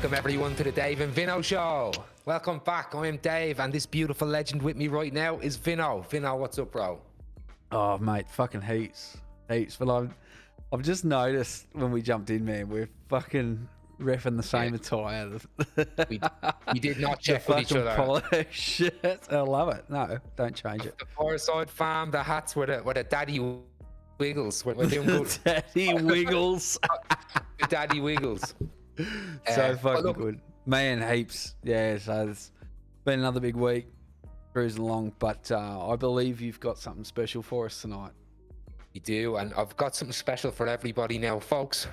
Welcome everyone to the Dave and Vinno show. Welcome back. I'm Dave, and this beautiful legend with me right now is Vinno. Vinno, what's up, bro? Oh, mate, fucking heaps. But I've just noticed when we jumped in, man, we're fucking reffing the same attire. We did not check with each other. Polo shit. I love it. No, don't change it. The Fireside Farm, the hats with the daddy wiggles. We're doing good. Daddy wiggles. The daddy wiggles. So fucking good. Man, heaps. Yeah, so it's been another big week cruising along, but I believe you've got something special for us tonight. We do, and I've got something special for everybody now, folks.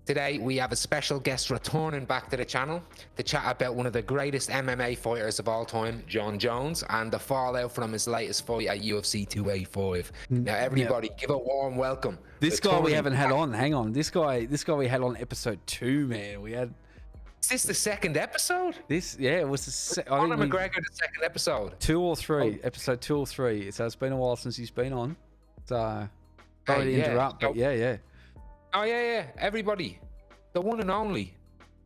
Today we have a special guest returning back to the channel to chat about one of the greatest MMA fighters of all time, Jon Jones, and the fallout from his latest fight at UFC 285. Now everybody, give a warm welcome. This guy we haven't had on. Hang on, this guy we had on episode 2, man. We had. Is this the second episode? It was the Conor McGregor, the second episode. 2 or 3, episode 2 or 3. So it's been a while since he's been on. So sorry to interrupt, but yeah. Oh yeah. Everybody, the one and only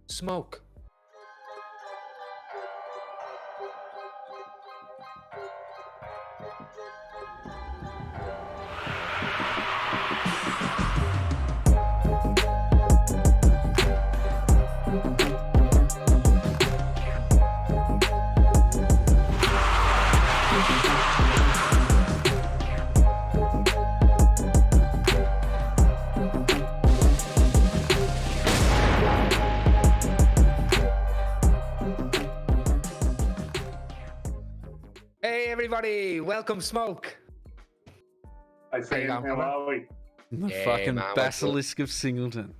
Smoke. Hey everybody, welcome Smoke. Hey Sam, how are we? The fucking basilisk of Singleton.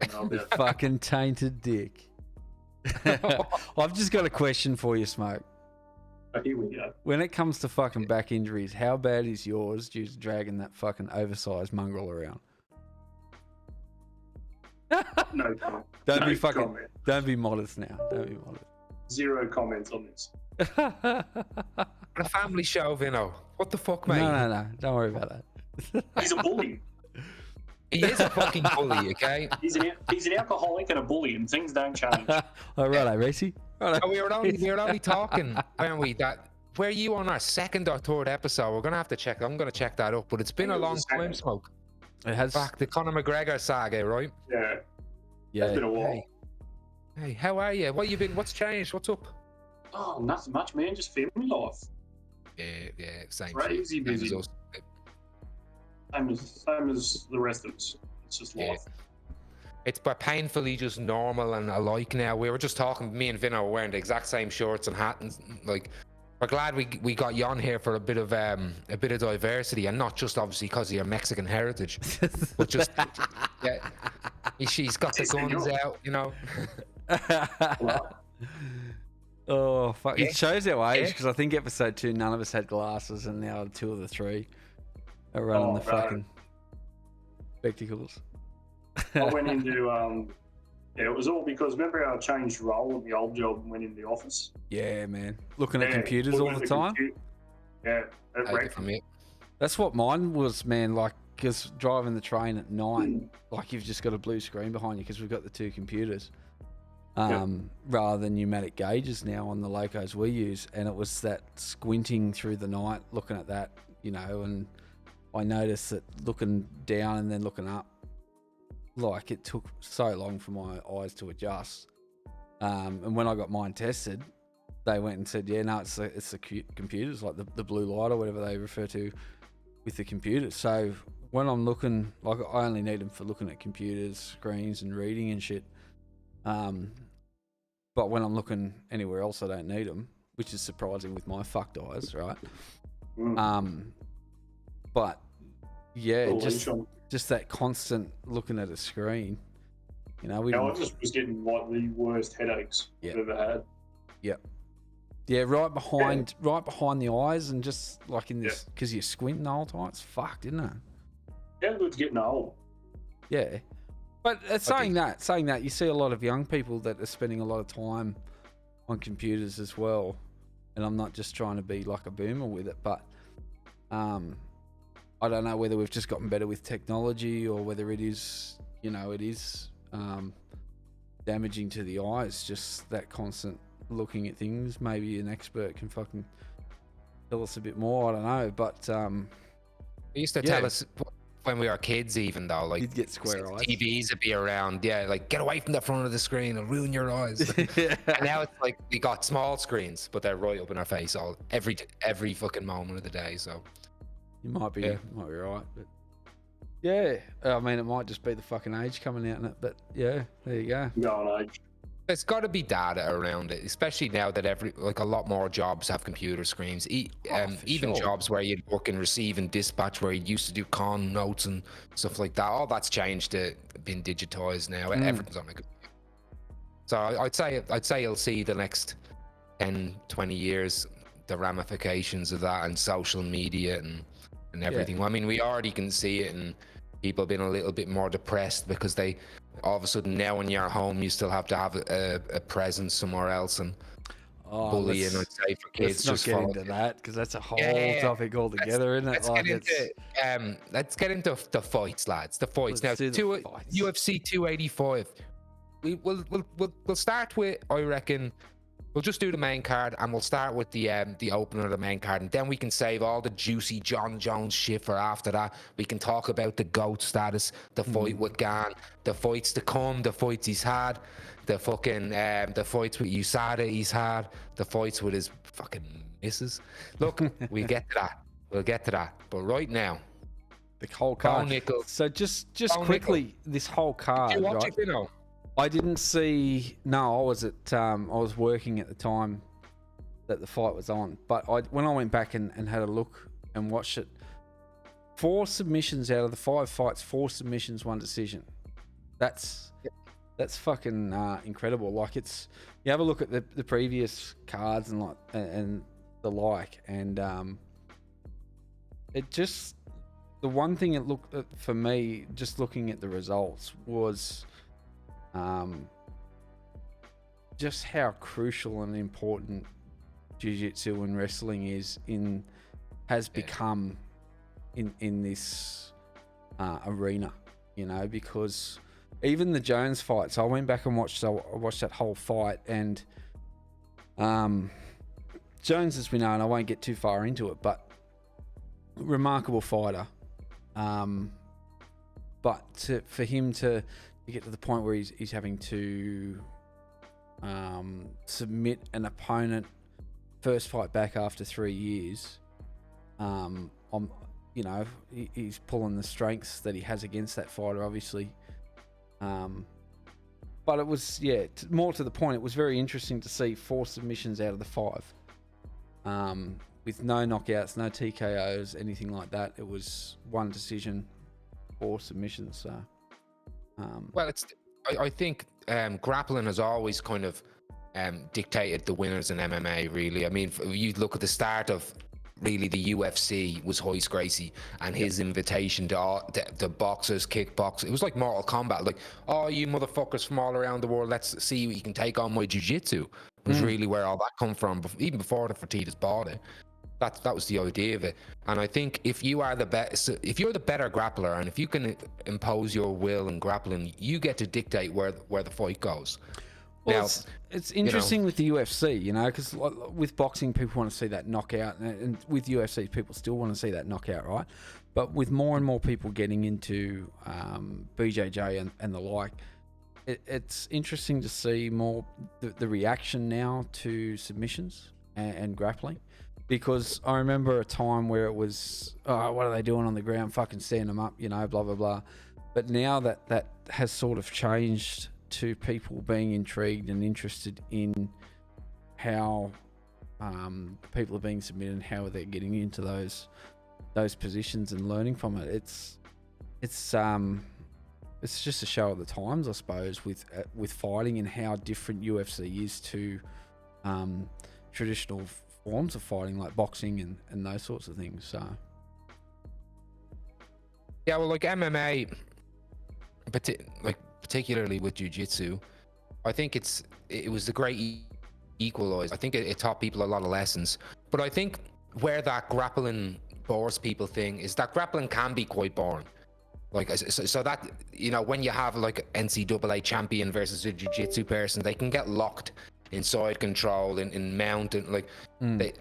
The fucking tainted dick. I've just got a question for you, Smoke. Oh, here we go. When it comes to fucking back injuries, how bad is yours due to dragging that fucking oversized mongrel around? No comment. Don't be modest now. Don't be modest. Zero comments on this. A family show, Vinno. What the fuck, mate? No. Don't worry about that. He's a bully. He is a fucking bully, okay? He's an alcoholic and a bully, and things don't change. All right, Racy. Oh, we were only talking, weren't we? That were you on our second or third episode? We're gonna have to check. I'm gonna check that up. But it's been a long time, Smoke. It has. Back the Conor McGregor saga, right? Yeah. Yeah. It's been a while. Hey, how are you? What you been? What's changed? What's up? Oh, nothing much, man. Just family life. Yeah, same. Crazy busy. Same as us. Same as the rest of us. It's just life. It's but painfully just normal and alike now. We were just talking. Me and Vinno were wearing the exact same shorts and hat, and like, we're glad we got you on here for a bit of diversity, and not just obviously because of your Mexican heritage, but just she's got the guns out, you know. Oh fuck! It shows our age because I think episode 2 none of us had glasses, and now 2 of the 3 are running fucking spectacles. I went into it was all because remember how I changed role in the old job and went in the office. Yeah, man. Looking at computers all the time. Yeah, it wrecked from it. That's what mine was, man. Like, because driving the train at night, like you've just got a blue screen behind you because we've got the 2 computers. Rather than pneumatic gauges now on the locos we use, and it was that squinting through the night looking at that, you know, and I noticed that looking down and then looking up, like it took so long for my eyes to adjust. And when I got mine tested, they went and said, yeah, no, it's the computers, like the blue light or whatever they refer to with the computers. So when I'm looking, like I only need them for looking at computers, screens and reading and shit. But when I'm looking anywhere else, I don't need them, which is surprising with my fucked eyes, right? But yeah, just that constant looking at a screen, you know. I just was getting like the worst headaches I've ever had. Yep. Yeah, right behind the eyes, and just like in this, because you're squinting the whole time. It's fucked, isn't it? Yeah, it's getting old. Yeah. But saying that, you see a lot of young people that are spending a lot of time on computers as well. And I'm not just trying to be like a boomer with it, but I don't know whether we've just gotten better with technology or whether it is, you know, it is damaging to the eyes, just that constant looking at things. Maybe an expert can fucking tell us a bit more. I don't know, but They used to yeah. tell us when we were kids, even though, like, You'd get square eyes. TVs would be around, yeah, like, get away from the front of the screen, it'll ruin your eyes. Yeah. And now it's like we got small screens, but they're right up in our face every fucking moment of the day. So You might be Yeah. right, but yeah, I mean, it might just be the fucking age coming out in it, but yeah, there you go. Going age. there's got to be data around it, especially now that a lot more jobs have computer screens. For Even sure. jobs where you'd work in receive and dispatch, where you used to do con notes and stuff like that. All that's changed to being digitized now. Everything's on a computer. So I'd say you'll see the next 10, 20 years the ramifications of that and social media and everything. I mean, we already can see it, and people being a little bit more depressed because they all of a sudden now when you're home you still have to have a presence somewhere else, and bullying, I'd say, for kids. Let's not get into that, because that's a whole topic altogether, isn't it? Let's get into the fights, lads. The fights. Let's Now, do the fights. UFC 285. We'll start with, I reckon, we'll just do the main card, and we'll start with the opener of the main card, and then we can save all the juicy Jon Jones shit for after that. We can talk about the GOAT status, the fight with G.O.A.T, the fights to come, the fights he's had, the fucking the fights with USADA he's had, the fights with his fucking missus. Look, we'll get to that. We'll get to that. But right now, The whole card. Nichols. So just quickly, this whole card, did you watch right? it, Vinno? I didn't see. No, I was I was working at the time that the fight was on. But when I went back and had a look and watched it, 4 submissions out of the 5 fights, 4 submissions, 1 decision. That's fucking incredible. Like, it's, you have a look at the previous cards and the like, and it just, the one thing it looked at for me, just looking at the results, was just how crucial and important jiu-jitsu and wrestling has become in this arena, you know, because even the Jones fights, I went back and watched that whole fight, and Jones, as we know, and I won't get too far into it, but remarkable fighter, but for him to get to the point where he's having to submit an opponent first fight back after 3 years, you know, he's pulling the strengths that he has against that fighter, obviously. But it was, more to the point, it was very interesting to see 4 submissions out of the 5, with no knockouts, no TKOs, anything like that. It was 1 decision, 4 submissions. So, well, I think grappling has always kind of dictated the winners in MMA, really. I mean, you look at the start of really the UFC was Royce Gracie and his invitation to all the boxers, kickboxers. It was like Mortal Kombat, like, oh, you motherfuckers from all around the world, let's see what you can take on my jiu-jitsu. Was really where all that come from, even before the Fertitas bought it. That was the idea of it. And I think if you are the best, if you're the better grappler, and if you can impose your will in grappling, you get to dictate where the fight goes. well, Now, it's interesting with the UFC, you know, because with boxing, people want to see that knockout, and with UFC, people still want to see that knockout, right? But with more and more people getting into BJJ and the like, it's interesting to see more the reaction now to submissions and grappling. Because I remember a time where it was, oh, what are they doing on the ground? Fucking stand them up, you know, blah, blah, blah. But now that has sort of changed to people being intrigued and interested in how people are being submitted and how they're getting into those positions and learning from it. It's just a show of the times, I suppose, with fighting and how different UFC is to traditional forms of fighting like boxing and those sorts of things. So yeah, well, like MMA, particularly with jiu-jitsu, I think it was the great equalizer. I think it taught people a lot of lessons. But I think where that grappling bores people thing is that grappling can be quite boring. Like, so that, you know, when you have like NCAA champion versus a jiu-jitsu person, they can get locked in side control, in mount, and like, and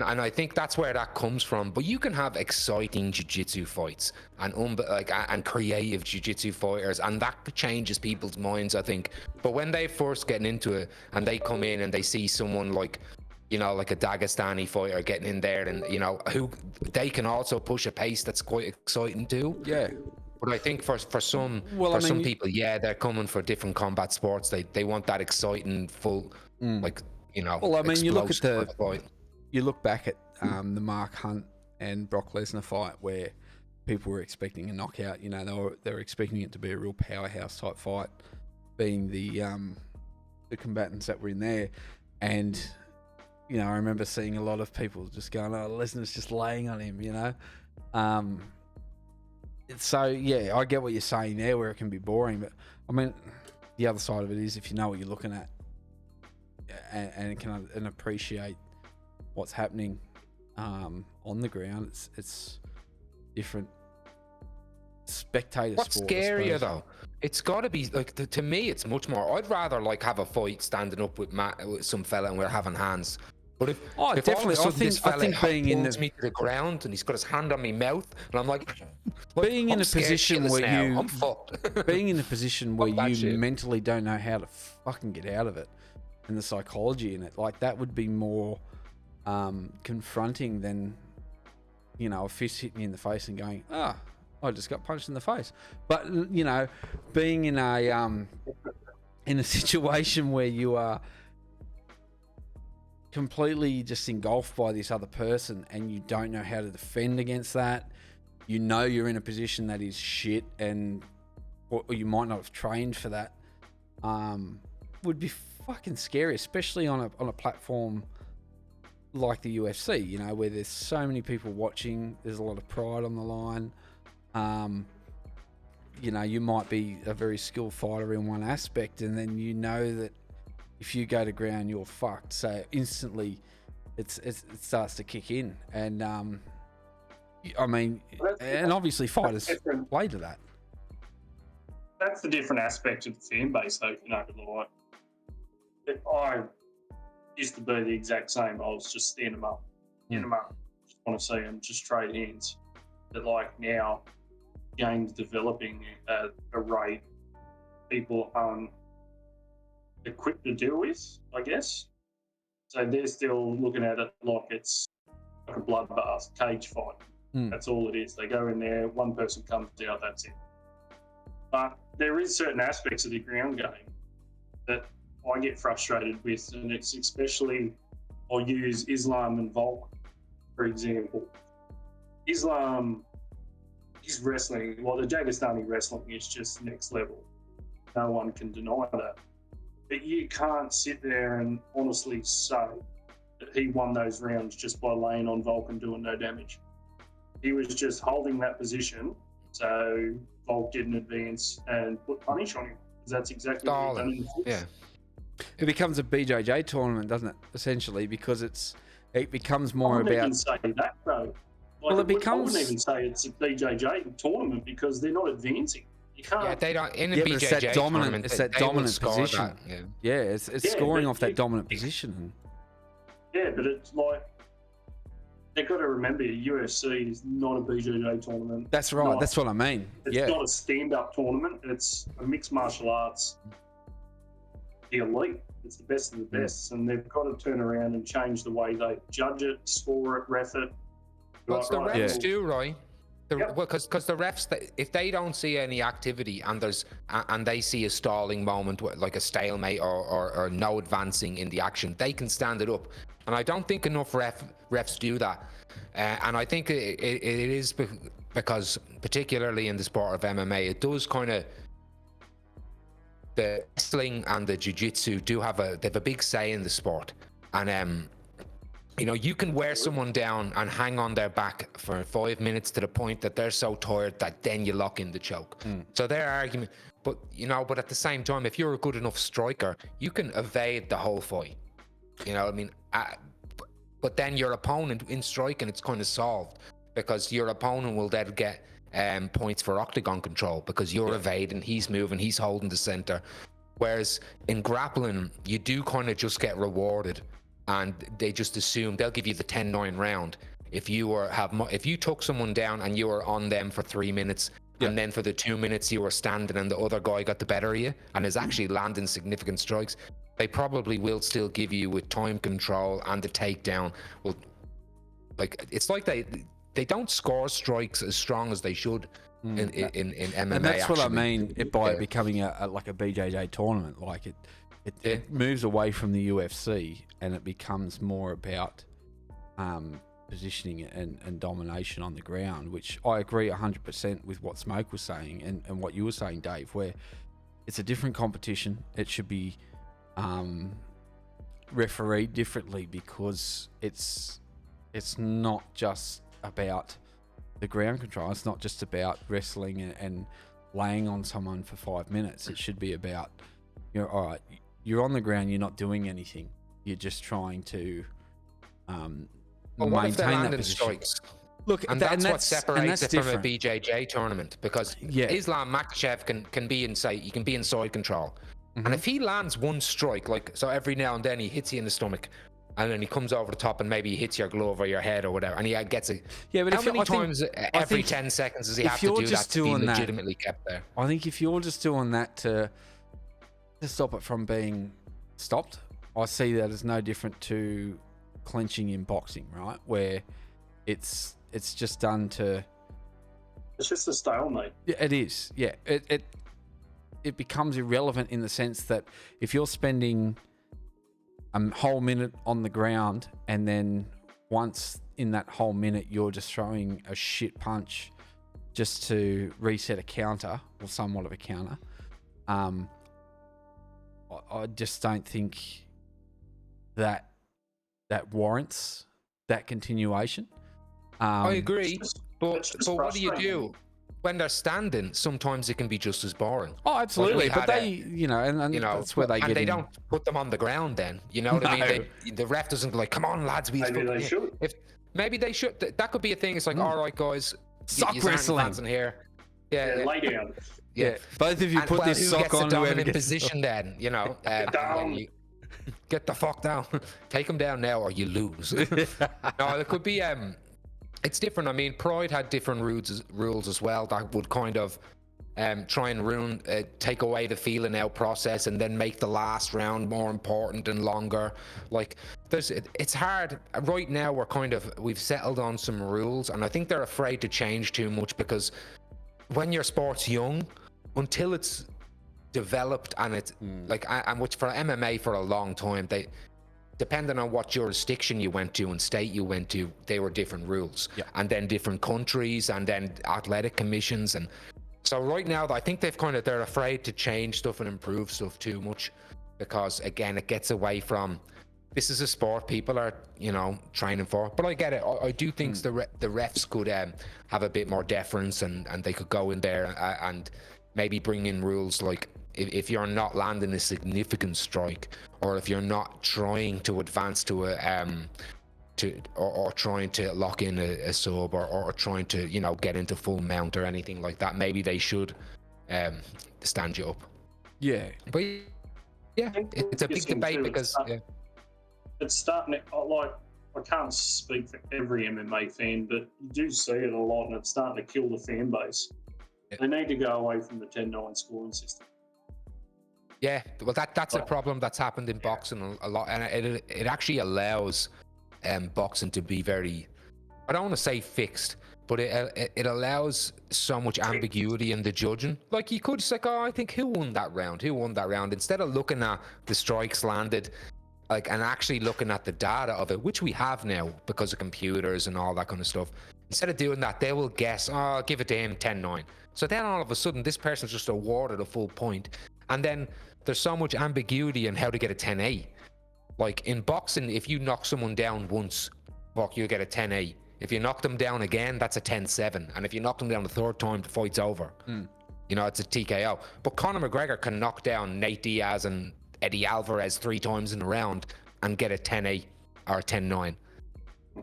I think that's where that comes from. But you can have exciting jiu-jitsu fights and and creative jiu-jitsu fighters, and that changes people's minds, I think. But when they first getting into it and they come in and they see someone like, you know, like a Dagestani fighter getting in there, and you know, who they can also push a pace that's quite exciting too. Yeah. But I think for some Well, some people, yeah, they're coming for different combat sports. They want that exciting, full, like, you know. Well, I mean, you look at explosive kind of fight. you look back at the Mark Hunt and Brock Lesnar fight where people were expecting a knockout. You know, they were expecting it to be a real powerhouse type fight, being the combatants that were in there, and you know, I remember seeing a lot of people just going, "Oh, Lesnar's just laying on him," you know. So yeah, I get what you're saying there, where it can be boring, but I mean, the other side of it is if you know what you're looking at and can appreciate what's happening on the ground, it's different. Spectator What's sport, scarier though? It's got to be like, to me, it's much more. I'd rather like have a fight standing up with some fella and we're having hands. But if definitely, all of a sudden this fella I think being in pulls me to the ground and he's got his hand on my mouth and I'm like, being in a position where I'm fucked. being in a position where you shit. mentally don't know how to fucking get out of it, and the psychology in it, like that would be more confronting than, you know, a fist hitting you in the face and going, I just got punched in the face. But you know, being in a situation where you are completely just engulfed by this other person and you don't know how to defend against that, you know, you're in a position that is shit, and or you might not have trained for that, would be fucking scary, especially on a platform like the UFC, you know, where there's so many people watching, there's a lot of pride on the line. You know, you might be a very skilled fighter in one aspect, and then you know that if you go to ground, you're fucked. So instantly, it starts to kick in, and I mean, and obviously fighters play to that. That's the different aspect of the fan base, though. You know, like I used to be the exact same. I was just stand them up, just want to see them, just trade hands. But like now, games developing at a rate people aren't equipped to deal with, I guess. So they're still looking at it like it's like a bloodbath, cage fight. That's all it is. They go in there, one person comes out, that's it. But there is certain aspects of the ground game that I get frustrated with, and it's especially, I'll use Islam and Volk, for example. Islam, his wrestling, well, the Dagestani wrestling is just next level. No one can deny that. But you can't sit there and honestly say that he won those rounds just by laying on Volk and doing no damage. He was just holding that position so Volk didn't advance and put punish on him. Because that's exactly what he's done in the fights. Yeah. It becomes a BJJ tournament, doesn't it? Essentially, because it becomes more I wouldn't about. even say that though. Well, it becomes. I wouldn't even say it's a BJJ tournament because they're not advancing. You can't. Yeah, they don't. In a Yeah, BJJ but it's that dominant. tournament, It's that they will dominant score position. that, yeah, it's scoring off that dominant yeah. position. Yeah, but it's like they've got to remember UFC is not a BJJ tournament. That's right. That's what I mean. It's Yeah. not a stand-up tournament. It's a mixed martial arts. The elite. It's the best of the best, and they've got to turn around and change the way they judge it, score it, ref it. What's the Right, refs do, Roy? Yep. Well, because the refs, if they don't see any activity and they see a stalling moment, like a stalemate or no advancing in the action, they can stand it up. And I don't think enough refs do that. And I think it is because, particularly in the sport of MMA, it does kind of, the wrestling and the jiu-jitsu they have a big say in the sport. And you know, you can wear someone down and hang on their back for 5 minutes to the point that they're so tired that then you lock in the choke. So their argument, but at the same time, if you're a good enough striker, you can evade the whole fight. You know what I mean? But then your opponent in striking, it's kind of solved because your opponent will then points for octagon control because you're evading, he's moving, he's holding the center. Whereas in grappling, you do kind of just get rewarded, and they just assume they'll give you the 10-9 round if you took someone down and you were on them for 3 minutes. And then for the 2 minutes you were standing and the other guy got the better of you and is actually landing significant strikes, they probably will still give you with time control and the takedown. Well, like it's like they don't score strikes as strong as they should in MMA. And that's what I actually. mean by it becoming a like a BJJ tournament. Like it moves away from the UFC and it becomes more about positioning and domination on the ground, which I agree 100% with what Smoke was saying and what you were saying, Dave, where it's a different competition. It should be refereed differently because it's not just about the ground control. It's not just about wrestling and laying on someone for 5 minutes. It should be about, all right, you're on the ground, you're not doing anything. You're just trying to what if they're maintain that landing position. Strikes? Look, And that's what separates it from a different. BJJ tournament, because Islam Makhachev can be inside control. And if he lands one strike, like, so every now and then he hits you in the stomach and then he comes over the top and maybe he hits your glove or your head or whatever and he gets it. Yeah, but how many times every 10 seconds does he have to do that to be legitimately kept there? I think if you're just doing that to stop it from being stopped, I see that as no different to clinching in boxing, right? Where it's just done to... It's just a stalemate. Yeah, it is. Yeah, it becomes irrelevant in the sense that if you're spending a whole minute on the ground and then once in that whole minute you're just throwing a shit punch just to reset a counter or somewhat of a counter, I just don't think that warrants that continuation. I agree, but what do you do? When they're standing, sometimes it can be just as boring. Oh, absolutely. But they, and that's where they get they in. don't put them on the ground then. You know what I mean? The ref doesn't go like, come on, lads. Maybe they should. Maybe they should. That could be a thing. It's like, all right, guys. Sock wrestling. In here. Yeah, lay down. Yeah. Both of you put this sock on. Who gets the dominant position then? Down. Get the fuck down. Take them down now or you lose. No, it could be... It's different. I mean, Pride had different rules as well that would kind of try and take away the feeling out process and then make the last round more important and longer. Like, it's hard. Right now, we've settled on some rules, and I think they're afraid to change too much because when your sport's young, until it's developed and it's and which for MMA for a long time, depending on what jurisdiction you went to and state you went to, they were different rules. Yeah. And then different countries and then athletic commissions. And so right now, I think they're afraid to change stuff and improve stuff too much because, again, it gets away from, this is a sport people are, training for. But I get it. I do think the refs could have a bit more deference and they could go in there and maybe bring in rules like, if you're not landing a significant strike, or if you're not trying to advance to or trying to lock in a sub, or trying to get into full mount or anything like that, maybe they should stand you up. Yeah, but yeah, it's a big debate because it's starting to, like, I can't speak for every MMA fan, but you do see it a lot, and it's starting to kill the fan base. Yeah. They need to go away from the 10-9 scoring system. Yeah, well, that's a problem that's happened in boxing a lot, and it actually allows boxing to be very, I don't want to say fixed, but it allows so much ambiguity in the judging. Like, you could just like, oh, I think who won that round, instead of looking at the strikes landed, like, and actually looking at the data of it, which we have now because of computers and all that kind of stuff. Instead of doing that, they will guess, oh, I'll give it to him 10-9. So then all of a sudden, this person's just awarded a full point, and then there's so much ambiguity in how to get a 10-8. Like in boxing, if you knock someone down once, you'll get a 10-8. If you knock them down again, that's a 10-7. And if you knock them down the third time, the fight's over. It's a TKO. But Conor McGregor can knock down Nate Diaz and Eddie Alvarez 3 times in a round and get a 10-8 or a 10-9.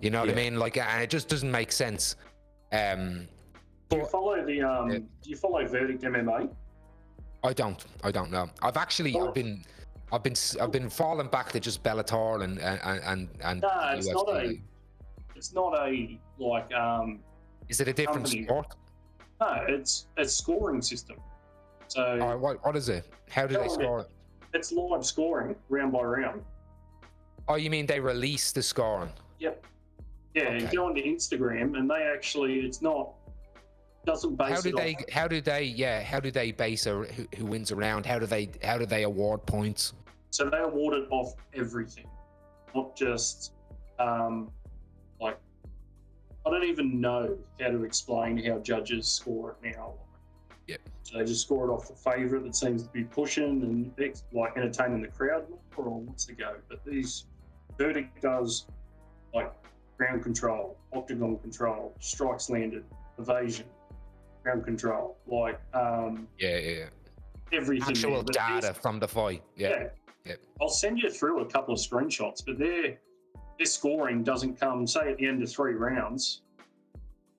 You know what I mean? Like, and it just doesn't make sense. Do you follow the Do you follow Verdict MMA? I don't know. I've been falling back to just Bellator and No, it's not UFC. a. It's not a like. Is it a different company. sport? No, it's a scoring system. So All right, what is it? How do they score it? it's live scoring round by round. Oh, you mean they release the scoring? Yep. Yeah, Okay. you go onto Instagram and they actually, it's not, doesn't base How do it they? off. How do they base who wins a round? How do they award points? So they award it off everything, not just like, I don't even know how to explain how judges score it now. Yep. So they just score it off the favourite that seems to be pushing and like entertaining the crowd more, or what's the go? But these Verdict does like ground control, octagon control, strikes landed, evasion, ground control, like everything. Actual there. data from the fight. Yeah. Yep. I'll send you through a couple of screenshots, but their scoring doesn't come, say, at the end of 3 rounds,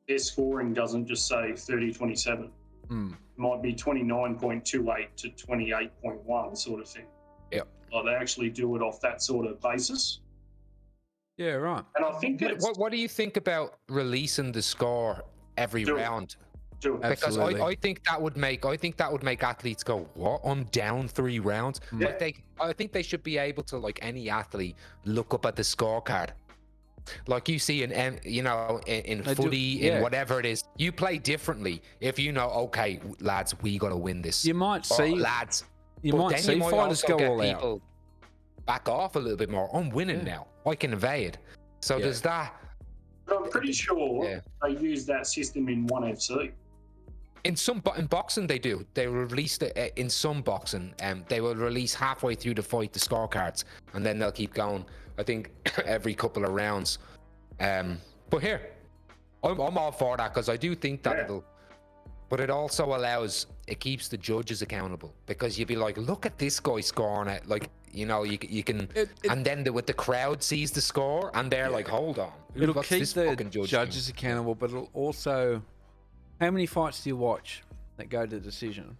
their scoring doesn't just say 30-27. It might be 29.28 to 28.1 sort of thing. Yep. Like they actually do it off that sort of basis. Yeah, right. And I think What do you think about releasing the score every round? Do it. Because Absolutely. I think that would make athletes go, what? I'm down 3 rounds. Yeah. Like I think they should be able to, like any athlete, look up at the scorecard. Like you see in footy, in whatever it is, you play differently. If you know, okay, lads, we got to win this. You might see lads. You But might then see fighters also go get all out. people back off a little bit more. I'm winning now. I can evade. So Yeah. does that? But I'm pretty sure they use that system in ONE FC. In boxing they do. They release in some boxing, they will release halfway through the fight the scorecards, and then they'll keep going. I think every couple of rounds. But here, I'm all for that because I do think that but it also it keeps the judges accountable, because you'd be like, look at this guy scoring it, like, you know, you can, and then with the crowd sees the score and they're like, hold on, It'll what's keep this the fucking judge judges doing? accountable, but it'll also. How many fights do you watch that go to decision?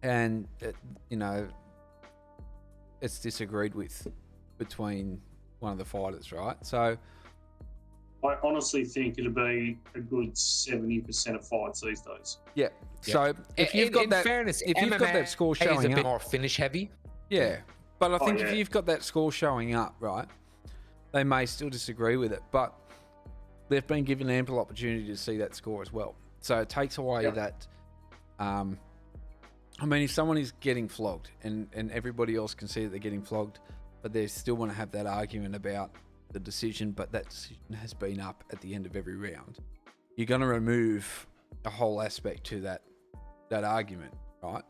And it's disagreed with between one of the fighters, right? So I honestly think it'll be a good 70% of fights these days. yeah. So if you've got in that, fairness, if you've got that score MMA is showing a bit up, more finish heavy. yeah. But I think yeah. if you've got that score showing up, right, they may still disagree with it, but they've been given ample opportunity to see that score as well. So it takes away that. I mean, if someone is getting flogged and everybody else can see that they're getting flogged, but they still want to have that argument about the decision, but that decision has been up at the end of every round, you're going to remove a whole aspect to that argument, right?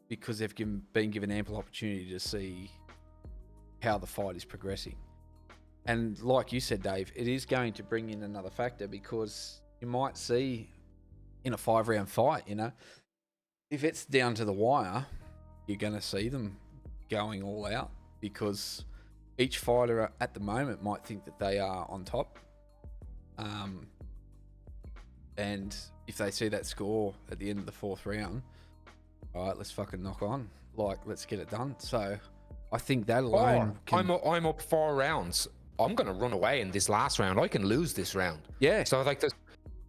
Because they've been given ample opportunity to see how the fight is progressing. And like you said, Dave, it is going to bring in another factor, because you might see in a 5-round fight, if it's down to the wire, you're going to see them going all out, because each fighter at the moment might think that they are on top. And if they see that score at the end of the 4th round, all right, let's fucking knock on. Like, let's get it done. So I think that alone I'm up 4 rounds. I'm going to run away in this last round. I can lose this round. Yeah. So like this.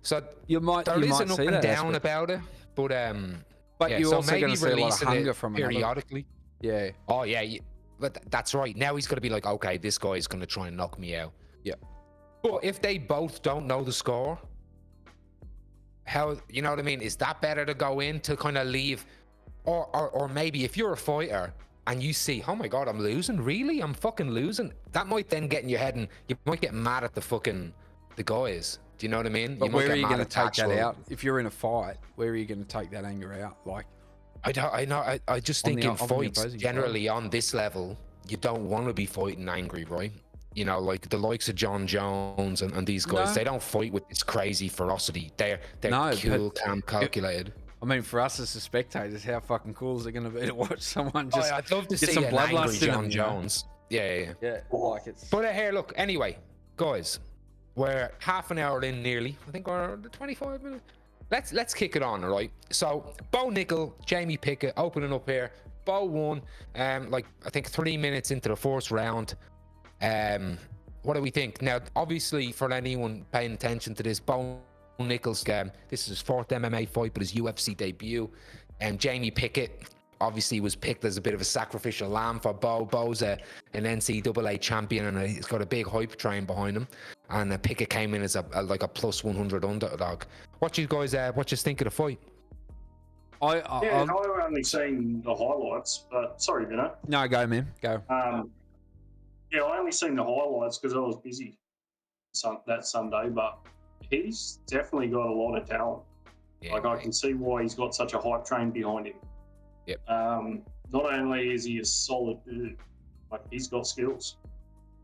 So you might there is an up see and that down aspect. about it, but you're so also maybe going to see a lot of releasing hunger it from another. periodically. Yeah. Oh yeah, but that's right. Now he's going to be like, okay, this guy is going to try and knock me out. Yeah. But if they both don't know the score, how, you know what I mean? Is that better to go in to kind of leave, or maybe if you're a fighter and you see, oh my god, I'm losing, really? I'm fucking losing. That might then get in your head and you might get mad at the guys. Do you know what I mean? But where are you going to take that actual out? If you're in a fight, where are you going to take that anger out? Like, I just think in on the fights, opposing generally on this level, you don't want to be fighting angry, right? You know, like the likes of Jon Jones and these guys, they don't fight with this crazy ferocity. They're cool, calm, calculated. I mean, for us as the spectators, how fucking cool is it going to be to watch someone just I'd love to get see some an bloodlust angry in Jon them, Jones. Yeah. Yeah, like it's. But here, look, anyway, guys, We're half an hour in nearly. I think we're 25 minutes. Let's kick it on, all right? So Bo Nickel, Jamie Pickett opening up here. Bo won, like I think 3 minutes into the first round. What do we think? Now, obviously, for anyone paying attention to this, Bo Nickel's this is his fourth MMA fight, but his UFC debut. And Jamie Pickett obviously was picked as a bit of a sacrificial lamb for Bo. Bo's an NCAA champion, and he's got a big hype train behind him. And Pickett came in as like a plus 100 underdog. What you guys think of the fight? I've only seen the highlights, but sorry, Vinno. No, go, man. Go. Yeah, I only seen the highlights because I was busy that Sunday, but he's definitely got a lot of talent. Yeah, like, I can see why he's got such a hype train behind him. Yep. Not only is he a solid dude, like, he's got skills.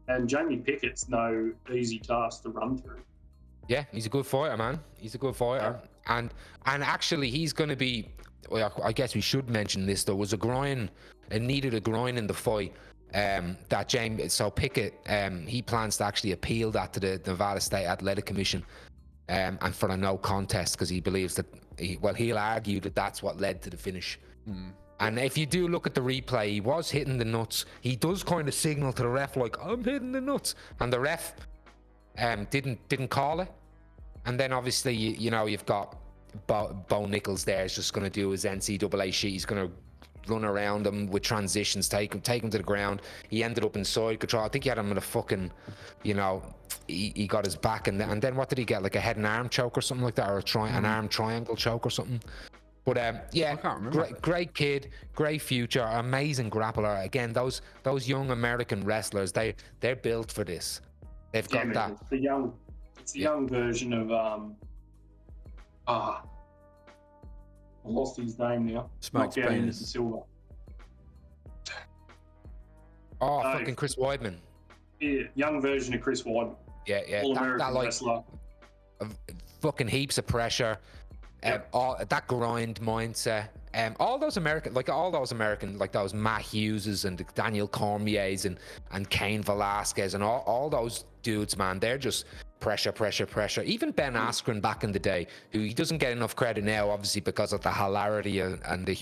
And Jamie Pickett's no easy task to run through. Yeah, he's a good fighter, man. He's a good fighter. Yeah. And actually, he's going to be, well, I guess we should mention this, there was needed a groin in the fight. So Pickett, he plans to actually appeal that to the Nevada State Athletic Commission, and for a no contest, because he believes that he'll argue that that's what led to the finish. And if you do look at the replay, he was hitting the nuts. He does kind of signal to the ref like, I'm hitting the nuts, and the ref didn't call it. And then obviously you know you've got Bo Nichols there is just going to do his NCAA shit. He's going to run around him with transitions, take him to the ground. He ended up in side control. I think he had him in a fucking, you know, he got his back, and then what did he get? Like a head and arm choke or something like that, or an arm triangle choke or something. But yeah, great kid, great future, amazing grappler. Again, those young American wrestlers, they're built for this. They've got that. It's the young version of I lost his name now. Smokes penis. Silver. Oh, fucking Chris Weidman. Yeah, young version of Chris Weidman. Yeah. All-American wrestler. Fucking heaps of pressure. All that grind mindset. All those American, like those Matt Hugheses and Daniel Cormiers and Cain Velasquez and all those dudes, man, they're just pressure. Even Ben Askren back in the day, who he doesn't get enough credit now, obviously because of the hilarity and the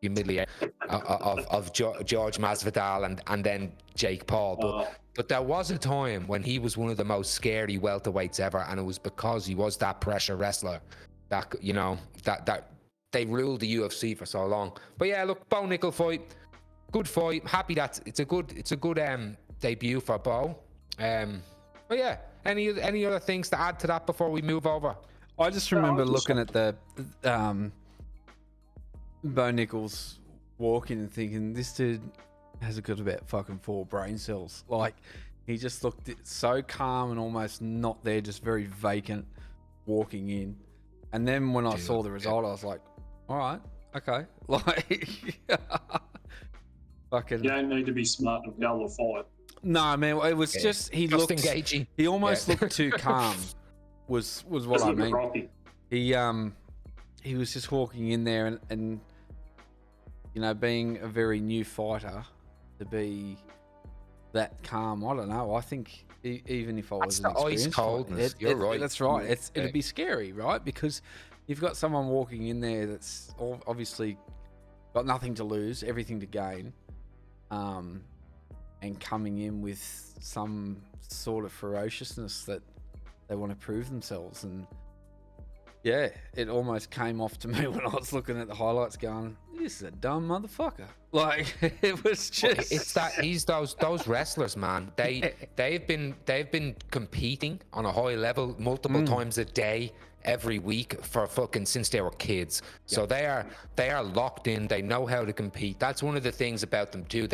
humiliation of George Masvidal and then Jake Paul. But there was a time when he was one of the most scary welterweights ever, and it was because he was that pressure wrestler. That, you know, that they ruled the UFC for so long. But yeah, look, Bo Nickel fight, good fight. Happy that it's a good debut for Bo. But yeah, any other things to add to that before we move over? I just remember looking at the Bo Nichols walking and thinking, this dude has got about fucking 4 brain cells. Like, he just looked so calm and almost not there, just very vacant walking in. And then when I saw the result, I was like, all right, okay. Like, fucking. You don't need to be smart to be able to fight. No, man, it was just, he just looked engaging. He almost looked too calm. Was what I mean. He was just walking in there and you know, being a very new fighter, to be that calm, I don't know. I think even if I was an experienced ice coldness. You're right. That's right. It'd be scary, right? Because you've got someone walking in there that's obviously got nothing to lose, everything to gain, and coming in with some sort of ferociousness that they want to prove themselves. And yeah, it almost came off to me when I was looking at the highlights going, this is a dumb motherfucker. Like, it was just... It's that he's those wrestlers, man. They've been competing on a high level multiple times a day, every week for fucking since they were kids. So they are locked in. They know how to compete. That's one of the things about them too.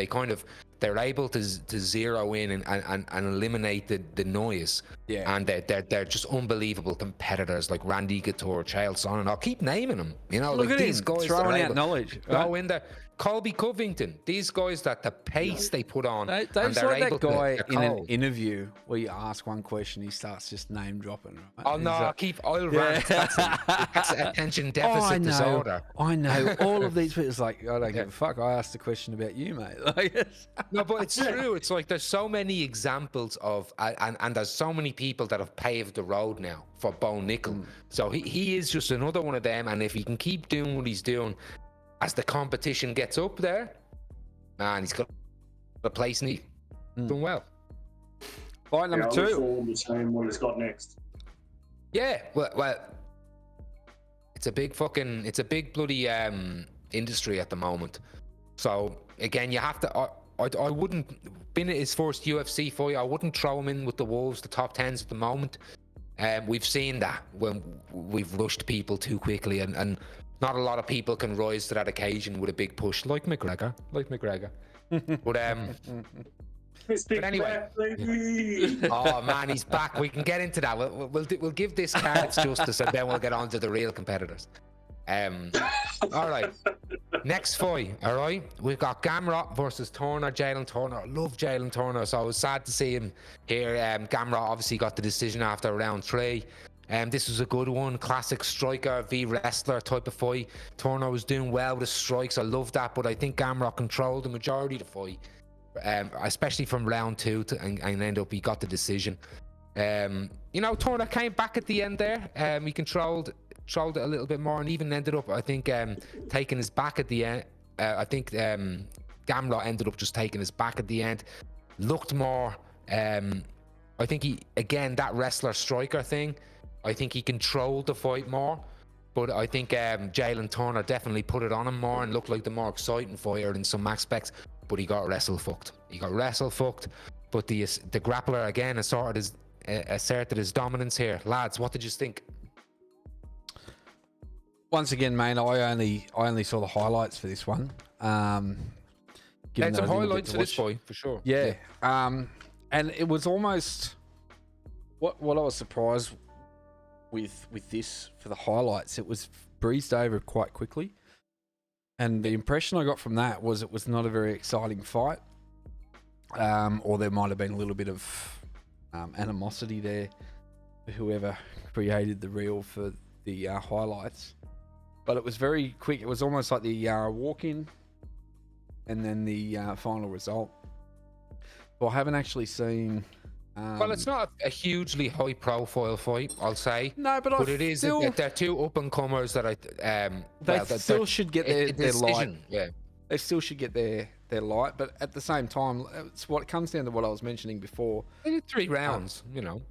They're able to zero in and eliminate the noise. Yeah. And they're just unbelievable competitors, like Randy Couture, Chael Sonnen. I'll keep naming them. You know, look like at these him guys throwing out knowledge. Go in there. Colby Covington. These guys that the pace they put on, and Dave's they're like able that guy to. in an interview where you ask one question, he starts just name dropping. Right? Oh no! I'll rant. That's attention deficit disorder. I know. All of these people. It's like I don't give a fuck. I asked a question about you, mate. Like, No, but it's true. It's like there's so many examples of, and there's so many people that have paved the road now for Bo Nickel. So he is just another one of them. And if he can keep doing what he's doing, as the competition gets up there, man, he's got a place and he's done well. Fight number 2. I look forward to seeing what he's got next. Yeah, well, it's a big bloody industry at the moment. So again, you have to. I wouldn't, been at his first UFC fight, I wouldn't throw him in with the Wolves, the top 10s at the moment. We've seen that when we've rushed people too quickly, and not a lot of people can rise to that occasion with a big push, like McGregor. But anyway, oh man, he's back. We can get into that. We'll give this card its justice, and then we'll get on to the real competitors. All right. Next fight, all right. We've got Gamrot versus Turner, Jalen Turner. I love Jalen Turner, so I was sad to see him here. Gamrot obviously got the decision after round 3. This was a good one, classic striker v wrestler type of fight. Turner was doing well with the strikes. I love that, but I think Gamrot controlled the majority of the fight, especially from round 2 and end up he got the decision. Turner came back at the end there. He controlled it a little bit more and even ended up, I think, taking his back at the end. I think Gamrot ended up just taking his back at the end. Looked more, I think he, again, that wrestler striker thing, I think he controlled the fight more. But I think Jalen Turner definitely put it on him more and looked like the more exciting fighter in some aspects. But he got wrestle fucked. But the grappler, again, asserted his dominance here. Lads, what did you think? Once again, man, I only saw the highlights for this one. Had some highlights for this fight, for sure. Yeah. And it was almost what I was surprised with this for the highlights. It was breezed over quite quickly, and the impression I got from that was it was not a very exciting fight, or there might have been a little bit of animosity there for whoever created the reel for the highlights. But it was very quick. It was almost like the walk-in and then the final result. Well, I haven't actually seen... well, it's not a hugely high-profile fight, I'll say. No, but it is. They're two up-and-comers that they still should get their light. Yeah. They still should get their light, but at the same time, it's what it comes down to what I was mentioning before. They did 3 rounds,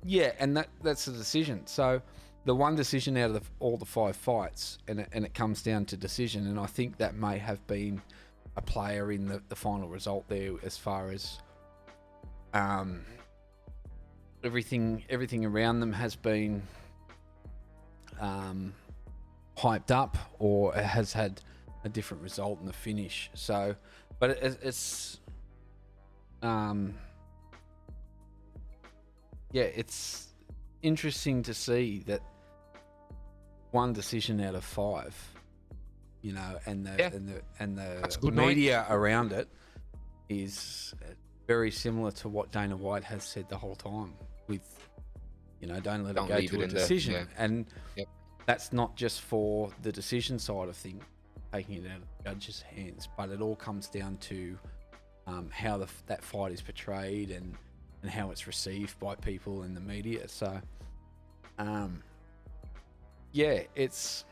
Yeah, and that's the decision. So... the one decision out of all the 5 fights, and it comes down to decision, and I think that may have been a player in the final result there, as far as everything around them has been hyped up, or it has had a different result in the finish. So, but it's it's interesting to see that one decision out of 5, and the media around it is very similar to what Dana White has said the whole time, with don't let it go to a decision. And that's not just for the decision side of things, taking it out of the judge's hands, but it all comes down to how that fight is portrayed and how it's received by people in the media. So it's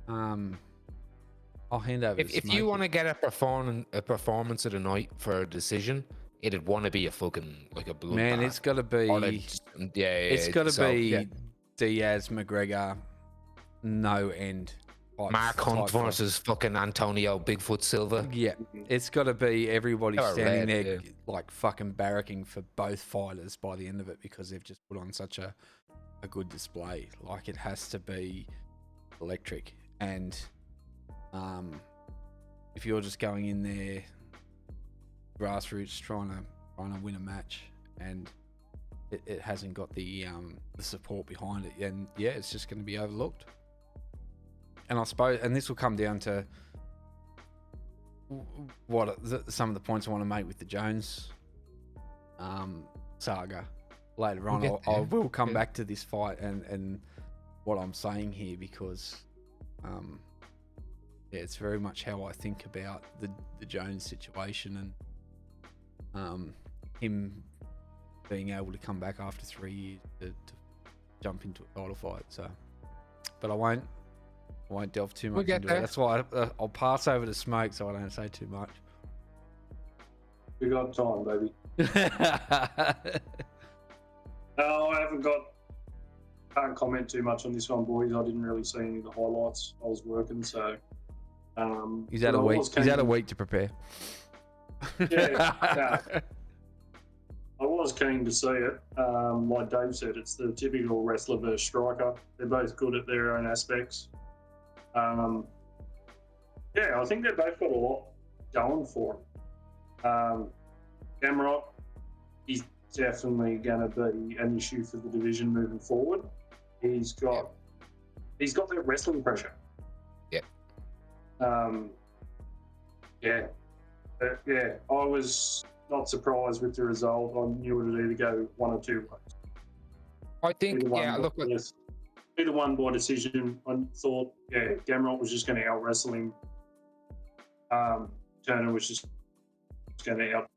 I'll hand over. If you want to get a performance of the night for a decision, it'd want to be a fucking like a bloodbath. Man, it's got to be. It's got to be Diaz, McGregor, no end. Mark Hunt versus fucking Antonio Bigfoot Silva. Yeah, it's got to be everybody standing there like fucking barracking for both fighters by the end of it, because they've just put on such a good display. Like, it has to be electric. And if you're just going in there grassroots trying to win a match, and it hasn't got the support behind it, and it's just going to be overlooked. And I suppose, and this will come down to some of the points I want to make with the Jones saga later on. I will come back to this fight and what I'm saying here, because it's very much how I think about the Jones situation and him being able to come back after 3 years to jump into a title fight. So, but I won't delve too much into it. That's why I'll pass over to Smoke so I don't say too much. We got time, baby. No, I can't comment too much on this one, boys. I didn't really see any of the highlights. I was working, so. He's had a week. He's had a week to prepare. Yeah. I was keen to see it. Like Dave said, it's the typical wrestler versus striker. They're both good at their own aspects. I think they've both got a lot going for them. G.O.A.T, he's definitely going to be an issue for the division moving forward. He's got that wrestling pressure. I was not surprised with the result. I knew it would either go one or two ways. I think, either one by decision. I thought, G.O.A.T was just going to out wrestle him. Turner was just going to out.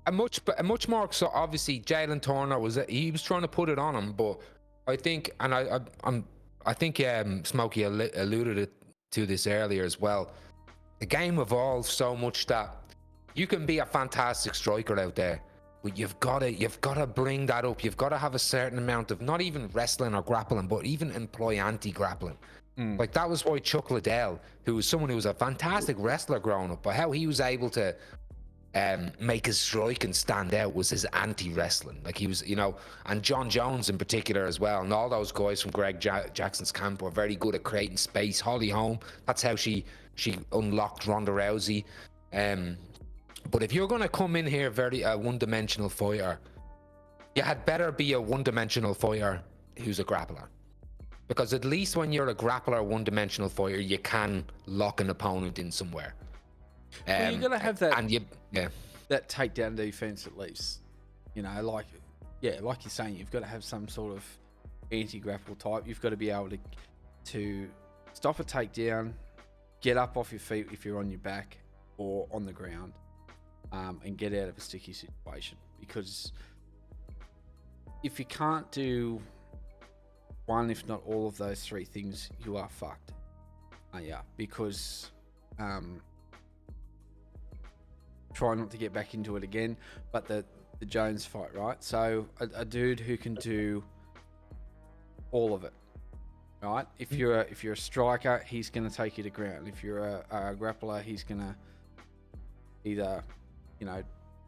A much more. So obviously, Jalen Turner was trying to put it on him, but I think, and I think Smokey alluded to this earlier as well. The game evolves so much that you can be a fantastic striker out there, but you've got to bring that up. You've got to have a certain amount of not even wrestling or grappling, but even employ anti-grappling. Like that was why Chuck Liddell, who was someone who was a fantastic wrestler growing up, but how he was able to make his strike and stand out was his anti-wrestling. Like he was, and Jon Jones in particular as well, and all those guys from Greg Jackson's camp were very good at creating space. Holly Holm, that's how she unlocked Ronda Rousey. But if you're going to come in here very one-dimensional fighter, you had better be a one-dimensional fighter who's a grappler. Because at least when you're a grappler, one-dimensional fighter, you can lock an opponent in somewhere. Well, you're gonna have that, and that takedown defense at least. Like you're saying, you've got to have some sort of anti-grapple type. You've got to be able to stop a takedown, get up off your feet if you're on your back or on the ground, and get out of a sticky situation. Because if you can't do one, if not all of those three things, you are fucked. Because try not to get back into it again, but the Jones fight, right? So a dude who can do all of it, right? If you're a striker, he's going to take you to ground. If you're a grappler, he's going to either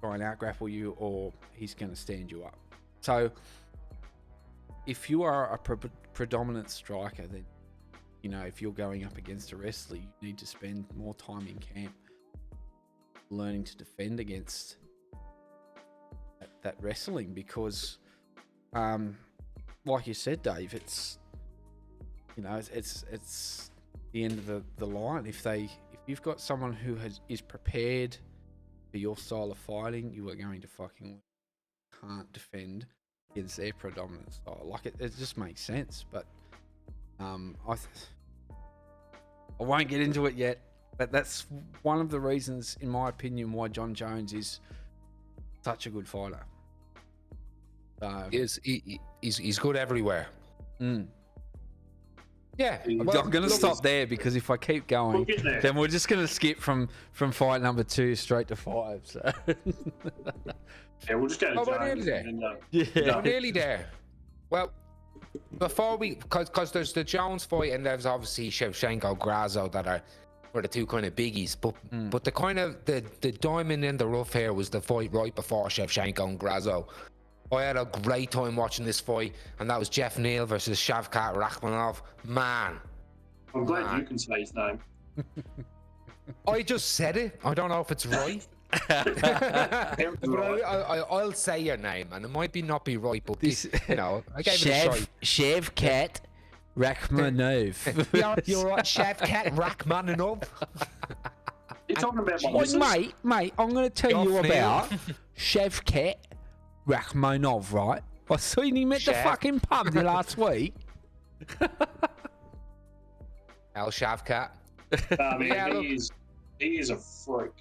try and out grapple you, or he's going to stand you up. So if you are a predominant striker, then if you're going up against a wrestler, you need to spend more time in camp learning to defend against that wrestling, because like you said, Dave, it's it's the end of the line. If you've got someone who is prepared for your style of fighting, you are going to fucking can't defend against their predominant style. Like it just makes sense. But I won't get into it yet. But that's one of the reasons, in my opinion, why Jon Jones is such a good fighter. He's good everywhere. Yeah, I'm going to stop there, because if I keep going, then we're just going to skip from fight number 2 straight to 5. So we'll just go to we're nearly there. We're nearly there. Well, before because there's the Jones fight, and there's obviously Shevchenko, Grasso that were the two kind of biggies, but the kind of the diamond in the rough here was the fight right before Shevchenko and Grasso. I had a great time watching this fight, and that was Jeff Neal versus Shavkat Rakhmonov. Man, I'm glad you can say his name. I just said it. I don't know if it's right. But I'll say your name, and it might not be right, but I gave it a shot. Shavkat Rachmanov. You're right, Shavkat Rachmanov. You're talking about my Oi, missus? mate, I'm going to tell you Goff Neil. about Shavkat Rachmanov, right? I seen him at the Chef. fucking pub the last week. El Shavkat. I mean, Yeah, look. he is a freak.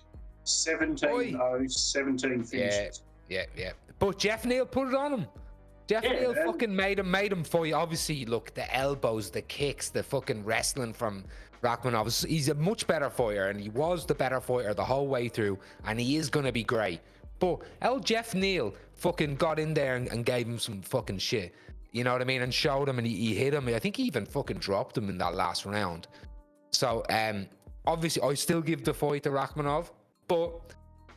17-0, 17 finishes. Yeah. But Jeff Neal put it on him. Jeff Neal man. fucking made him fight. Obviously, look, the elbows, the kicks, the fucking wrestling from Rachmanov. He's a much better fighter, and he was the better fighter the whole way through, and he is going to be great. But Jeff Neal fucking got in there and gave him some fucking shit. You know what I mean? And showed him, and he hit him. I think he even fucking dropped him in that last round. So, obviously, I still give the fight to Rachmanov, but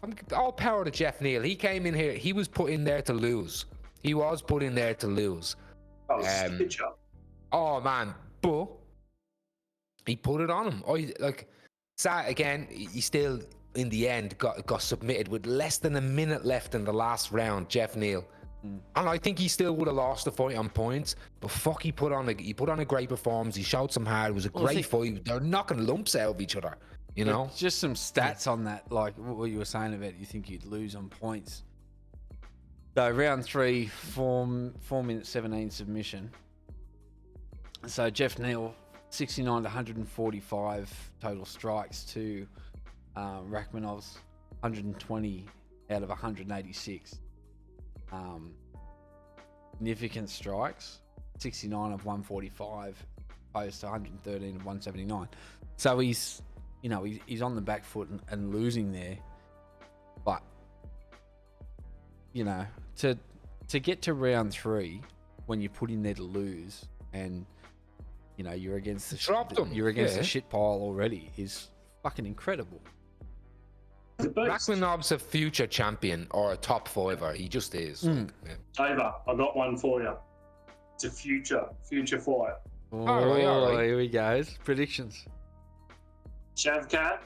I'm all power to Jeff Neal. He came in here. He was put in there to lose. He was put in there to lose. Oh, stitch up. Oh man, but he put it on him. Sad again. He still, in the end, got submitted with less than a minute left in the last round. Jeff Neal, and I think he still would have lost the fight on points. But fuck, he put on a great performance. He showed some heart. It was a great fight. They're knocking lumps out of each other. You know, just some stats on that, like what you were saying about you think you'd lose on points. So round 3, 4 minute 17 submission. So Jeff Neal, 69 to 145 total strikes to Rachmanov's 120 out of 186. Significant strikes, 69 of 145 opposed to 113 of 179. So he's on the back foot and losing there, but to get to round 3 when you're put in there to lose, and you're against the the shit pile already is fucking incredible. Rachmanov's a future champion or a top fiver. He just is. David, I got one for you. It's a future fight. All right. Here we go. Predictions. Shavkat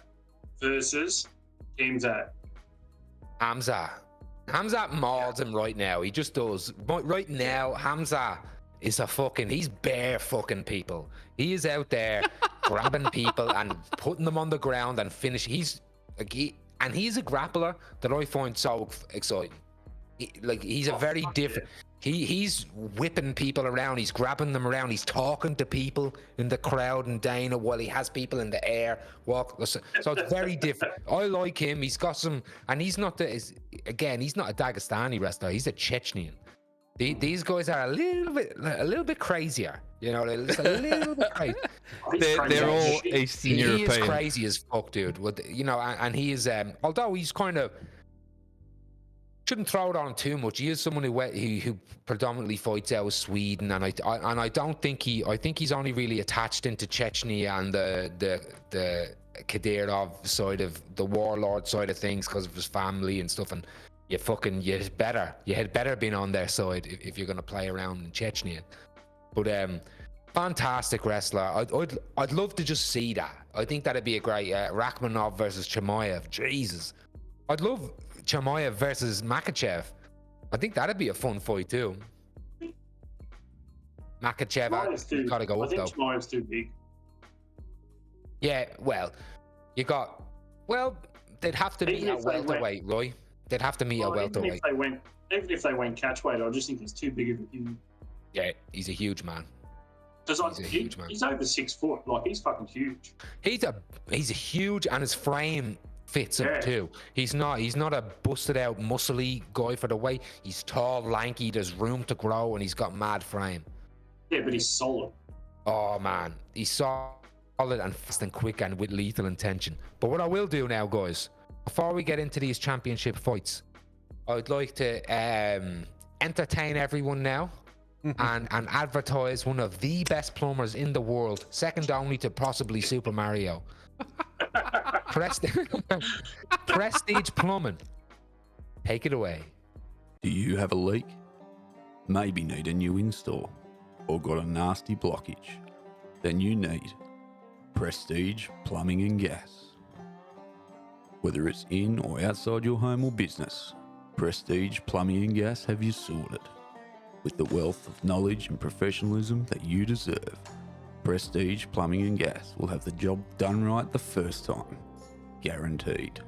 versus G.O.A.T. Hamza mauls him right now. He just does. But right now, Hamza is he's bare fucking people. He is out there grabbing people and putting them on the ground and he's a grappler that I find so exciting. He's a very different. He's whipping people around. He's grabbing them around. He's talking to people in the crowd and Dana while he has people in the air. So it's very different. I like him. He's got some, and he's not he's not a Dagestani wrestler. He's a Chechnyan. These guys are a little bit crazier. It's a little bit crazy. They're all Eastern European. He is crazy as fuck, dude. And he is. Although he's kind of. Shouldn't throw it on too much. He is someone who predominantly fights out of Sweden, and I don't think I think he's only really attached into Chechnya and the Kadyrov side of the warlord side of things because of his family and stuff. And you had better been on their side if you're gonna play around in Chechnya. But fantastic wrestler. I'd love to just see that. I think that'd be a great Rachmanov versus Chimaev. Jesus, I'd love Chimaev versus Makhachev. I think that'd be a fun fight too. Makhachev, gotta go up though. I think Chimaev's too big. Yeah, they'd have to meet at welterweight, Roy. They'd have to meet at welterweight. Even if they went catchweight, I just think he's too big of a human. Yeah, he's a huge man. He's a huge man. He's over 6 foot. He's fucking huge. He's a huge, and his frame fits him too. He's not a busted out muscly guy for the weight. He's tall, lanky, there's room to grow, and he's got mad frame. Yeah, but he's solid. Oh man, he's solid and fast and quick and with lethal intention. But what I will do now, guys, before we get into these championship fights, I'd like to entertain everyone now and advertise one of the best plumbers in the world, second only to possibly Super Mario. Prestige Plumbing. Take it away. Do you have a leak? Maybe need a new install? Or got a nasty blockage? Then you need Prestige Plumbing and Gas. Whether it's in or outside your home or business, Prestige Plumbing and Gas have you sorted. With the wealth of knowledge and professionalism that you deserve, Prestige Plumbing and Gas will have the job done right the first time. Guaranteed.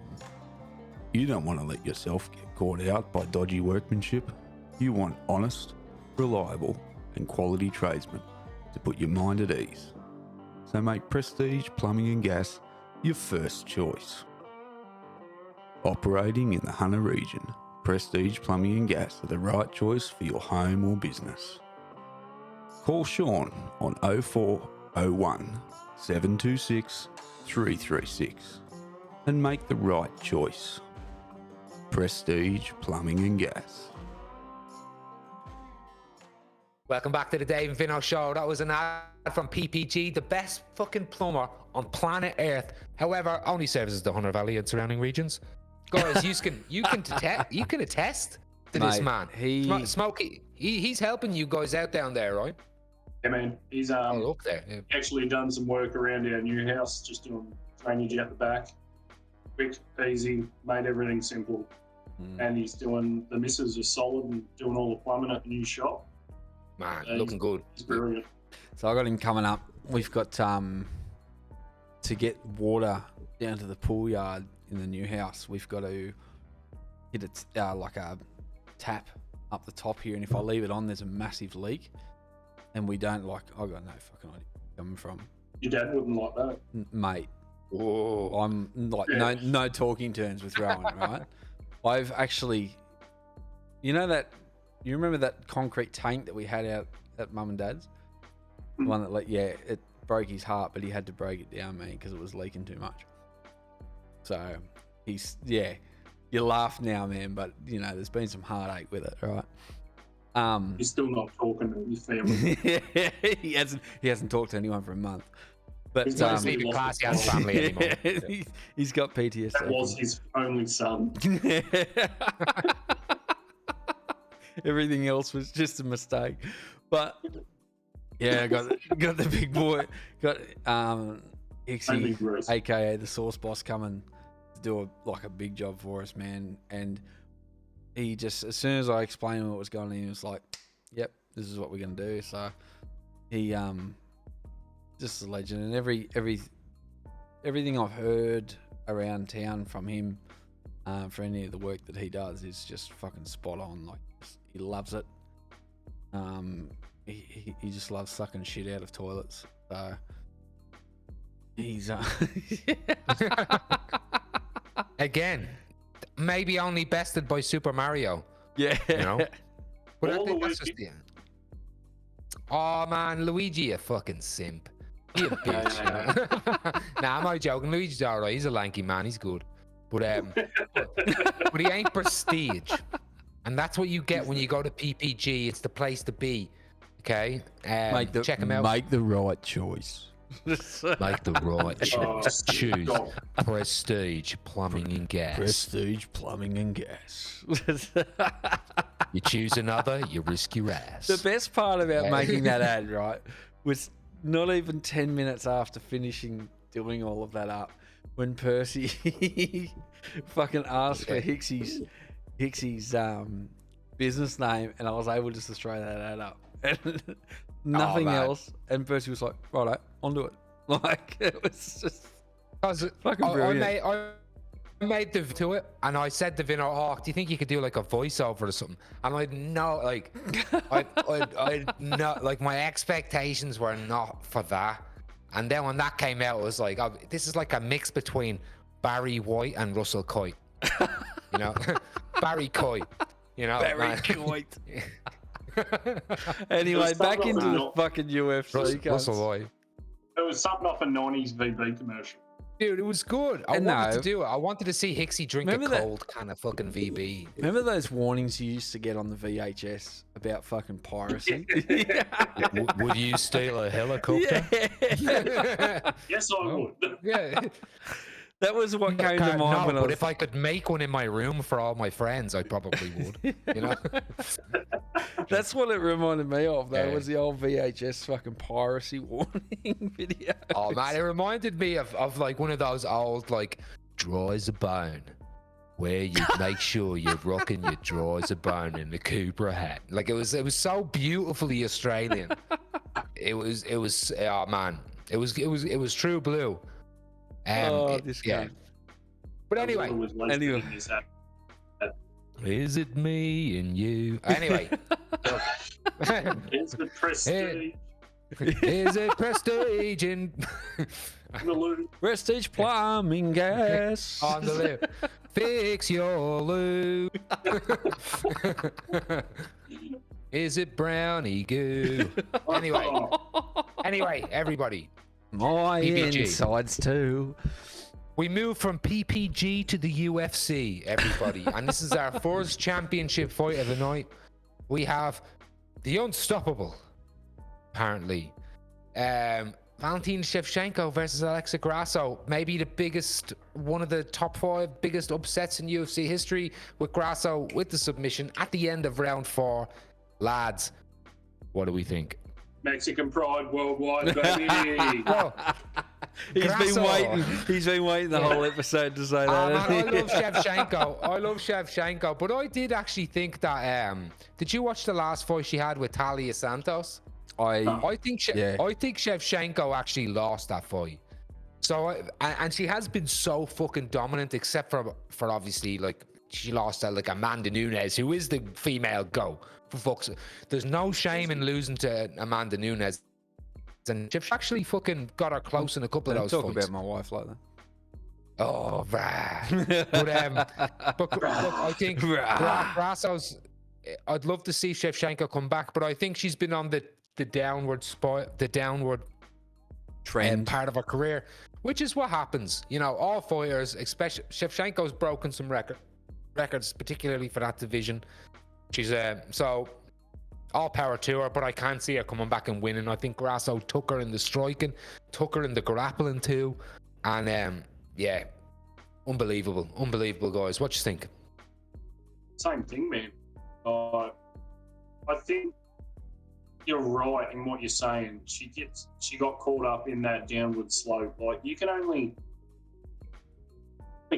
You don't want to let yourself get caught out by dodgy workmanship. You want honest, reliable, and quality tradesmen to put your mind at ease. So make Prestige Plumbing and Gas your first choice. Operating in the Hunter region, Prestige Plumbing and Gas are the right choice for your home or business. Call Sean on 0401 726 336 and make the right choice. Prestige Plumbing and Gas. Welcome back to the Dave and Vinno show. That was an ad from PPG, the best fucking plumber on planet Earth. However, only services the Hunter Valley and surrounding regions. Guys, you can attest to this Mate, man. Smokey, he's helping you guys out down there, right? Yeah, man. He's Oh, up there. Yeah. actually done some work around our new house, just doing drainage out the back. Quick, easy, made everything simple. And he's doing, the missus is solid and doing all the plumbing at the new shop. Man, looking good. He's brilliant. So I got him coming up. We've got to get water down to the pool yard in the new house. We've got to hit it like a tap up the top here, and if I leave it on, there's a massive leak, and we don't like. I got no fucking idea where it's coming from, Your dad wouldn't like that. mate. Whoa. I'm like Yeah. no talking terms with Rowan, right? I've actually, you remember that concrete tank that we had out at Mum and Dad's? The one that it broke his heart, but he had to break it down, man, because it was leaking too much. So you laugh now, man, but there's been some heartache with it, right? He's still not talking to his family. he hasn't talked to anyone for a month. But He's Don't basically leave your lost classy his ass family anymore. he's got PTSD. That was his only son. Everything else was just a mistake. But yeah, got the big boy, got Only Ixie, Bruce. aka the Sauce Boss, coming to do a big job for us, man. And he just, as soon as I explained what was going on, he was like, "Yep, this is what we're gonna do." So he just a legend, and everything I've heard around town from him for any of the work that he does is just fucking spot on. Like, he loves it. He just loves sucking shit out of toilets. So he's Again, maybe only bested by Super Mario. yeah. But I All think the that's way- just Oh man, Luigi, you fucking simp. You a bitch. Nah, I'm not joking. Luigi's alright. He's a lanky man. He's good. But but he ain't prestige. And that's what you get when you go to PPG. It's the place to be. Okay? Check him out. Make the right choice. Make the right Oh, choice. Choose stop. Prestige Plumbing and Gas. Prestige Plumbing and Gas. You choose another, you risk your ass. The best part about Yeah. making that ad, right, was not even 10 minutes after finishing doing all of that up, when Percy fucking asked for Hicksy's business name, and I was able just to throw that ad up. And nothing man. else. And Percy was like, righto, onto it. Like, it was just Because fucking brilliant. I made the to it, and I said to Vinno, "Oh, do you think you could do like a voiceover or something?" And I know, like, I not like my expectations were not for that. And then when that came out, it was like, oh, this is like a mix between Barry White and Russell Coit. Barry Coit. Very man. coit. Anyway, back into the fucking UFC. Russell cunts. White. It was something off a 90s VB commercial. Dude, it was good. I And wanted no. to do it. I wanted to see Hicksy drink Remember a that- cold kind of fucking VB. Remember those warnings you used to get on the VHS about fucking piracy? Would you steal a helicopter? Yeah. Yes, I would. Yeah. That was what came to mind No, when I but was. if I could make one in my room for all my friends, I probably would. You know? That's what it reminded me of. Though Yeah. was the old VHS fucking piracy warning video. Oh man, it reminded me of like one of those old like dries a bone, where you make sure you're rocking your dries a bone in the Cobra hat. Like it was so beautifully Australian. it was oh man, it was true blue. This yeah. guy. But anyway, Who was wasted anyway. in this app. is it me and you? Anyway, It's the prestige. is it prestige in The loot. Prestige plumbing gas. on the loo? Fix your loo. Is it brownie goo? Anyway, Oh, everybody. My PPG. insides too. We move from PPG to the UFC, everybody. And this is our first championship fight of the night. We have the unstoppable, apparently. Valentina Shevchenko versus Alexa Grasso. Maybe the biggest, one of the top 5 biggest upsets in UFC history, with Grasso with the submission at the end of round 4. Lads, what do we think? Mexican pride worldwide, baby. Well, He's Grasso. been waiting. He's been waiting the whole episode to say that. Man, I hasn't he? love Shevchenko. I love Shevchenko, but I did actually think that. Did you watch the last fight she had with Talia Santos? I think Shevchenko actually lost that fight. So and she has been so fucking dominant, except for obviously like she lost to like Amanda Nunes, who is the female GO. For fuck's, there's no shame in losing to Amanda Nunes. And she's actually fucking got her close in a couple of those Talk fights. about my wife like that. Oh, right. But look, I think Grasso's. I'd love to see Shevchenko come back, but I think she's been on the downward Trend. part of her career, which is what happens. You know, all fighters, especially Shevchenko's broken some records, particularly for that division. She's so all power to her, but I can't see her coming back and winning. I think Grasso took her in the striking, took her in the grappling too, and yeah, unbelievable guys. What you think? Same thing, man. I think you're right in what you're saying. She got caught up in that downward slope. Like, you can only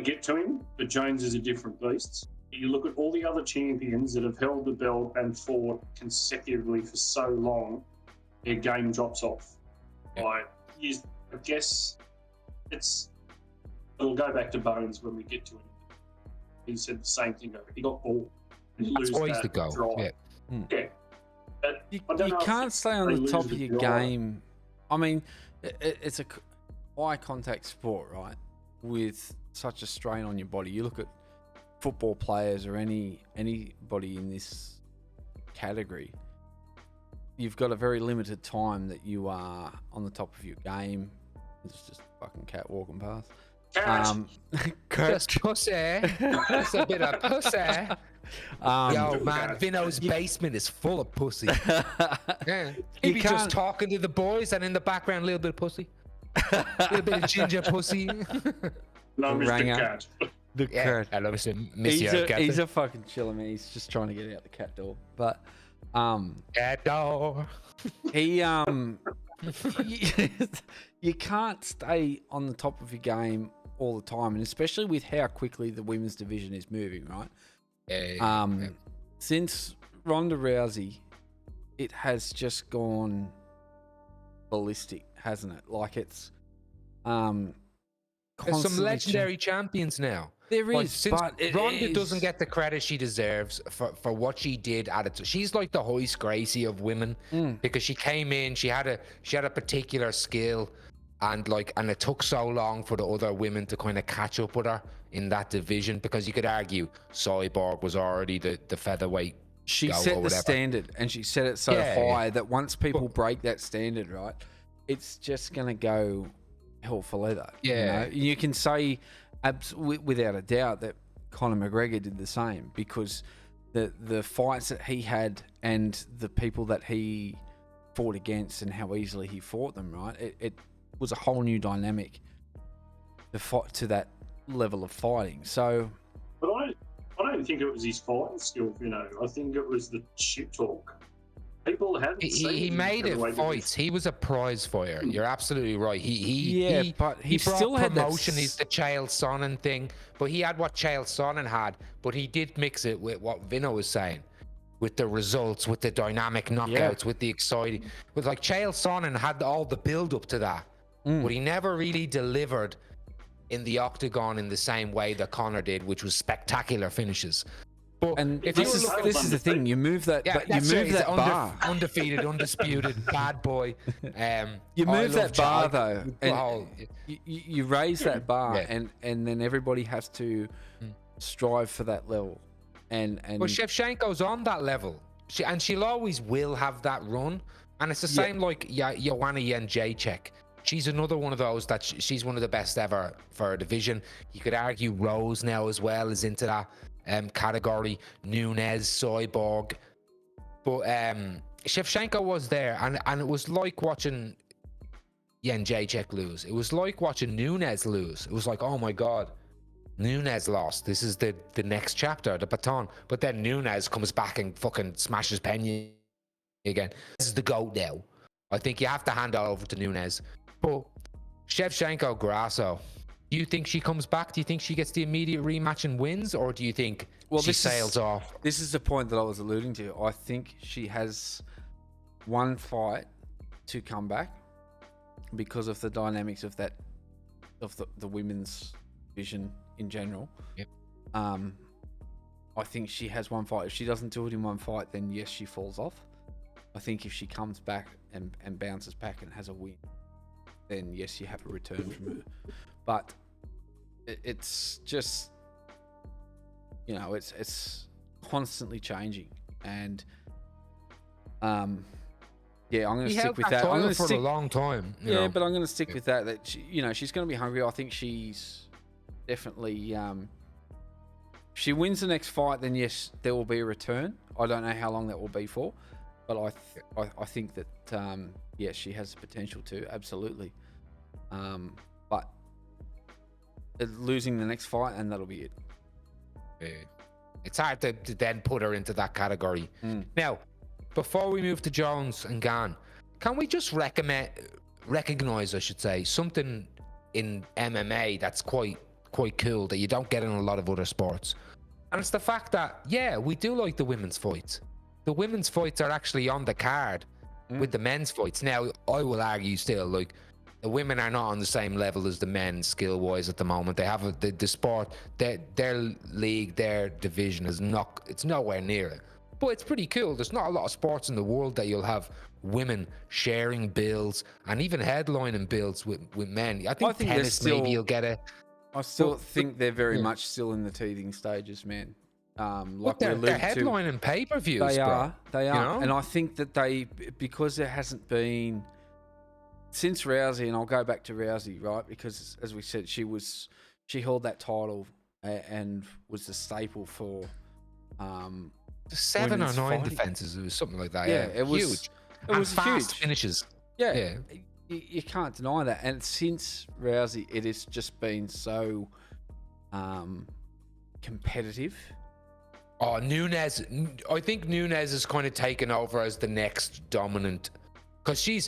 get to him, but Jones is a different beast. You look at all the other champions that have held the belt and fought consecutively for so long, their game drops off. Like, I guess it'll go back to Bones when we get to him. He said the same thing. He got all. That's always the goal. Drive. Yeah. Yeah. But You I don't know if can't stay on they the top lose of the your drive. game. I mean, it's a eye contact sport, right? With such a strain on your body. You look at football players or anybody in this category. You've got a very limited time that you are on the top of your game. It's just a fucking cat walking past. Just pussy. Just a bit of pussy. Yo, man, Vinno's basement is full of pussy. Yeah. He be just talking to the boys, and in the background, a little bit of pussy. A little bit of ginger pussy. No, Rang Mr. out. Cat. The cat. Hello, Monsieur Cat. He's a fucking chiller, man. He's just trying to get out the cat door. But Cat door. he you can't stay on the top of your game all the time, and especially with how quickly the women's division is moving, right? Since Ronda Rousey, it has just gone ballistic, hasn't it? Like, it's There's some constantly legendary champions now. There Like, is, since but it Ronda is- doesn't get the credit she deserves for what she did at it. She's like the Hoist Gracie of women because she came in, she had a particular skill, and it took so long for the other women to kind of catch up with her in that division, because you could argue Cyborg was already the featherweight. She go or set the whatever. standard, and she set it so Yeah, high yeah. that once people break that standard, right, it's just gonna go hell for leather. Yeah. You can say without a doubt that Conor McGregor did the same, because the fights that he had and the people that he fought against and how easily he fought them, right, it was a whole new dynamic to fight to that level of fighting. So But I don't think it was his fighting skill, I think it was the shit talk. People hadn't seen He him made it featherweight fights. He was a prize fighter. You're absolutely right. but he brought still had that promotion. He's the Chael Sonnen thing, but he had what Chael Sonnen had, but he did mix it with what Vinno was saying. with the results, with the dynamic knockouts, with the exciting, with like Chael Sonnen had all the build up to that, but he never really delivered in the octagon in the same way that Conor did, which was spectacular finishes. But And if this is the thing. You move that. Bar. Undefeated, undisputed, bad boy. You move that bar though, and oh, you raise that bar, Yeah. and then everybody has to strive for that level. And but Shevchenko's on that level, she'll always will have that run, and it's the same like Joanna Jędrzejczyk. She's another one of those that she's one of the best ever for her division. You could argue Rose now as well is into that category. Nunes, Cyborg, but Shevchenko was there, and it was like watching Jędrzejczyk lose. It was like watching Nunes lose. It was like, oh my god, Nunes lost. This is the next chapter, the baton. But then Nunes comes back and fucking smashes Pena again. This is the GOAT now. I think you have to hand that over to Nunes. But Shevchenko, Grasso, do you think she comes back? Do you think she gets the immediate rematch and wins? Or do you think she sails off? This is the point that I was alluding to. I think she has one fight to come back because of the dynamics of that, of the women's division in general. Yep. I think she has one fight. If she doesn't do it in one fight, then yes, she falls off. I think if she comes back and bounces back and has a win, then yes, you have a return from her. But it's just, you know, it's constantly changing, and yeah, I'm going to stick with that. I'm going to for stick a long time. You yeah, know? but I'm going to stick with that. That she, you know, she's going to be hungry. I think she's definitely. If she wins the next fight, then yes, there will be a return. I don't know how long that will be for, but I think that yes, she has the potential to, absolutely. But losing the next fight, and that'll be it. Yeah. It's hard to then put her into that category. Now, before we move to Jones and Gane, can we just recognize, I should say, something in MMA that's quite cool that you don't get in a lot of other sports? And it's the fact that, yeah, we do like the women's fights. The women's fights are actually on the card with the men's fights. Now, I will argue still, like, the women are not on the same level as the men skill-wise at the moment. They have the sport, their league, their division is not, it's nowhere near it. But it's pretty cool. There's not a lot of sports in the world that you'll have women sharing bills and even headlining bills with men. I think tennis maybe you'll get it. I still think they're very much still in the teething stages, man. Like they're headlining pay-per-views. They are, you know? And I think that because there hasn't been since Rousey, and I'll go back to Rousey, right? Because as we said, she held that title and was the staple for 7 or 9 defenses. It was something like that. Yeah, it was huge. It was fast huge finishes. Yeah. You can't deny that. And since Rousey, it has just been so competitive. Oh, Nunes! I think Nunes has kind of taken over as the next dominant, because she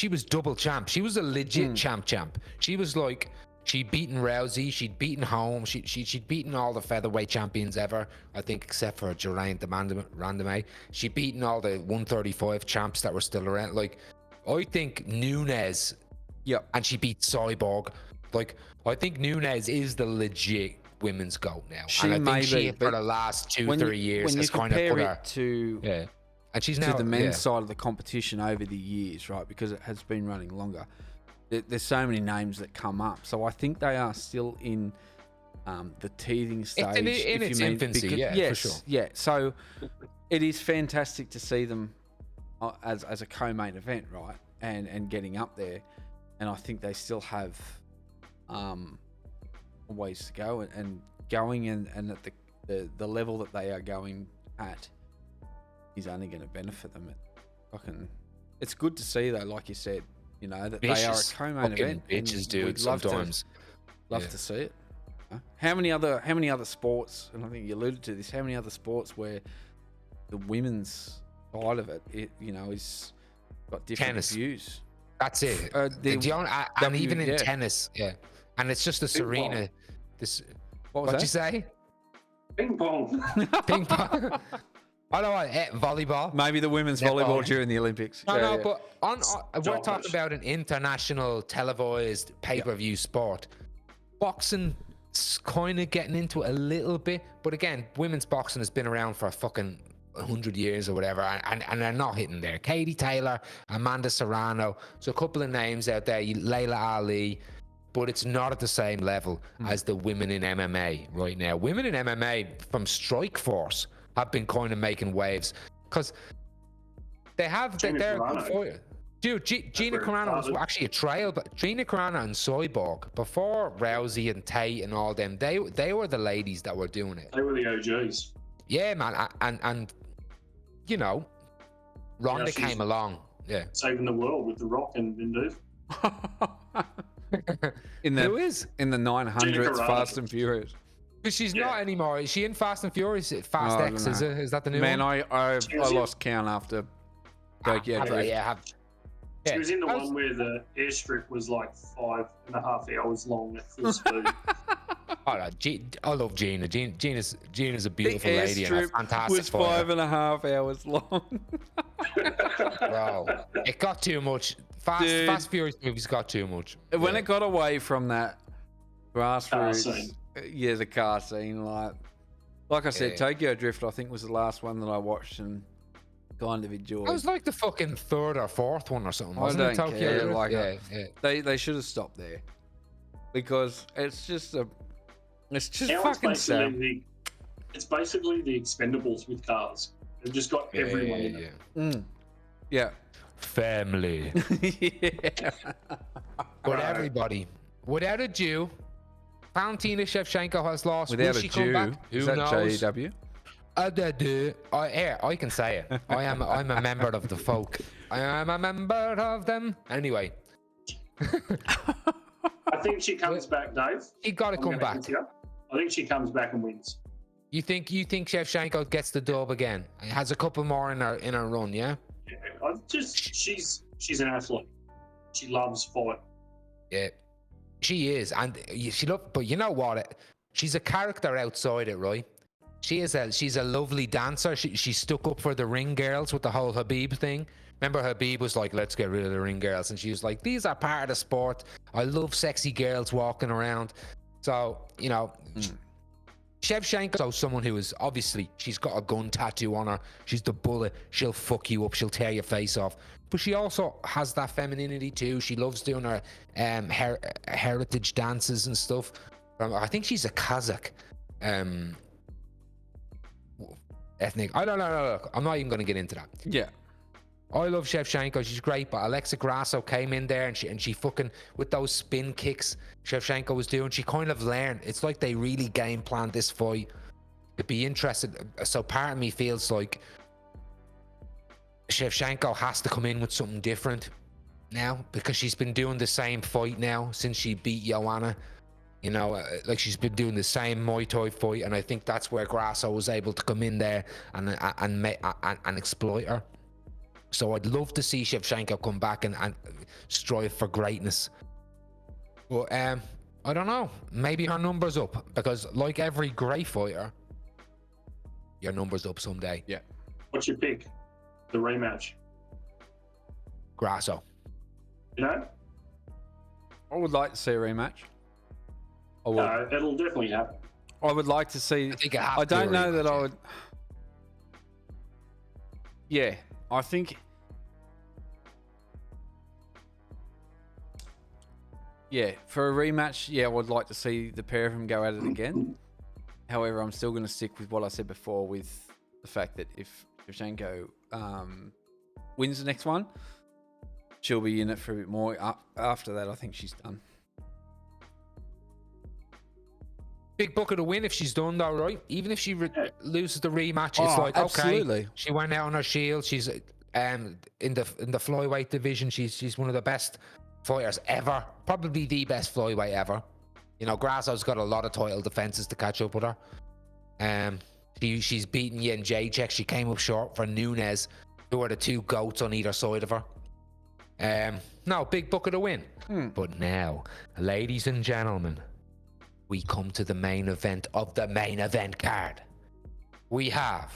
was double champ. She was a legit champ. She was like, she'd beaten Rousey, she'd beaten Holmes, she'd beaten all the featherweight champions ever, I think, except for Geraint de Randamie. She'd beaten all the 135 champs that were still around. Like, I think Nunes, and she beat Cyborg. Like, I think Nunes is the legit women's GOAT now. And I think she, for the last 2-3 years, has kind of put her to and she's now to the men's side of the competition over the years, right? Because it has been running longer. There's so many names that come up, so I think they are still in the teething stage. In its infancy, for sure. Yeah, so it is fantastic to see them as a co-main event, right? And getting up there, and I think they still have a ways to go and going, and at the level that they are going at is only going to benefit them. It's good to see, though, like you said, you know, that they are a co-main event. Bitches, dude. Sometimes love to see it. How many other sports? And I think you alluded to this. How many other sports where the women's side of it, you know, is got different views? That's it. And even in tennis, and it's just a Serena. What'd you say? Ping pong. Ping pong. I don't know, volleyball. Maybe the women's Netball. volleyball during the Olympics. No, Yeah, no, yeah. but we're Josh. talking about an international televised pay-per-view sport. Boxing kind of getting into it a little bit, but again, women's boxing has been around for fucking 100 years or whatever, and they're not hitting there. Katie Taylor, Amanda Serrano, so a couple of names out there, Layla Ali, but it's not at the same level as the women in MMA right now. Women in MMA from Strikeforce have been kind of making waves because they're a good fighter. Dude, Gina Carano was actually a trail, but Gina Carano and Cyborg, before Rousey and Tate and all them, they were the ladies that were doing it. They were the OGs. Yeah, man, and you know, Ronda she's came along. Yeah. Saving the world with The Rock and Vin Diesel. Who is? In the 900s Fast and Furious. Because she's not anymore. Is she in Fast and Furious? Fast I X, don't know. is that the new Man, one? I lost count after Tokyo Drift. She was in the one where the airstrip was like 5.5 hours long at full speed. Oh, no, I love Gina. Gina's a The beautiful lady and a fantastic was fighter. 5.5 hours long. Bro, it got too much. Fast Furious movies got too much. When it got away from that Car grassroots, scene. the car scene, like I said, Yeah. Tokyo Drift, I think was the last one that I watched and kind of enjoyed. It was like the fucking third or fourth one or something, I wasn't it? don't Tokyo care, Drift? like, yeah. They should have stopped there because it's just Now fucking sad. it's basically the Expendables with cars. They've just got everyone in it. Yeah. Family. Yeah. But everybody, without a Jew, Valentina Shevchenko has lost. Without Will a she come Jew, back? is Who that knows? JW? I can say it. I'm a member of the folk. I am a member of them. Anyway. I think she comes back, Dave. He got to I'm come gonna back. hit you. I think she comes back and wins. You think Shevchenko gets the dub again? Has a couple more in her run, yeah? Yeah, she's an athlete. She loves fight. Yeah, she is, and but you know what? She's a character outside it, right? She's a lovely dancer. She stuck up for the ring girls with the whole Habib thing. Remember, Habib was like, "Let's get rid of the ring girls," and she was like, "These are part of the sport. I love sexy girls walking around." So Shevchenko's someone who is obviously, she's got a gun tattoo on her. She's the bullet. She'll fuck you up. She'll tear your face off. But she also has that femininity too. She loves doing her heritage dances and stuff. I think she's a Kazakh ethnic. I don't know. Look, I'm not even going to get into that. Yeah. I love Shevchenko. She's great, but Alexa Grasso came in there and she fucking, with those spin kicks Shevchenko was doing, she kind of learned. It's like they really game planned this fight. It'd be interested. So part of me feels like Shevchenko has to come in with something different now, because she's been doing the same fight now since she beat Joanna. You know, like she's been doing the same Muay Thai fight, and I think that's where Grasso was able to come in there and exploit her. So I'd love to see Shevchenko come back and strive for greatness. But I don't know. Maybe her number's up, because like every great fighter, your number's up someday. Yeah. What's your pick? The rematch. Grasso. You know? I would like to see a rematch. I would. No, it'll definitely happen. I would like to see. I think it has I to be don't a know that rematch, I yeah. would. Yeah, I think. Yeah, for a rematch, yeah, I would like to see the pair of them go at it again. However, I'm still going to stick with what I said before, with the fact that if Shevchenko wins the next one, she'll be in it for a bit more. After that, I think she's done. Big bucket to win if she's done though, right? Even if she loses the rematch, it's like, absolutely. okay, she went out on her shield. She's in the flyweight division. She's one of the best fighters ever, probably the best flyweight ever. You know, Grasso's got a lot of title defenses to catch up with her. She's beaten Yen Jacek. She came up short for Nunes, who are the two goats on either side of her. No, big bucket to win. But now, ladies and gentlemen, we come to the main event of the main event card. We have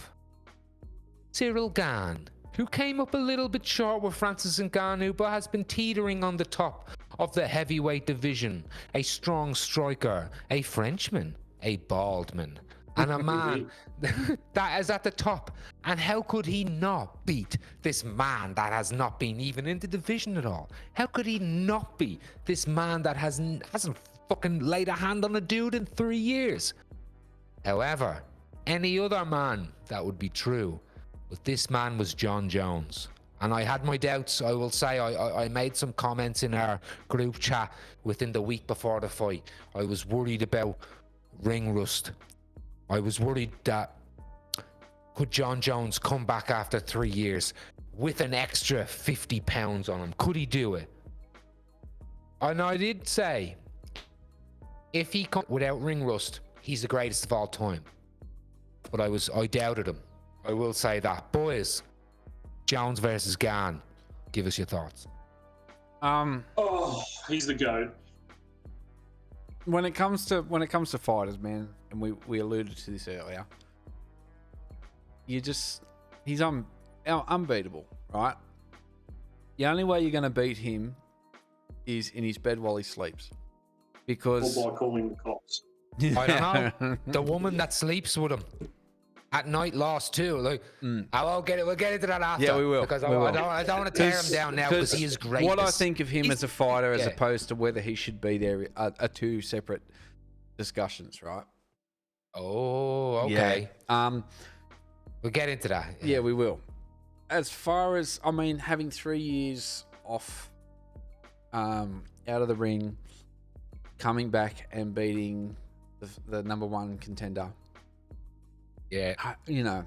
Cyril Gane, who came up a little bit short with Francis Ngannou, but has been teetering on the top of the heavyweight division. A strong striker, a Frenchman, a bald man, and a man that is at the top. And how could he not beat this man that has not been even in the division at all? How could he not beat this man that hasn't fucking laid a hand on a dude in 3 years? However, any other man, that would be true. But this man was Jon Jones. And I had my doubts. I will say I made some comments in our group chat within the week before the fight. I was worried about ring rust. I was worried that could Jon Jones come back after 3 years with an extra 50 pounds on him? Could he do it? And I did say, if he comes without ring rust, he's the greatest of all time. But I doubted him. I will say that. Boys, Jones versus Gane. Give us your thoughts. Oh, he's the GOAT. When it comes to fighters, man, and we alluded to this earlier, he's unbeatable, right? The only way you're going to beat him is in his bed while he sleeps, because Or by calling the cops. I don't know. The woman that sleeps with him at night lost too. Like, we'll get into that after. Yeah, we will. Because We I will. don't want to tear him down now because he is great. What I think of him as a fighter, as yeah. opposed to whether he should be there, are two separate discussions, right? Oh, okay. Yeah. We'll get into that. Yeah, we will. As far as, I mean, having 3 years off, out of the ring, coming back and beating the number one contender. Yeah. You know,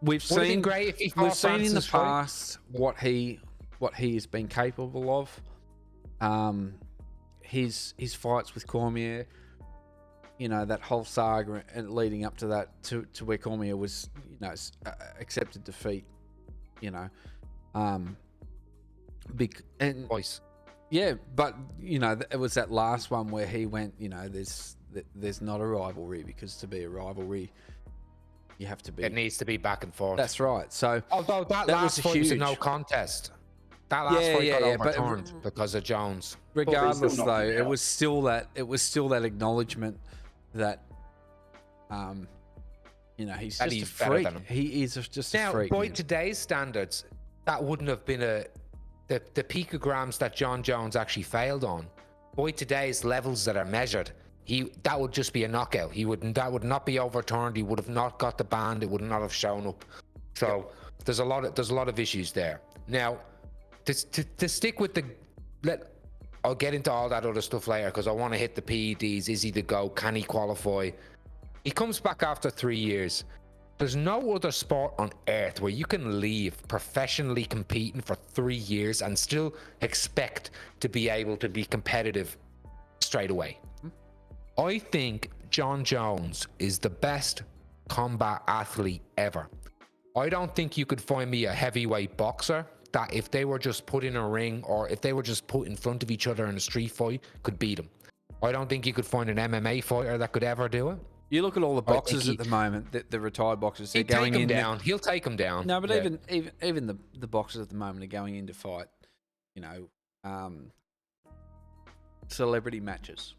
we've Would have been seen great if he we've fought seen in the Francis, right? past what he has been capable of. His fights with Cormier, you know, that whole saga and leading up to that, to where Cormier was, you know, accepted defeat, you know, and Voice. yeah, but you know, it was that last one where he went, you know, there's not a rivalry, because to be a rivalry, you have to be. It needs to be back and forth. That's right. So although that last was fight was a huge. no contest. That last fight got but overturned because of Jones. regardless, still though, knocked him it out. was still that acknowledgement that, you know, he's That just a he's better freak. than him. He is just a Now, freak. by man. today's standards, that wouldn't have been the picograms that Jon Jones actually failed on. By today's levels that are measured, that would just be a knockout. That would not be overturned. He would have not got the band. It would not have shown up. So there's a lot of issues there. Now, to stick with I'll get into all that other stuff later, because I want to hit the PEDs. Is he the GOAT? Can he qualify? He comes back after 3 years. There's no other sport on earth where you can leave professionally competing for 3 years and still expect to be able to be competitive straight away. I think Jon Jones is the best combat athlete ever. I don't think you could find me a heavyweight boxer that, if they were just put in a ring or if they were just put in front of each other in a street fight, could beat him. I don't think you could find an MMA fighter that could ever do it. You look at all the I think boxers at the moment, the retired boxers. They're He'll take going him in down. He'll take him down. No, but Yeah. even the boxers at the moment are going in to fight, you know, celebrity matches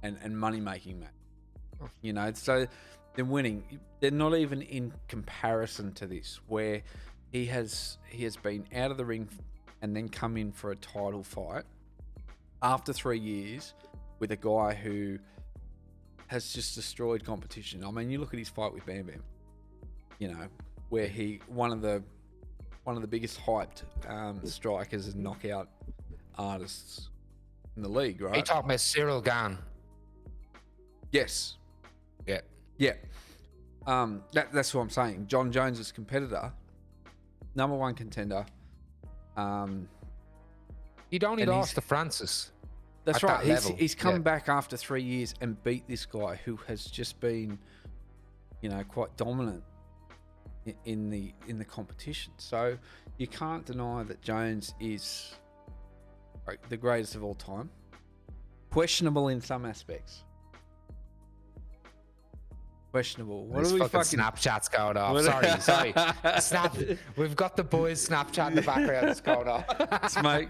and money making matches. You know, so they're winning. They're not even in comparison to this, where he has been out of the ring and then come in for a title fight after 3 years with a guy who has just destroyed competition. I mean, you look at his fight with Bam Bam, you know, where one of the biggest hyped strikers and knockout artists in the league, right? He talking about Cyril Gane. Yes. Yeah. Yeah. That's what I'm saying. Jon Jones' competitor, number one contender. He'd only And lost to Francis. That's At right. that level, He's come yeah. back after 3 years and beat this guy who has just been, you know, quite dominant in the competition. So you can't deny that Jones is the greatest of all time. Questionable in some aspects. Questionable. What There's are we fucking fucking? Snapchats going off. What- Sorry. Snap. We've got the boys Snapchat in the background that's going off. Smoke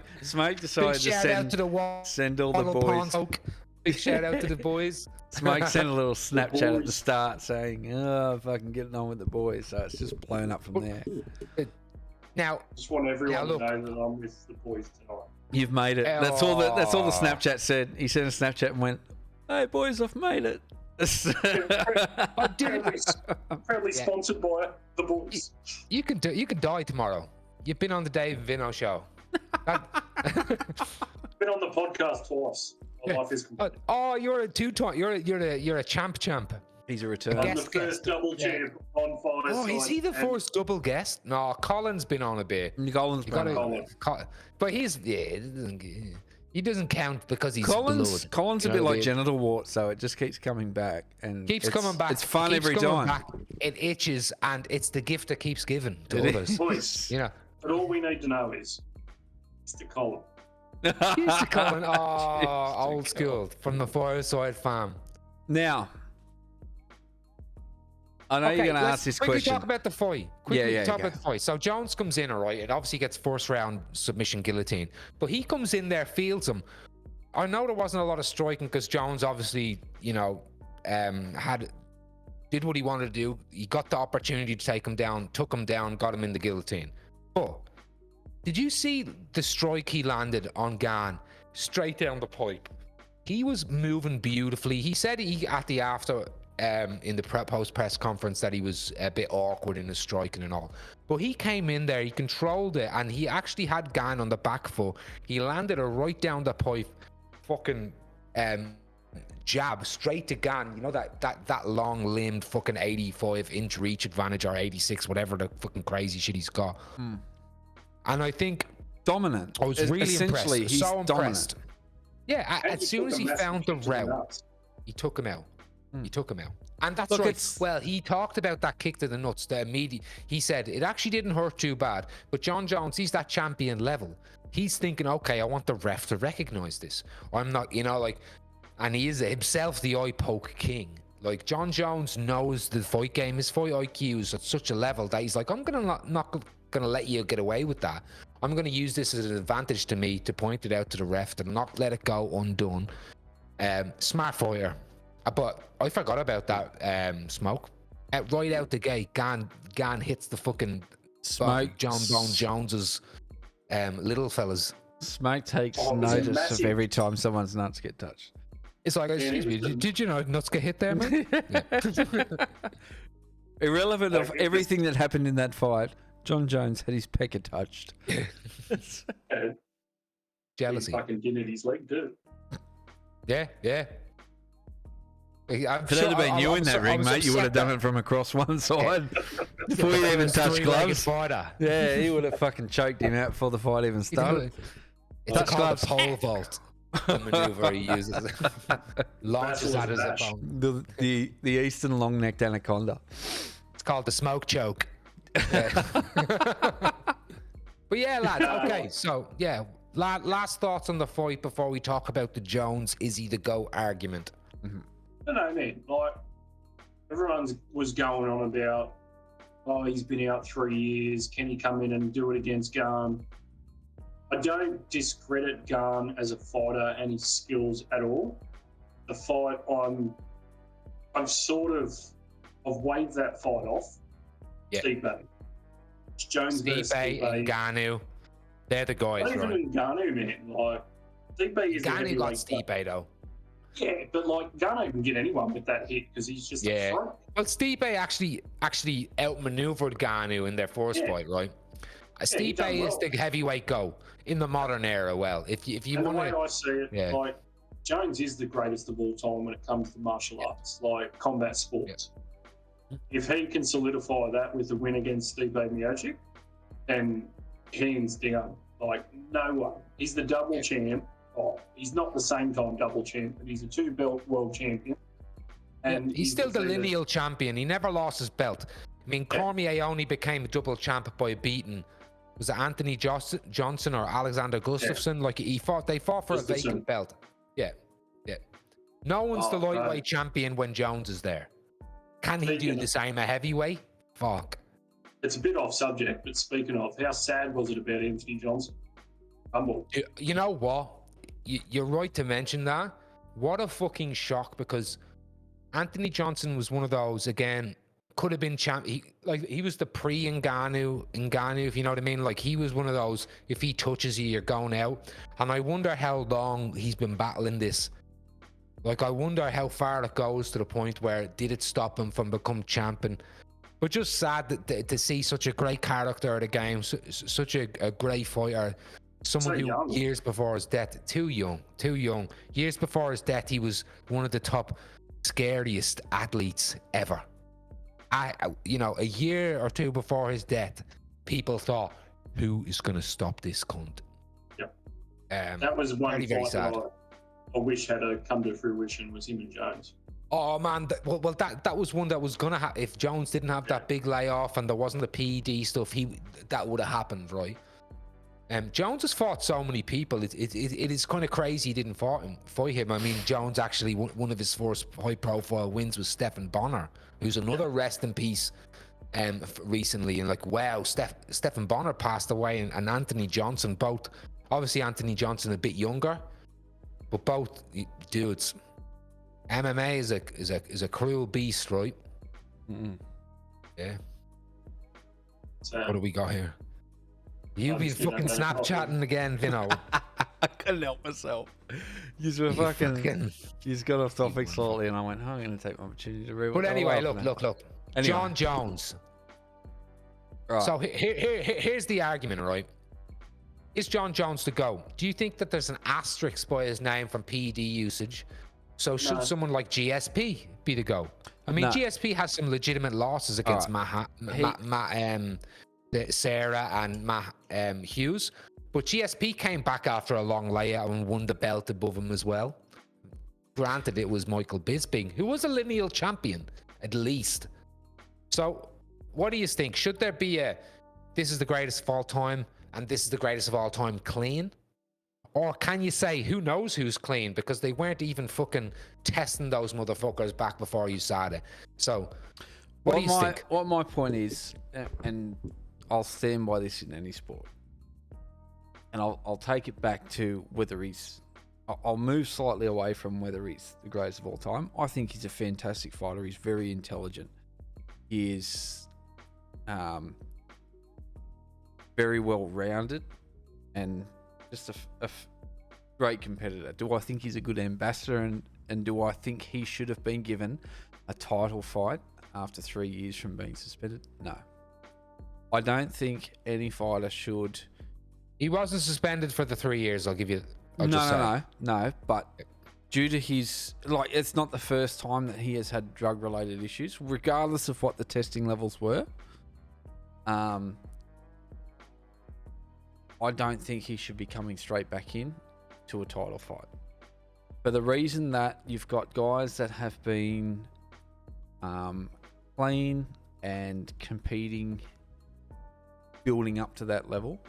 Big decided to shout out to send the send all the Waddle boys. Pond folk. Big shout out to the boys. Smoke sent a little Snapchat at the boys. start saying, "Oh, fucking getting on with the boys." So it's just blown up from there. Now, Just want everyone look. to know that I'm with the boys tonight. You've made it. That's all the Oh. Snapchat said. He sent a Snapchat and went, "Hey boys, I've made it." Proudly sponsored by the boys. you can die tomorrow. You've been on the Dave Vinno show. Been on the podcast twice. My Yeah. life is complete. Oh, you're a two-time. You're a champ. He's a return. I'm guest, the first double champ on Fireside. Oh, is he the and first double guest? No, Colin's been on a bit. Colin's You gotta, Colin. but he doesn't count because he's blood. Colin's You a know bit what I like mean? genital wart, so it just keets coming back and Keeps it's- coming back. It's fun keeps every coming time. back. It itches, and it's the gift that keeps giving to It others. is. Boys, You know, but all we need to know is Mr. Colin. used to Colin. Oh, Jeez, old to school from the Fireside farm. Now, I know you're going to let's ask this quickly question. talk about the fight. Quickly Yeah, talk go. about the fight. So Jones comes in, all right. It obviously gets first round submission guillotine, but he comes in there, fields him. I know there wasn't a lot of striking because Jones obviously, did what he wanted to do. He got the opportunity to take him down, took him down, got him in the guillotine. But did you see the strike he landed on Gan straight down the pipe? He was moving beautifully. He said at the after in the post press conference that he was a bit awkward in his striking and all. But he came in there, he controlled it, and he actually had Gan on the back foot. He landed it right down the pipe, fucking jab straight to Gan. You know that long limbed fucking 85-inch reach advantage or 86, whatever the fucking crazy shit he's got. And I think Dominant. I was really Essentially, impressed. he's So impressed. dominant. Yeah, And as he soon took as a he massive found the kick to route, nuts. he took him out. He took him out. And that's Look, right. it's- Well, he talked about that kick to the nuts. The immediate. He said it actually didn't hurt too bad. But Jon Jones, he's that champion level. He's thinking, okay, I want the ref to recognize this. I'm not, and he is himself the eye poke king. Like Jon Jones knows the fight game. His fight IQ is at such a level that he's like, I'm not gonna let you get away with that. I'm gonna use this as an advantage to me to point it out to the ref to not let it go undone. Smart fighter. But I forgot about that smoke. Right out the gate, Gan hits the fucking Smoke. Jon Bone Jones's little fellas. Smoke takes Oh, it was a notice of massive- every time someone's nuts get touched. It's like, excuse me, did you know nuts get hit there, man? Irrelevant of Like, everything that happened in that fight, Jon Jones had his pecker touched. Yeah, Jealousy. He fucking did it his leg, too. Yeah. If it had been you in that ring, mate, you would have done it from across one side before you even touched gloves. Fighter. Yeah, he would have fucking choked him out before the fight even started. It's Touch called gloves. a pole vault. The maneuver he uses. Launches at his Bash. opponent. The eastern long-necked anaconda. It's called the smoke choke. Yeah. But yeah, lads. Okay, so yeah, last thoughts on the fight before we talk about the Jones is he the GOAT argument. I don't know, man. Like, everyone was going on about, oh, he's been out 3 years. Can he come in and do it against Garn? I don't discredit Garn as a fighter and his skills at all. The fight, I've waved that fight off. Yeah. Stipe. It's Jones versus Stipe and Stipe. Ngannou, they're the guys, Not even right? in Ngannou, man. Like, Stipe is the Ngannou got heavyweight Stipe though. Yeah, but like Ngannou can get anyone with that hit because he's just Yeah. a freak. Well, Stipe actually outmaneuvered Ngannou in their first Yeah. fight, right? he Stipe done is well. the heavyweight GOAT in the modern era. Well, if you And the way want I see it, Yeah. like Jones is the greatest of all time when it comes to martial arts, like combat sports. If he can solidify that with a win against Stipe Miocic, then hands down, like no one. He's the double champ. Oh, he's not the same time double champ, but he's a 2-belt world champion. And he's still the defeated- lineal champion. He never lost his belt. I mean, Yeah. Cormier only became a double champ by beating, was it Anthony Johnson or Alexander Gustafsson? Like they fought for a Gustafsson. vacant belt. Yeah. No one's the Oh, lightweight right. champion when Jones is there. Can he do Speaking the of- same at heavyweight? Fuck. It's a bit off subject, but speaking of, how sad was it about Anthony Johnson? Humble. You know what? You're right to mention that. What a fucking shock, because Anthony Johnson was one of those, again, could have been champ. He was the pre-Ngannou, if you know what I mean. Like, he was one of those, if he touches you, you're going out. And I wonder how long he's been battling this. Like, I wonder how far it goes to the point where did it stop him from becoming champion? But just sad to see such a great character of the game, such a great fighter. Someone So who young. years before his death, too young. Years before his death, he was one of the top, scariest athletes ever. A year or two before his death, people thought, who is going to stop this cunt? Yep. Um, That was one very fight sad. that I wish had come to fruition, was him and Jones. Oh man, that was one that was gonna happen. If Jones didn't have that big layoff and there wasn't the PED stuff, that would have happened, right? Jones has fought so many people. It is kind of crazy he didn't fight him. I mean, Jones actually one of his first high-profile wins was Stephen Bonner, who's another rest in peace. Recently, and like, wow, Stephen Bonner passed away, and Anthony Johnson, both. Obviously, Anthony Johnson a bit younger, but both dudes. MMA is a cruel beast, right? Yeah. So, What do we got here? You I've be seen fucking that very Snapchatting again, Vinno. I couldn't help myself. You were You fucking. You got off topic slightly, and I went, I'm going to take my opportunity to read. But anyway, look. Anyway. Jon Jones. Right. So here's the argument, right? Is Jon Jones to go? Do you think that there's an asterisk by his name from PED usage? So should No. someone like GSP be the go? I mean, No. GSP has some legitimate losses against Sarah and Matt Hughes, but GSP came back after a long layout and won the belt above him as well. Granted, it was Michael Bisping, who was a lineal champion, at least. So, what do you think? Should there be this is the greatest of all time, and this is the greatest of all time clean? Or can you say, who knows who's clean? Because they weren't even fucking testing those motherfuckers back before you started. So, what do you think? What my point is, and I'll stand by this in any sport, and I'll take it back to whether he's. I'll move slightly away from whether he's the greatest of all time. I think he's a fantastic fighter. He's very intelligent. He is very well rounded and just a great competitor. Do I think he's a good ambassador, and do I think he should have been given a title fight after 3 years from being suspended? No. I don't think any fighter should. He wasn't suspended for the 3 years, I'll give you. No. But due to his, it's not the first time that he has had drug-related issues, regardless of what the testing levels were. I don't think he should be coming straight back in to a title fight. For the reason that you've got guys that have been clean and competing, building up to that level.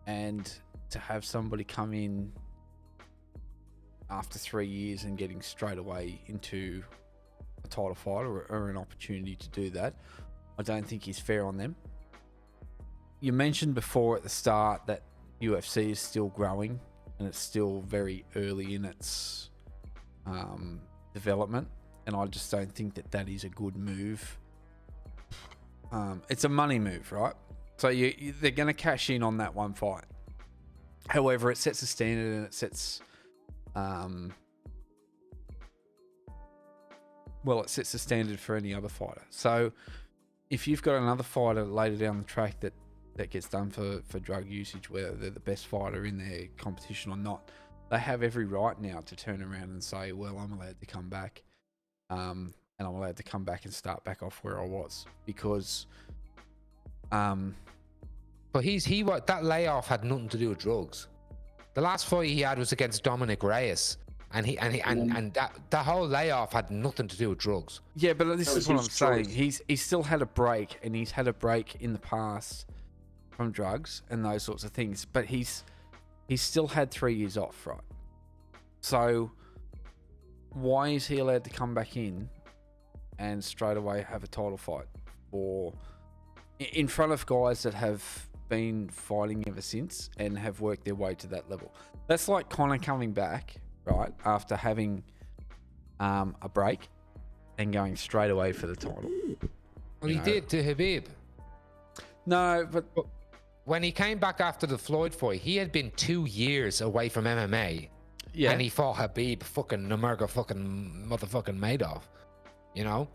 And to have somebody come in after 3 years and getting straight away into a title fight or an opportunity to do that, I don't think he's fair on them. You mentioned before at the start that UFC is still growing and it's still very early in its development, and I just don't think that is a good move. It's a money move, right? So they're going to cash in on that one fight. However, it sets a standard and it sets, it sets a standard for any other fighter. So if you've got another fighter later down the track that gets done for drug usage, whether they're the best fighter in their competition or not, they have every right now to turn around and say, well, I'm allowed to come back. And I'm allowed to come back and start back off where I was, because But that layoff had nothing to do with drugs. The last fight he had was against Dominic Reyes, and that whole layoff had nothing to do with drugs. Yeah, but this is what I'm his saying. choice. He's still had a break, and he's had a break in the past from drugs and those sorts of things. But he's still had 3 years off, right? So why is he allowed to come back in and straight away have a title fight or in front of guys that have been fighting ever since and have worked their way to that level? That's like Conor coming back, right, after having a break and going straight away for the title. Well, he did to Habib. No, but When he came back after the Floyd fight, he had been 2 years away from MMA. yeah, And he fought Habib fucking Nurmagomedov fucking motherfucking Madoff. You know?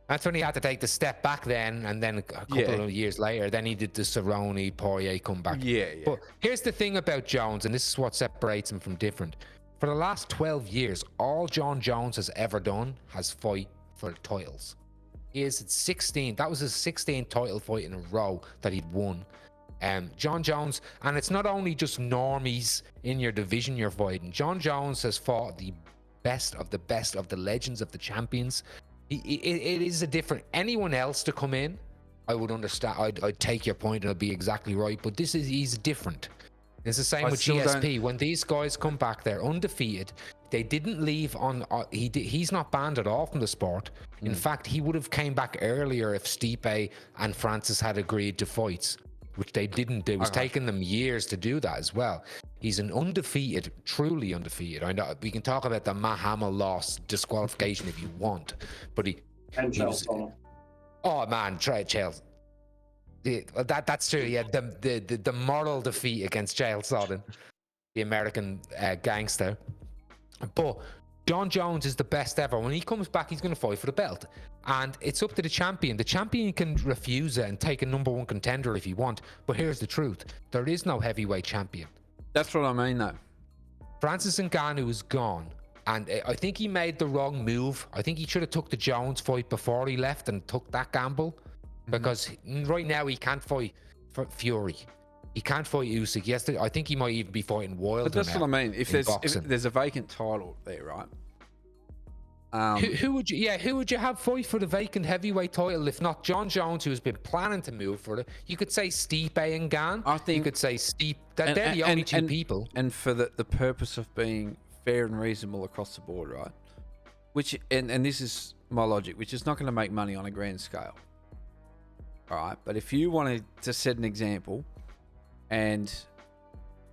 That's when he had to take the step back then, and then a couple of years later, then he did the Cerrone Poirier comeback. yeah. But here's the thing about Jones, and this is what separates him from different. For the last 12 years, all Jon Jones has ever done has fight for titles. He is at 16. That was his 16th title fight in a row that he'd won. Jon Jones, and it's not only just normies in your division you're fighting. Jon Jones has fought the best of the legends of the champions. It is a different. Anyone else to come in, I would understand. I'd take your point, and I'd be exactly right. But he's different. It's the same with GSP. When these guys come back, they're undefeated. They didn't leave on. He's not banned at all from the sport. In fact, he would have came back earlier if Stipe and Francis had agreed to fights, which they didn't do. It was taking them years to do that as well. He's an undefeated, truly undefeated. I know we can talk about the Mahama loss disqualification if you want, but And was, oh man, try Chelsea. That's true. Yeah, the moral defeat against Chael Sonnen, the American gangster. But Jon Jones is the best ever. When he comes back, he's going to fight for the belt. And it's up to the champion. The champion can refuse it and take a number one contender if you want. But here's the truth. There is no heavyweight champion. That's what I mean, though. Francis Ngannou is gone. And I think he made the wrong move. I think he should have took the Jones fight before he left and took that gamble. Because right now he can't fight for Fury. He can't fight Usyk. Yesterday, I think he might even be fighting Wilder. But that's now what I mean. If boxing. there's a vacant title there, right? Who would you have fight for the vacant heavyweight title if not Jon Jones, who's been planning to move for it? You could say Stipe and Gan. I think you could say Stipe. They're the only two people. And for the purpose of being fair and reasonable across the board, right? Which and this is my logic, which is not going to make money on a grand scale. All right, but if you wanted to set an example, and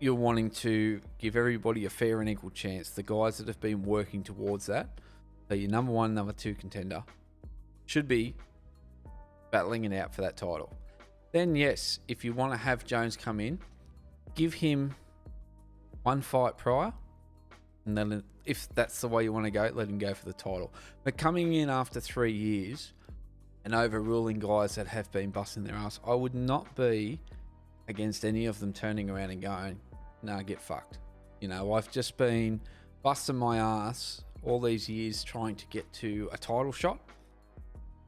you're wanting to give everybody a fair and equal chance, the guys that have been working towards that, so your number one, number two contender, should be battling it out for that title. Then yes, if you want to have Jones come in, give him one fight prior, and then if that's the way you want to go, let him go for the title. But coming in after 3 years and overruling guys that have been busting their ass, I would not be against any of them turning around and going, nah, get fucked. You know, I've just been busting my ass all these years trying to get to a title shot,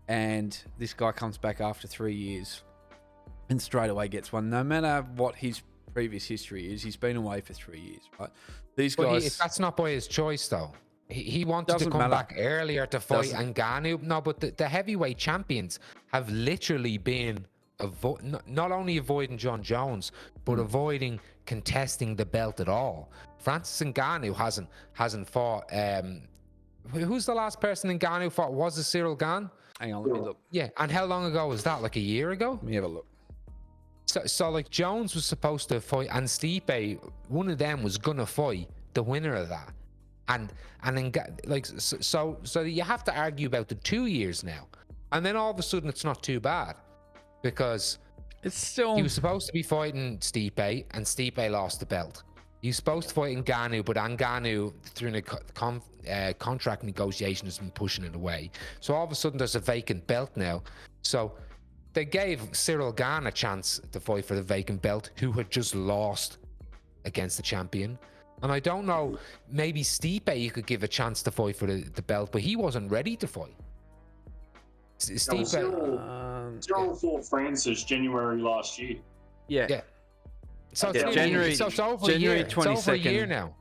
and this guy comes back after 3 years and straight away gets one. No matter what his previous history is, he's been away for 3 years, right? These guys... that's not by his choice, though. He wanted to come back earlier to fight Ngannou. No, but the heavyweight champions have literally been not only avoiding Jon Jones, but avoiding contesting the belt at all. Francis Ngannou hasn't fought. Who's the last person Ngannou fought? Was it Cyril Gane? Hang on, let me look. Yeah, and how long ago was that? Like a year ago? Let me have a look. So like Jones was supposed to fight, and Stipe, one of them was gonna fight the winner of that. And then like so you have to argue about the 2 years now, and then all of a sudden it's not too bad, because it's still he was supposed to be fighting Stipe, and Stipe lost the belt. He was supposed to fight Ngannou, but Ngannou through the contract negotiation has been pushing it away. So all of a sudden there's a vacant belt now. So they gave Cyril Gane a chance to fight for the vacant belt, who had just lost against the champion. And I don't know, maybe Stipe you could give a chance to fight for the belt, but he wasn't ready to fight. Stipe... Cyril fought Francis January last year. Yeah. So Yeah, it's January- so it's over January a year. It's over a 22nd, year now.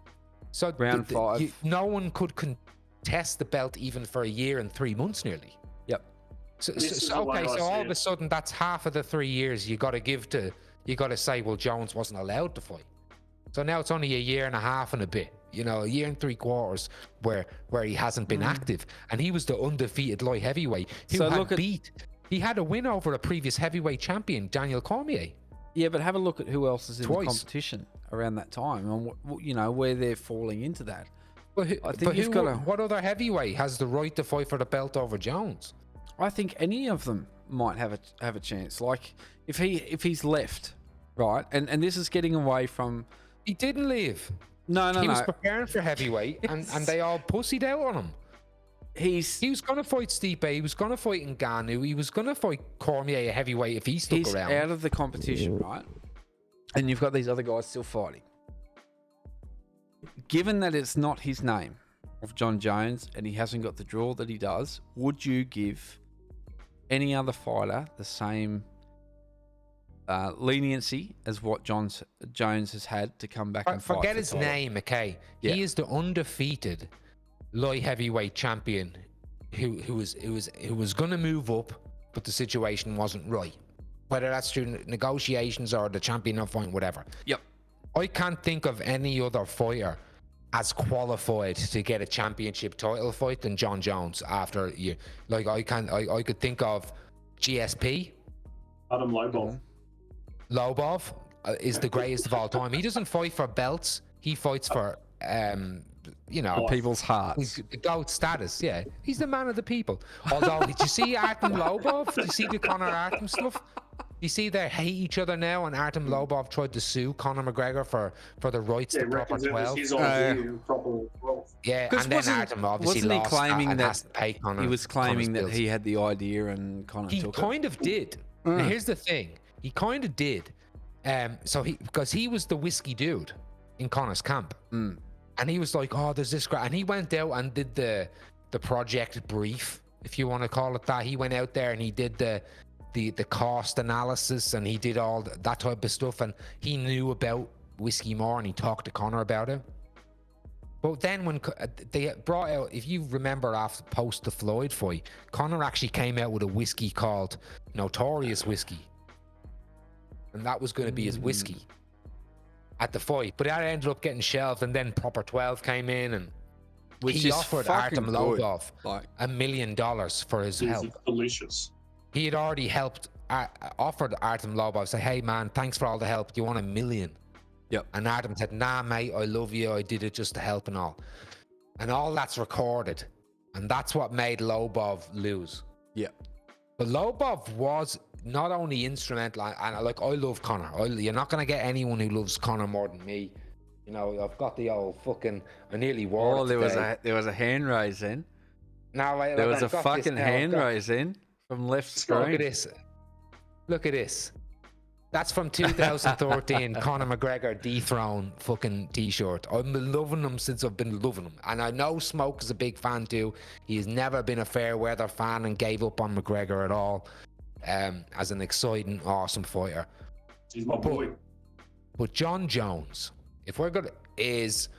So round 5. no one could contest the belt even for a year and 3 months nearly. Yep. So way I see all of it. a sudden that's half of the 3 years you got to say, well, Jones wasn't allowed to fight. So now it's only a year and a half and a bit. you know, a year and 3/4 where he hasn't been active, and he was the undefeated light heavyweight who So had he had a win over a previous heavyweight champion, Daniel Cormier. Yeah, but have a look at who else is in the Twice. competition around that time, and you know where they're falling into that. But I think you've got to. what other heavyweight has the right to fight for the belt over Jones? I think any of them might have a chance. Like if he's left, right, and this is getting away from. He didn't leave. No. He was preparing for heavyweight, and they all pussied out on him. He was going to fight Stipe. He was going to fight Ngannou. He was going to fight Cormier, a heavyweight, if he stuck around. He's out of the competition, right? And you've got these other guys still fighting. Given that it's not his name of Jon Jones and he hasn't got the draw that he does, would you give any other fighter the same leniency as what Jones has had to come back and fight? Forget his name, okay? Yeah. He is the undefeated light heavyweight champion who was going to move up, but the situation wasn't right. Whether that's through negotiations or the champion not fighting, whatever. Yep. I can't think of any other fighter as qualified to get a championship title fight than Jon Jones. After you, like I could think of GSP. Adam Lobov. Lobov is the greatest of all time. He doesn't fight for belts. He fights for you know, people's hearts. The GOAT status. Yeah, he's the man of the people. Although, did you see Artem Lobov? Did you see the Conor Artem stuff? You see they hate each other now, and Artem Lobov tried to sue Conor McGregor for the rights to proper 12. Yeah, and then Artem obviously wasn't he lost claiming and that has to pay Conor. He was claiming that Conor's he had the idea and Conor he took kind of did. Now, here's the thing: he kind of did. So because he was the whiskey dude in Conor's camp, and he was like, "Oh, there's this guy," and he went out and did the project brief, if you want to call it that. He went out there and he did the cost analysis, and he did all that type of stuff, and he knew about whiskey more, and he talked to Conor about it. But then when they brought out, if you remember after post the Floyd fight, Conor actually came out with a whiskey called Notorious Whiskey, and that was going to be his whiskey at the fight. But that ended up getting shelved, and then Proper 12 came in, and he offered Artem Lobov $1 million for his help. Delicious. He had already helped, offered Artem Lobov, say, "Hey man, thanks for all the help. Do you want $1 million?" Yep. And Artem said, "Nah, mate, I love you. I did it just to help and all." And all that's recorded, and that's what made Lobov lose. Yep. But Lobov was not only instrumental, and like, I love Conor. You're not gonna get anyone who loves Conor more than me. You know, I've got the old fucking. I nearly wore it today. there was a hand raise in. No, there was a fucking hand raise in from left screen. Look at this. Look at this. That's from 2013. Conor McGregor dethrone fucking t-shirt. I've been loving him since I've been loving him, and I know Smoke is a big fan too. He has never been a fair weather fan and gave up on McGregor at all. As an exciting, awesome fighter. He's my boy. But Jon Jones, if we're good, is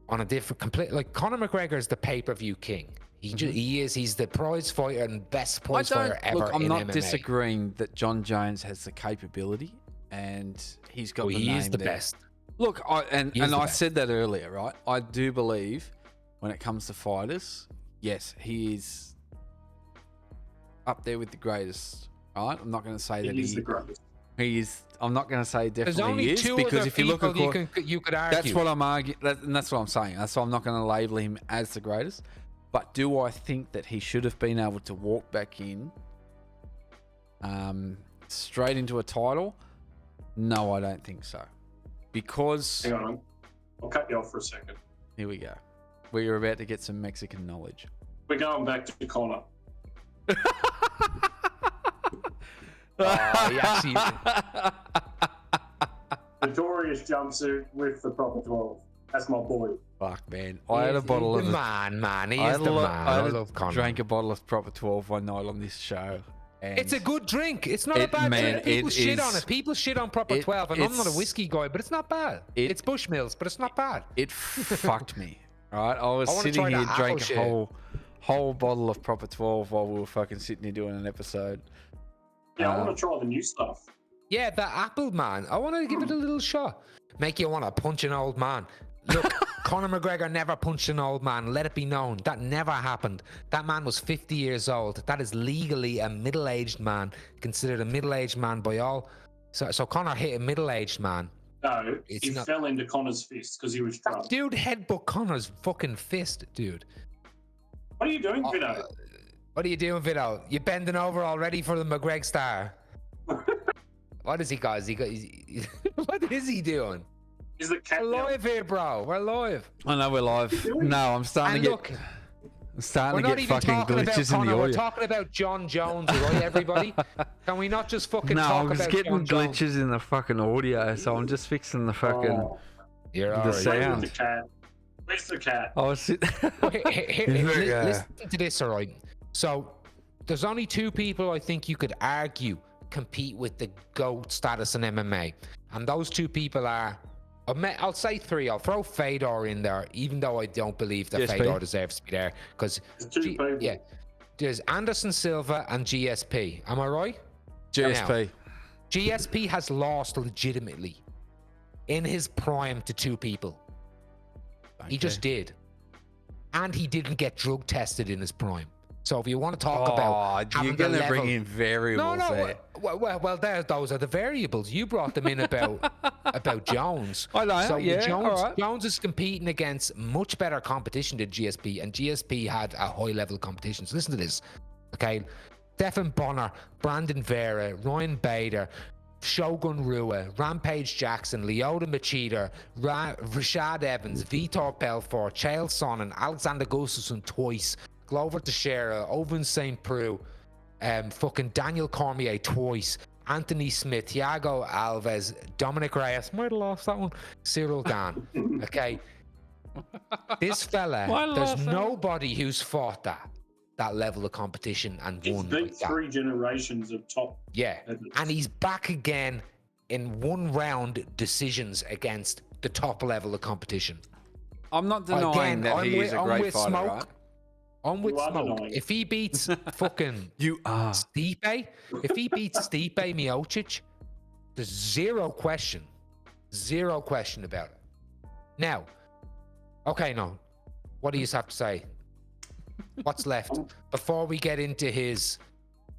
on a different, complete. Like Conor McGregor is the pay-per-view king. He's the prize fighter and best prize fighter ever. Look, I'm in not MMA. disagreeing that Jon Jones has the capability and he's got the name. He is the there. best. Look, I said that earlier, right? I do believe when it comes to fighters, yes, he is up there with the greatest. Right? I'm not going to say that he is the greatest. He is. I'm not going to say definitely There's only he is, two because other if you look at you could argue. that's what I'm arguing, and that's what I'm saying. That's why I'm not going to label him as the greatest. But do I think that he should have been able to walk back in straight into a title? No, I don't think so. Because... Hang on. I'll cut you off for a second. Here we go. We are about to get some Mexican knowledge. We're going back to Conor. He actually... Notorious jumpsuit with the proper 12. That's my boy. Fuck, man. I had a bottle of... Man. He is the man. I love Conor. Drank a bottle of proper 12 one night on this show. And it's a good drink. It's not a bad drink. People shit on it. People shit on proper 12, and I'm not a whiskey guy, but it's not bad. It's Bushmills, but it's not bad. It fucked me. Right? I was sitting here, drank a whole bottle of proper 12 while we were fucking sitting here doing an episode. Yeah, I want to try the new stuff. Yeah, the apple, man. I want to give it a little shot. Make you want to punch an old man. Look, Conor McGregor never punched an old man. Let it be known. That never happened. That man was 50 years old. That is legally a middle-aged man, considered a middle-aged man by all. So Conor hit a middle-aged man. No, It's he not- fell into Connor's fist because he was drunk. That dude headbutt Conor's fucking fist, dude. What are you doing, Vinno? What are you doing, Vinno? You bending over already for the McGregor star? What is he, guys? What is he doing? Is the cat We're now? live here, bro. We're live. I know we're live. No, I'm starting And to look, get. I'm starting we're to not get even fucking talking about glitches in Conor. the We're audio. talking about Jon Jones, right, everybody? Can we not just fucking No, talk I'm just about getting Jon Jones? glitches in the fucking audio, so I'm just fixing the fucking Oh, You're the alright. play sound. with the cat. Where's the cat? I was sitting. Listen to this, all right? So, there's only two people I think you could argue compete with the GOAT status in MMA. And those two people are, I'll say three. I'll throw Fedor in there, even though I don't believe that GSP. Fedor deserves to be there. Because, There's two people. yeah, there's Anderson Silva and GSP. Am I right? GSP. GSP has lost legitimately in his prime to two people. He just did. And he didn't get drug tested in his prime. So if you want to talk about you're having the gonna bring level- in variables there. those are the variables. You brought them in about Jones. I know, So yeah, Jones, all right. Jones is competing against much better competition than GSP, and GSP had a high level of competition. So listen to this, okay? Stephen Bonner, Brandon Vera, Ryan Bader, Shogun Rua, Rampage Jackson, Lyoto Machida, Rashad Evans, Vitor Belfort, Chael Sonnen, Alexander Gustafsson twice, Glover Teixeira, Owen St. Preux, fucking Daniel Cormier twice, Anthony Smith, Thiago Alves, Dominic Reyes, might have lost that one, Cyril Gane. Okay. This fella, Might have there's lost that one. nobody who's fought that level of competition and He's won beat like that. 3 generations of top. Yeah. levels. And he's back again in one round decisions against the top level of competition. I'm not denying Again, that he is a great with fighter, Smoke. right? I'm with You are Smoke. denying. If he beats fucking You are. Stipe, if he beats Stipe Miocic, there's zero question about it. Now, okay, no. What do you have to say? What's left before we get into his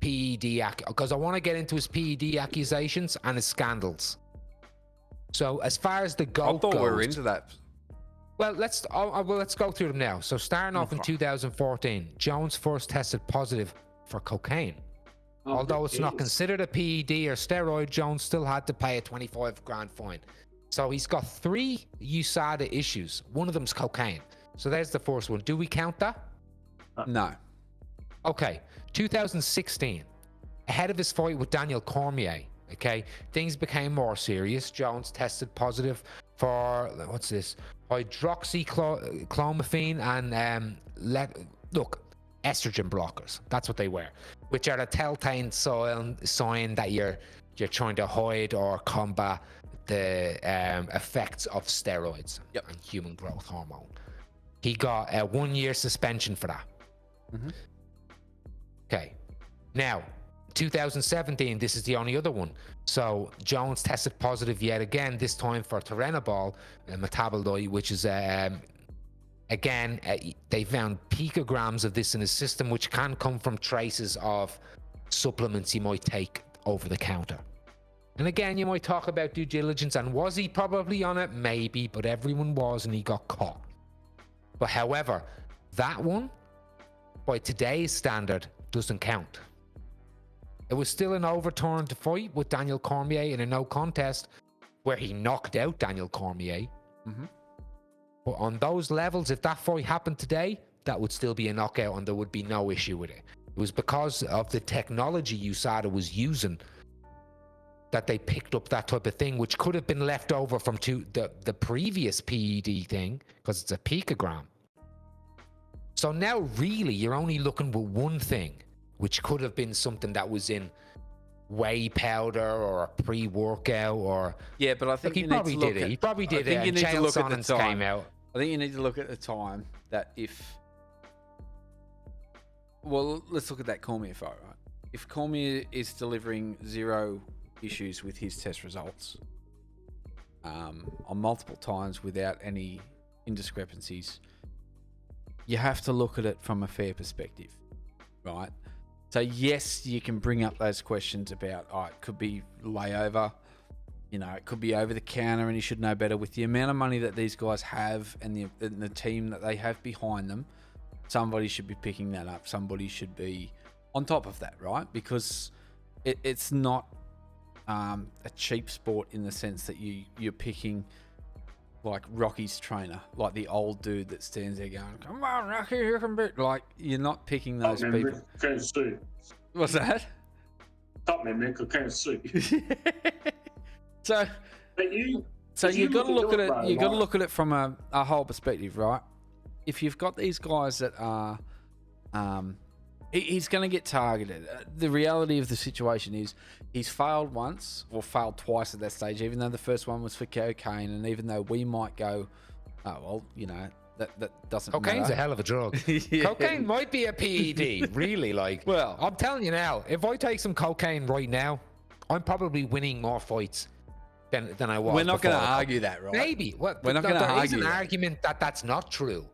PED? Because I want to get into his PED accusations and his scandals. So as far as the I GOAT thought goes, we were into that. well, let's go through them now. So starting off in 2014, Jones first tested positive for cocaine. Oh, Although it's not yes. considered a PED or steroid, Jones still had to pay a 25 grand fine. So he's got 3 USADA issues. One of them's cocaine. So there's the first one. Do we count that? No. Okay. 2016, ahead of his fight with Daniel Cormier, okay, things became more serious. Jones tested positive for, what's this? Hydroxychloroquine and estrogen blockers. That's what they were, which are the telltale sign that you're trying to hide or combat the effects of steroids and human growth hormone. He got a 1-year suspension for that. Mhm. Okay. Now, 2017, this is the only other one. So Jones tested positive yet again, this time for Turinabol, a metabolite, which is again, they found picograms of this in his system, which can come from traces of supplements he might take over the counter. And again, you might talk about due diligence, and was he probably on it? Maybe, but everyone was, and he got caught. But however, that one, by today's standard, doesn't count. It was still an overturned fight with Daniel Cormier in a no contest where he knocked out Daniel Cormier. Mhm. But on those levels, if that fight happened today, that would still be a knockout and there would be no issue with it. It was because of the technology USADA was using that they picked up that type of thing, which could have been left over from the previous PED thing, because it's a picogram. So now really you're only looking with one thing, which could have been something that was in whey powder or a pre-workout or... Yeah, but I think He you need probably to look did it. at, He probably did I think it. you And need to Chael look at the Sonnen's time. came out. I think you need to look at the time that if... Well, let's look at that Cormier fight, right? If Cormier is delivering 0 issues with his test results on multiple times without any indiscrepancies, you have to look at it from a fair perspective, right? So yes, you can bring up those questions about, it could be layover, it could be over the counter, and he should know better. With the amount of money that these guys have and the team that they have behind them, somebody should be picking that up. Somebody should be on top of that, right? Because it's not a cheap sport in the sense that you're picking like Rocky's trainer, like the old dude that stands there going, "Come on, Rocky, you can beat." Like, you're not picking those Top man, people. Mick, can't see. What's that? Top man, Mick, I can't see. So But you got to look at it. bro, You got to like- look at it from a whole perspective, right? If you've got these guys that are, he's going to get targeted. The reality of the situation is he's failed once or failed twice at that stage. Even though the first one was for cocaine, and even though we might go, oh well, that doesn't Cocaine's matter. a hell of a drug. Yeah. Cocaine might be a PED, really. Like, Well- I'm telling you now, if I take some cocaine right now, I'm probably winning more fights than I was. We're not going to before. argue that, right? Maybe. Well, We're not gonna there is argue an that. argument that that's not true.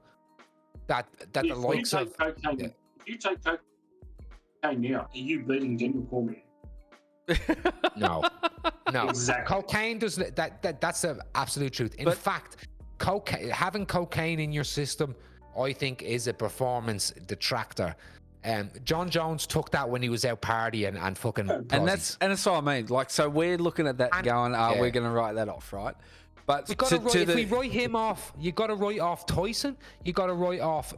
That the If likes you of take cocaine, if you take cocaine now, are you beating Denver Cormier? no. Exactly. Cocaine does that's the absolute truth. In But- fact, having cocaine in your system, I think, is a performance detractor. Jon Jones took that when he was out partying and fucking. And that's what I mean. Like, so we're looking at that And- going, yeah. we're going to write that off, right? But We got to write, if we write him off, you got to write off Tyson. You got to write off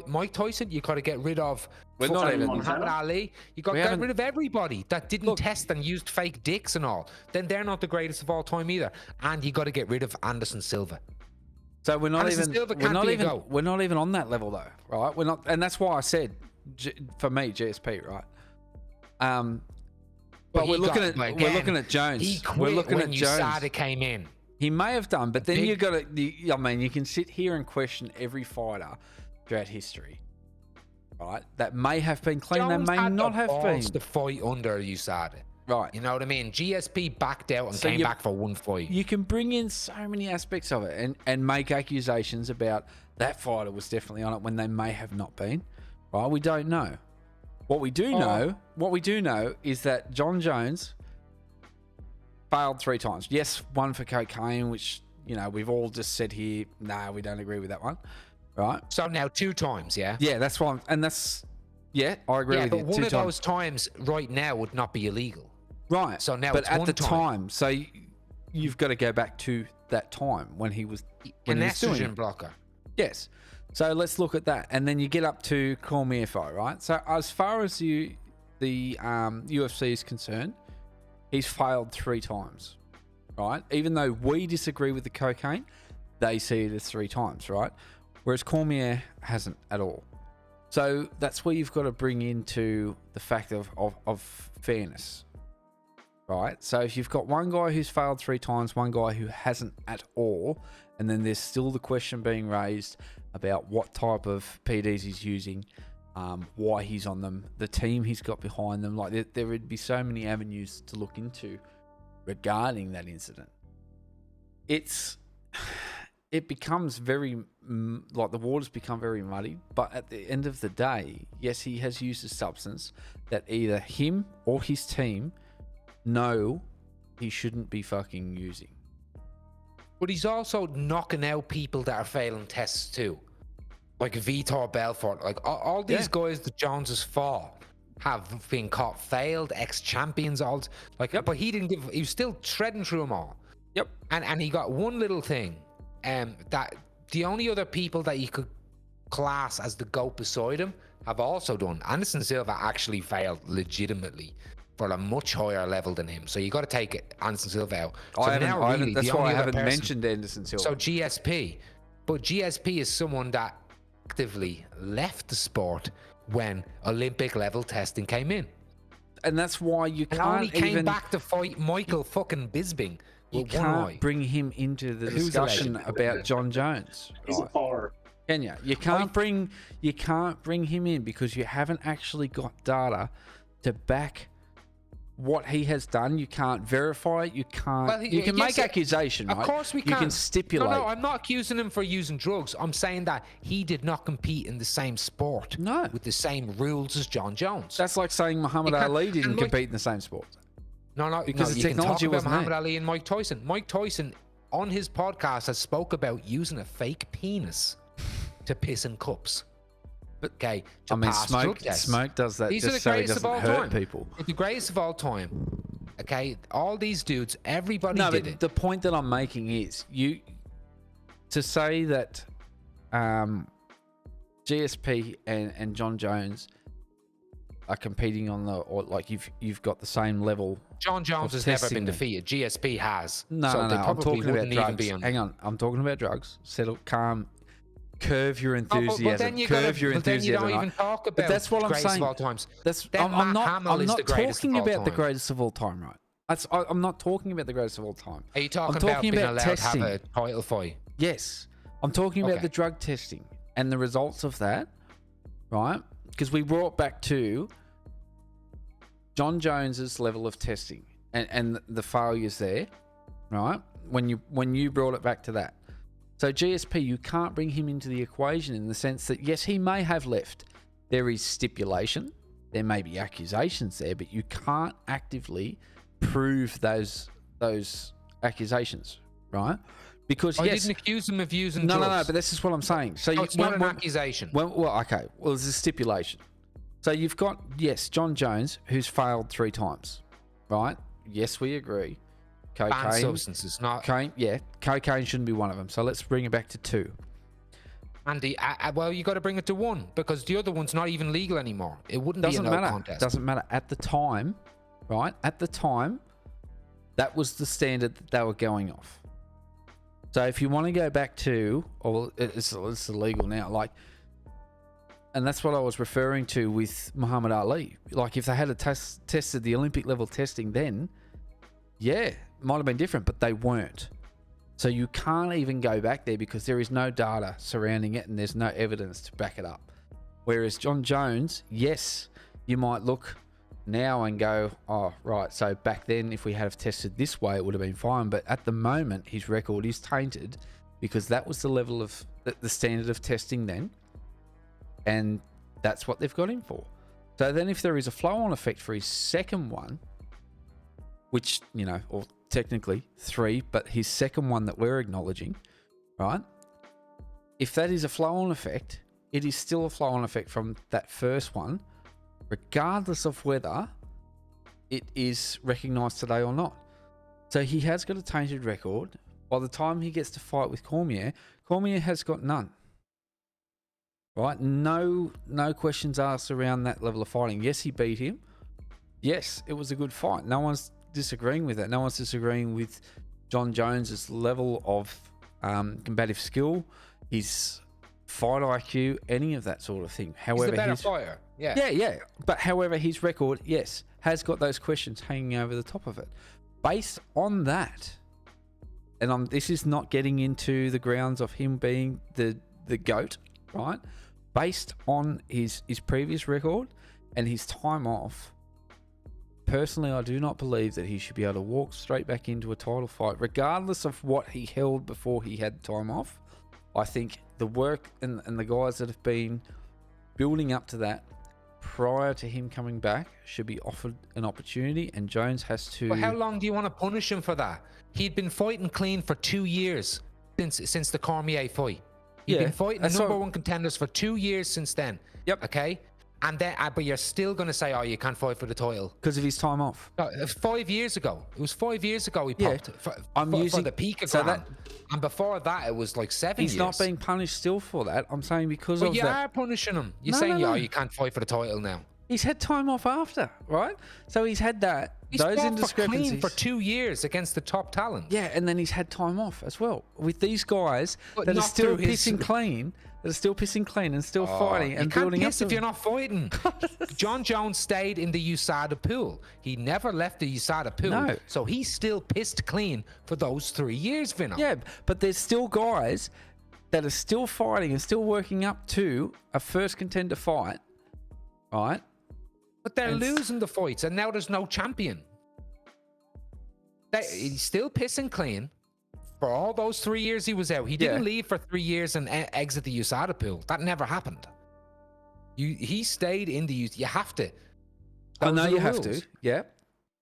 Mike Tyson. You got to get rid of We're not fucking even- Muhammad Ali. You got to We get haven't- rid of everybody that didn't Look- test and used fake dicks and all. Then they're not the greatest of all time either. And you got to get rid of Anderson Silva. So we're not Anderson even Silva we're can't not be a even goat. we're not even on that level though, right? We're not, and that's why I said for me GSP, right? But we're he looking got- at like, we're again, looking at Jones. He quit We're looking when at Jones. USADA came in. He may have done, but then big- you got to. I mean, you can sit here and question every fighter throughout history, right? That may have been clean, Jones they may had not the have balls been. to fight under USADA. Right. You know what I mean? GSP backed out and So came you- back for one fight. You can bring in so many aspects of it and make accusations about that fighter was definitely on it when they may have not been. Right? We don't know. What we do know is that Jon Jones failed 3 times. Yes, one for cocaine, which, we've all just said here, nah, we don't agree with that one. Right? So now 2 times, yeah? Yeah, that's why. I agree Yeah, with but you. one 2 of times. those times right now would not be illegal. Right. So now but it's at one the time. so you've got to go back to that time when he was An doing estrogen it. blocker. Yes. So let's look at that, and then you get up to Cormier fight, right? So as far as the UFC is concerned, he's failed 3 times, right? Even though we disagree with the cocaine, they see it as 3 times, right? Whereas Cormier hasn't at all. So that's where you've got to bring into the fact of fairness, right? So if you've got one guy who's failed 3 times, one guy who hasn't at all, and then there's still the question being raised about what type of PDs he's using, why he's on them, the team he's got behind them. Like there would be so many avenues to look into regarding that incident. It becomes very like the waters become very muddy. But at the end of the day, yes, he has used a substance that either him or his team know he shouldn't be fucking using. But he's also knocking out people that are failing tests too. Like Vitor Belfort. Like all these guys that Jones has fought have been caught failed, ex-champions, all like but he was still shredding through them all. Yep. And he got one little thing. That the only other people that you could class as the GOAT beside him have also done. Anderson Silva actually failed legitimately for a much higher level than him. So you got to take Anderson Silva out. So I now haven't, really, that's the why only I other haven't person- mentioned Anderson Silva. So GSP. But GSP is someone that actively left the sport when Olympic level testing came in. and that's why you And only can't came even back to fight Michael fucking Bisbing. you with one eye. can't bring him into the Who's a discussion legend? about Jon Jones. He's a Right. fire. Can you? You can't bring him in because you haven't actually got data to back what he has done. You can't verify it. You can't. Well, you can yes, make accusation, right? Of course we can. You can stipulate. No, I'm not accusing him for using drugs. I'm saying that he did not compete in the same sport. No. With the same rules as Jon Jones. That's like saying Muhammad Ali didn't compete in the same sport. No, because you the can talk technology about wasn't Muhammad there. Ali and Mike Tyson. Mike Tyson, on his podcast, has spoke about using a fake penis to piss in cups. Okay, to pass drug tests. Smoke does that These are just the so he greatest of doesn't all hurt time. people. They're the greatest of all time. Okay, all these dudes, everybody No, did but it. the point that I'm making is to say that GSP and Jon Jones are competing on you've got the same level. Jon Jones has never been defeated. GSP has. No, so they I'm probably talking about wouldn't even drugs. be on. Hang on, I'm talking about drugs. Settle, calm, curve your Oh, enthusiasm. but then you curve your then you enthusiasm. don't even talk about But that's what I'm greatest saying. of all times. That's Then I'm Matt Hamill is not the greatest talking of all about the time. greatest of all time, right? I'm not talking about the greatest of all time. Are you talking, I'm talking being about allowed testing. to have a title fight? Yes, I'm talking about Okay. the drug testing and the results of that, right? Because we brought back to Jon Jones's level of testing and the failures there, right? When you brought it back to that. So GSP, you can't bring him into the equation in the sense that, yes, he may have left. There is stipulation. There may be accusations there, but you can't actively prove those accusations, right? Because I yes, didn't accuse him of using no, drugs. but this is what I'm saying. So No, it's not an accusation. Well, okay. Well, there's a stipulation. So you've got, yes, Jon Jones, who's failed 3 times, right? Yes, we agree. Banned Cocaine, substances, not. cocaine shouldn't be one of them. So let's bring it back to 2. Andy, well, you got to bring it to 1 because the other one's not even legal anymore. It wouldn't Doesn't be a no matter. contest. Doesn't matter. At the time, right? At the time, that was the standard that they were going off. So if you want to go back to, or it's illegal now, like, and that's what I was referring to with Muhammad Ali. Like, if they had tested the Olympic level testing then, yeah, might have been different, but they weren't. So you can't even go back there because there is no data surrounding it and there's no evidence to back it up. Whereas Jon Jones, yes, you might look now and go, oh, right, so back then if we had have tested this way, it would have been fine. But at the moment, his record is tainted because that was the level of the standard of testing then. And that's what they've got him for. So then if there is a flow-on effect for his second one, which, or technically 3, but his second one that we're acknowledging, right? If that is a flow-on effect, it is still a flow-on effect from that first one, regardless of whether it is recognised today or not. So he has got a tainted record. By the time he gets to fight with Cormier has got none. Right? No questions asked around that level of fighting. Yes, he beat him. Yes, it was a good fight. No one's disagreeing with that. No one's disagreeing with Jon Jones's level of combative skill, his fight IQ, any of that sort of thing. However, he's the better fighter. Yeah. Yeah. But however, his record, yes, has got those questions hanging over the top of it. Based on that, and this is not getting into the grounds of him being the GOAT, right? Based on his previous record and his time off, personally, I do not believe that he should be able to walk straight back into a title fight, regardless of what he held before he had time off. I think the work and the guys that have been building up to that prior to him coming back should be offered an opportunity, and Jones has to... But how long do you want to punish him for that? He'd been fighting clean for 2 years since the Cormier fight. He'd been fighting number 1 contenders for 2 years since then. Yep. Okay? And then, but you're still going to say, oh, you can't fight for the title. Because of his time off. No, it was 5 years ago. It was 5 years ago he popped for the peak of and before that, it was like 7 years. He's not being punished still for that. I'm saying because but of you that. are punishing him. You're No, saying, no. oh, you can't fight for the title now. He's had time off after, right? So he's had that. He's those fought for indiscrepancies clean for 2 years against the top talent. Yeah, and then he's had time off as well. With these guys But that are not still through his- pissing clean, and still fighting and you can't building up piss to if you're not fighting. Jon Jones stayed in the USADA pool. He never left the USADA pool. No. So he still pissed clean for those 3 years, Vinno. Yeah, but there's still guys that are still fighting and still working up to a first contender fight, right? But they're losing the fights, and now there's no champion. He's still pissing clean. For all those 3 years he was out, he didn't leave for 3 years and exit the USADA pool. That never happened. He stayed in the You have to. I Those know are the you have rules. to. Yeah.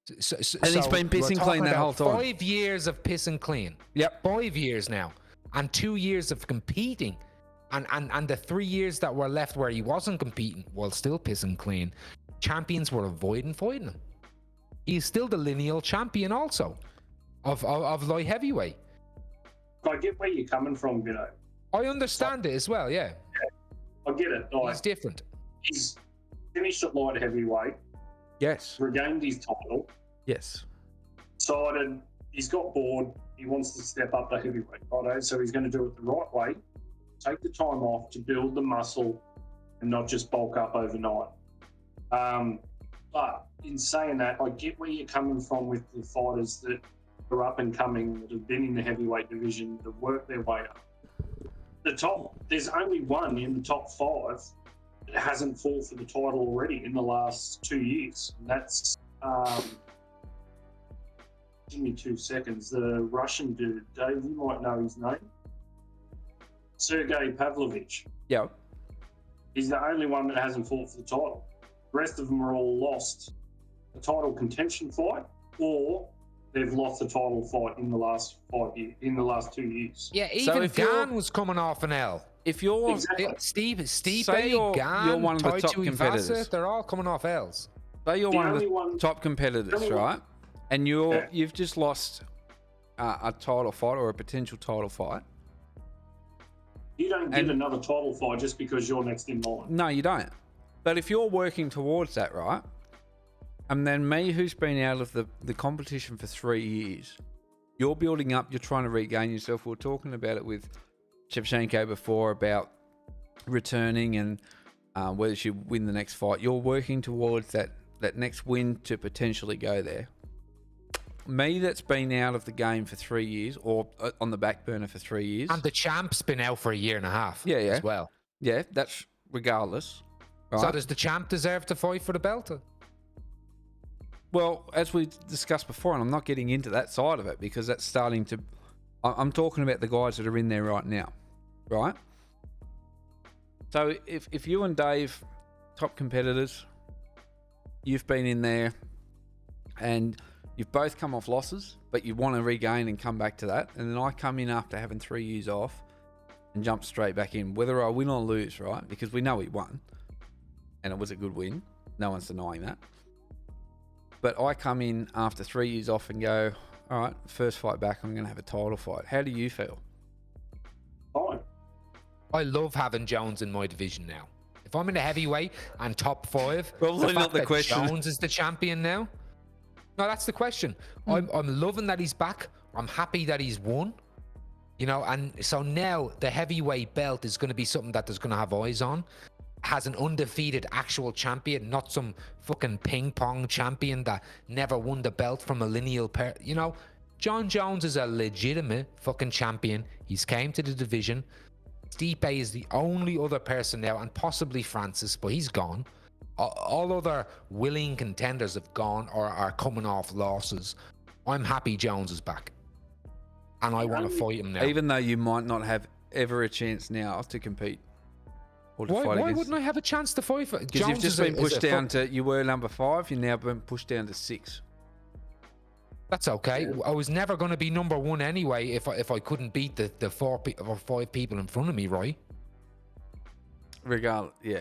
And he's been pissing clean that whole time. 5 years of pissing clean. Yep. 5 years now. And 2 years of competing. And the 3 years that were left where he wasn't competing while still pissing clean, champions were avoiding fighting him. He's still the lineal champion also of light heavyweight. I get where you're coming from, Vinno. I understand it as well, yeah. I get it. Like, He's different. he's finished at light heavyweight, Yes. regained his title, Yes. decided he's got bored, he wants to step up to heavyweight, right? So he's going to do it the right way, take the time off to build the muscle and not just bulk up overnight. But in saying that, I get where you're coming from with the fighters that are up and coming, that have been in the heavyweight division, that work their way up. There's only one in the top 5 that hasn't fought for the title already in the last 2 years. And that's, give me 2 seconds, the Russian dude, Dave, you might know his name. Sergey Pavlovich. Yeah. He's the only one that hasn't fought for the title. The rest of them are all lost a title contention fight, or they've lost the title fight in the last 5 years, in the last 2 years. Yeah, even Gan was coming off an L. If you're Exactly. Steve, Gan, you're one of the top Taito competitors. Ivasa, they're all coming off L's. Say you're The one of only the one- top competitors, only one- right? And Yeah. you've just lost a title fight or a potential title fight. You don't get And- another title fight just because you're next in line. No, you don't. But if you're working towards that, right? And then me, who's been out of the competition for 3 years, you're building up, you're trying to regain yourself. We were talking about it with Shevchenko before about returning and whether she win the next fight. You're working towards that next win to potentially go there. Me, that's been out of the game for 3 years, or on the back burner for 3 years. And the champ's been out for a year and a half as well. Yeah, that's regardless. Right? So does the champ deserve to fight for the belt? Well, as we discussed before, and I'm not getting into that side of it because that's starting to... I'm talking about the guys that are in there right now, right? So if you and Dave, top competitors, you've been in there and you've both come off losses, but you want to regain and come back to that, and then I come in after having 3 years off and jump straight back in, whether I win or lose, right? Because we know we won, and it was a good win. No one's denying that. But I come in after 3 years off and go, all right, first fight back, I'm going to have a title fight. How do you feel? Fine. I love having Jones in my division now. If I'm in the heavyweight and top 5, Probably the not fact the that question. Jones is the champion now. No, that's the question. I'm loving that he's back. I'm happy that he's won. You know, and so now the heavyweight belt is going to be something that there's going to have eyes on. Has an undefeated actual champion, not some fucking ping pong champion that never won the belt from a lineal pair. You know, Jon Jones is a legitimate fucking champion. He's came to the division. Stipe is the only other person now, and possibly Francis, but he's gone. All other willing contenders have gone or are coming off losses. I'm happy Jones is back, and I want to fight him now. Even though you might not have ever a chance now to compete. Or to fight Why against. wouldn't I have a chance to fight for? Because you've just been pushed down to, you were number 5, you've now been pushed down to 6. That's okay. I was never going to be number 1 anyway if I couldn't beat the 4 or 5 people in front of me, right? Regardless, yeah.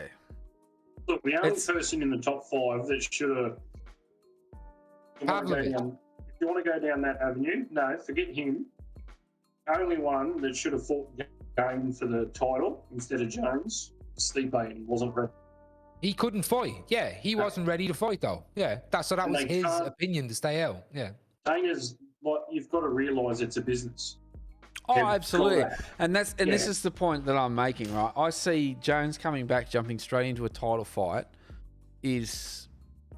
Look, the only person in the top 5 that should have... Pavlovich. If you want to go down that avenue, no, forget him. Only one that should have fought game for the title instead of Jones, Stipe, and he wasn't ready. He couldn't fight. Yeah, he wasn't ready to fight though. Yeah, that And was they his can't- opinion to stay out. Yeah. Dana's, what you've got to realise, it's a business. Oh, Yeah, absolutely. correct. And this Yeah. is the point that I'm making, right? I see Jones coming back, jumping straight into a title fight is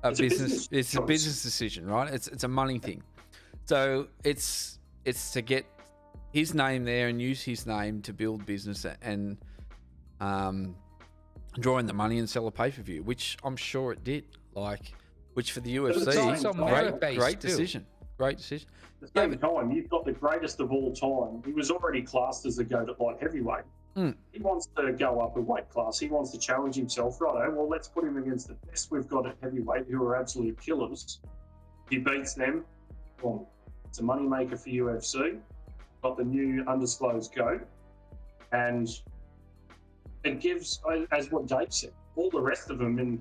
It's a business it's a choice. business decision, right? It's a money thing. So it's to get his name there and use his name to build business and draw in the money and sell a pay-per-view, which I'm sure it did. Which for the it's UFC, also merit-based great too. decision. Great decision. At the same time, you've got the greatest of all time. He was already classed as the GOAT at light heavyweight. He wants to go up a weight class. He wants to challenge himself. Righto, well, let's put him against the best we've got at heavyweight, who are absolute killers. He beats them. Well, it's a moneymaker for UFC. Got the new undisclosed GOAT. And it gives, as what Dave said, all the rest of them in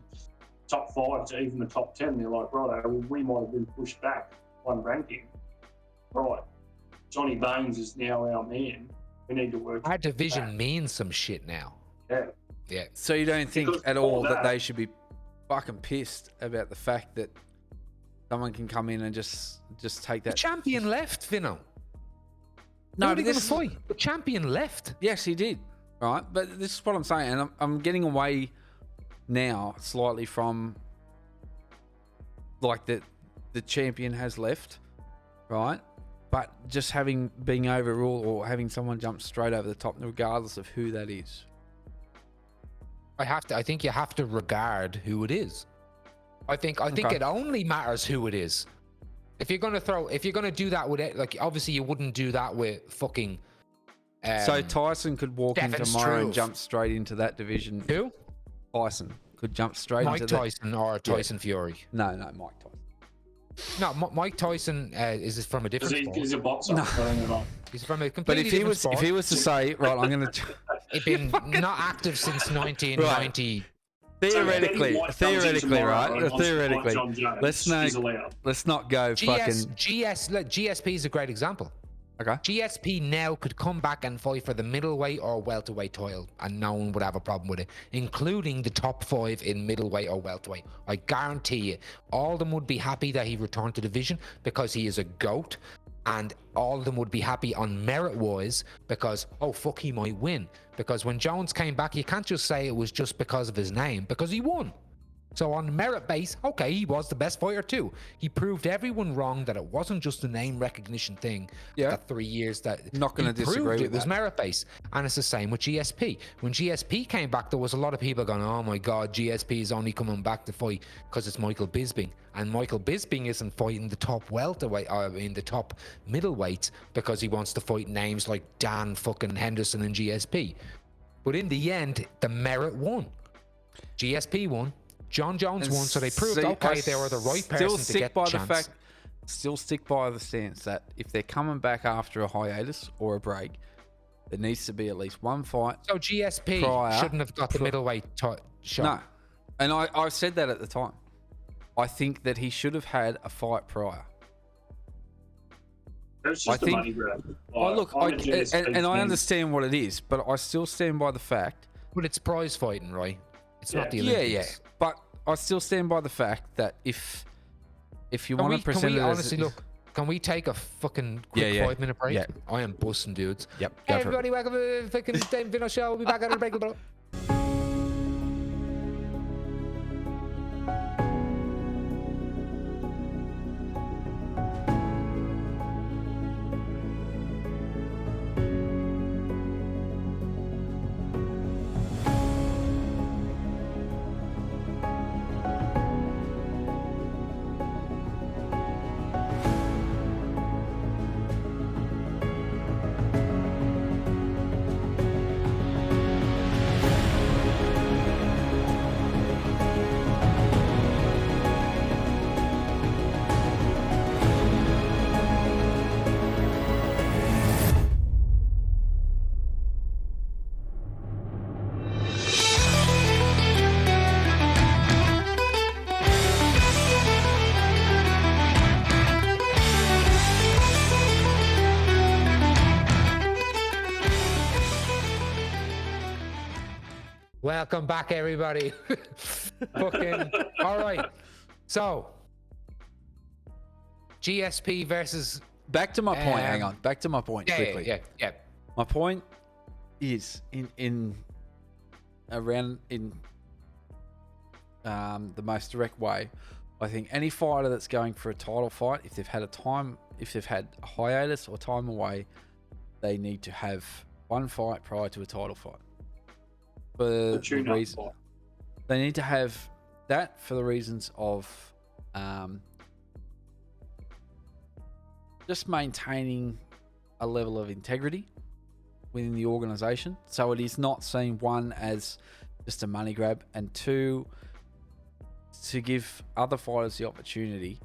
top 5 to even the top 10, they're like, righto, well, we might have been pushed back one ranking. Right. Johnny Baines is now our man. We need to work. Our division means some shit now. Yeah. Yeah. So you don't think Because at all that that- they should be fucking pissed about the fact that someone can come in and just take The that? champion left, Vinno. No, Who are but they going to this fight? The champion left. Yes, he did. Right, but this is what I'm saying, and I'm getting away now slightly from like the champion has left, right? But just being overruled or having someone jump straight over the top, regardless of who that is. I think you have to regard who it is. I think Okay. it only matters who it is. If you're gonna do that with it, like obviously you wouldn't do that with fucking. So Tyson could walk in Devin tomorrow and Struve. jump straight into that division. Who? Tyson could jump straight Mike into Tyson or Tyson Fury? No, Mike Tyson. No, Mike Tyson is from a different sport. He's a boxer. No. I don't know. He's from a But completely if he different was sport. if he was to say, right, I'm going to He's been not active since 1990. theoretically, So, Eddie White comes in tomorrow right? and wants to fight Theoretically, Jon Jones. let's He's not allowed. let's not go fucking. GSP is a great example. Okay. GSP now could come back and fight for the middleweight or welterweight title, and no one would have a problem with it, including the top 5 in middleweight or welterweight. I guarantee you, all of them would be happy that he returned to the division because he is a GOAT, and all of them would be happy on merit-wise because, oh, fuck, he might win. Because when Jones came back, you can't just say it was just because of his name, because he won. So on merit base, okay, he was the best fighter too. He proved everyone wrong that it wasn't just a name recognition thing. Yeah. That 3 years that Not gonna he disagree proved with it was that. merit based, and it's the same with GSP. When GSP came back, there was a lot of people going, "Oh my God, GSP is only coming back to fight because it's Michael Bisping," and Michael Bisping isn't fighting the top welterweight, in the top middleweights because he wants to fight names like Dan fucking Henderson and GSP. But in the end, the merit won. GSP won. Jon Jones won, so they proved, See, okay, I they were the right still person to stick get by the chance. Still stick by the stance that if they're coming back after a hiatus or a break, there needs to be at least one fight. So GSP prior- shouldn't have got the middleweight shot. No, and I said that at the time. I think that he should have had a fight prior. It's I just a think- money grab. Oh, look, I'm a GSP and I fan. understand what it is, but I still stand by the fact. But it's prize fighting, right? It's not the Yeah, Olympics. but I still stand by the fact that if you Can want we, to present can we it honestly as look? Can we take a fucking quick Yeah, yeah. 5-minute break? Yeah. I am busting, dudes. Yep, Hey, go for it. everybody, welcome to the fucking Dave Vinno show. We'll be back at the break, bro. Welcome back, everybody. Fucking all right. So, GSP versus back to my point. Hang Um, on, back to my point quickly. yeah. My point is in the most direct way. I think any fighter that's going for a title fight, if they've had a hiatus or time away, they need to have one fight prior to a title fight. For the tune-up reason fight. they need to have that for the reasons of just maintaining a level of integrity within the organization, so it is not seen, one, as just a money grab, and two, to give other fighters the opportunity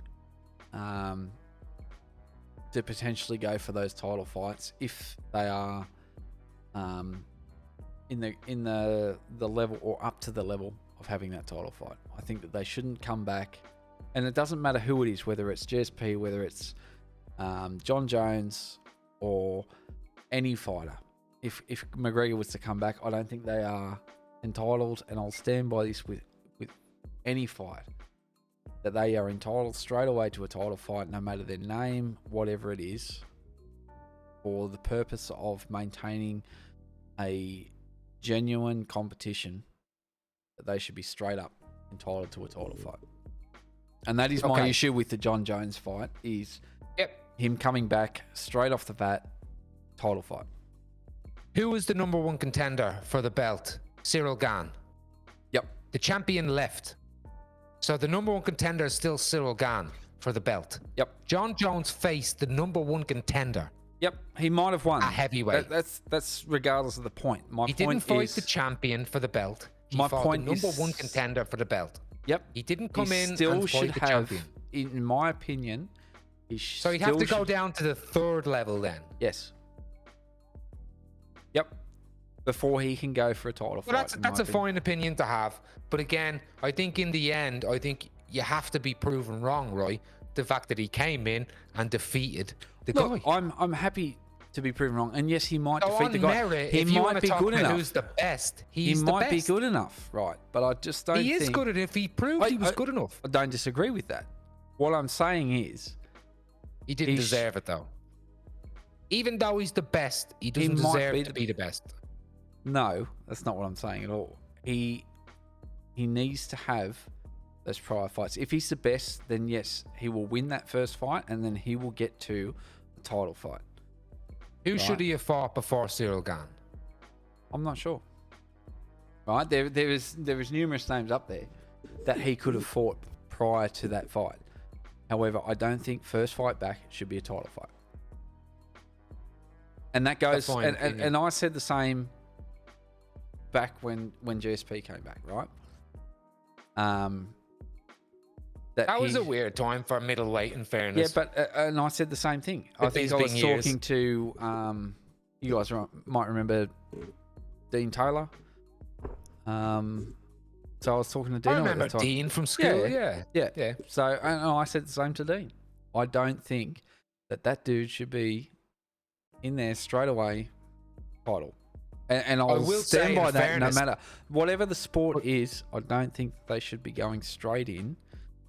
to potentially go for those title fights if they are in the level or up to the level of having that title fight. I think that they shouldn't come back, and it doesn't matter who it is, whether it's GSP, whether it's Jon Jones, or any fighter. If McGregor was to come back, I don't think they are entitled, and I'll stand by this with any fight, that they are entitled straight away to a title fight, no matter their name, whatever it is, for the purpose of maintaining a genuine competition, that they should be straight up entitled to a title fight. And that is my issue with the Jon Jones fight, is him coming back straight off the bat, title fight. Who was the number one contender for the belt? Cyril Gane. Yep. The champion left. So the number one contender is still Cyril Gane for the belt. Yep. Jon Jones faced the number one contender. Yep. He might have won. A heavyweight. That's regardless of the point. He didn't fight the champion for the belt. He fought the number one contender for the belt. Yep. He didn't come in still and should fight the have, champion. in my opinion, So he'd have to go down to the third level then. Yes. Yep. Before he can go for a title fight. That's a fine opinion to have. But again, I think in the end, I think you have to be proven wrong, right? The fact that he came in and defeated the guy. I'm happy to be proven wrong. And yes, he might So defeat on the guy. merit, He if you might want to be talk good about enough. who's the best, He he's the might be best. good enough, right? But I just don't think... He is good enough. He proved he was good enough. I don't disagree with that. What I'm saying is... He didn't deserve it, though. Even though he's the best, he doesn't deserve to be the best. No, that's not what I'm saying at all. He needs to have those prior fights. If he's the best, then yes, he will win that first fight, and then he will get to the title fight. Who should he have fought before Cyril Gane? I'm not sure. Right, there is numerous names up there that he could have fought prior to that fight. However, I don't think first fight back should be a title fight. And that goes, and I said the same back when GSP came back, right? That was a weird time for middleweight, in fairness. Yeah, but and I said the same thing. I think I was talking to you guys might remember Dean Taylor. So I was talking to Dean. I remember Dean from school. Yeah. So and I said the same to Dean. I don't think that dude should be in there straight away title. And I will stand by that no matter. Whatever the sport is, I don't think they should be going straight in.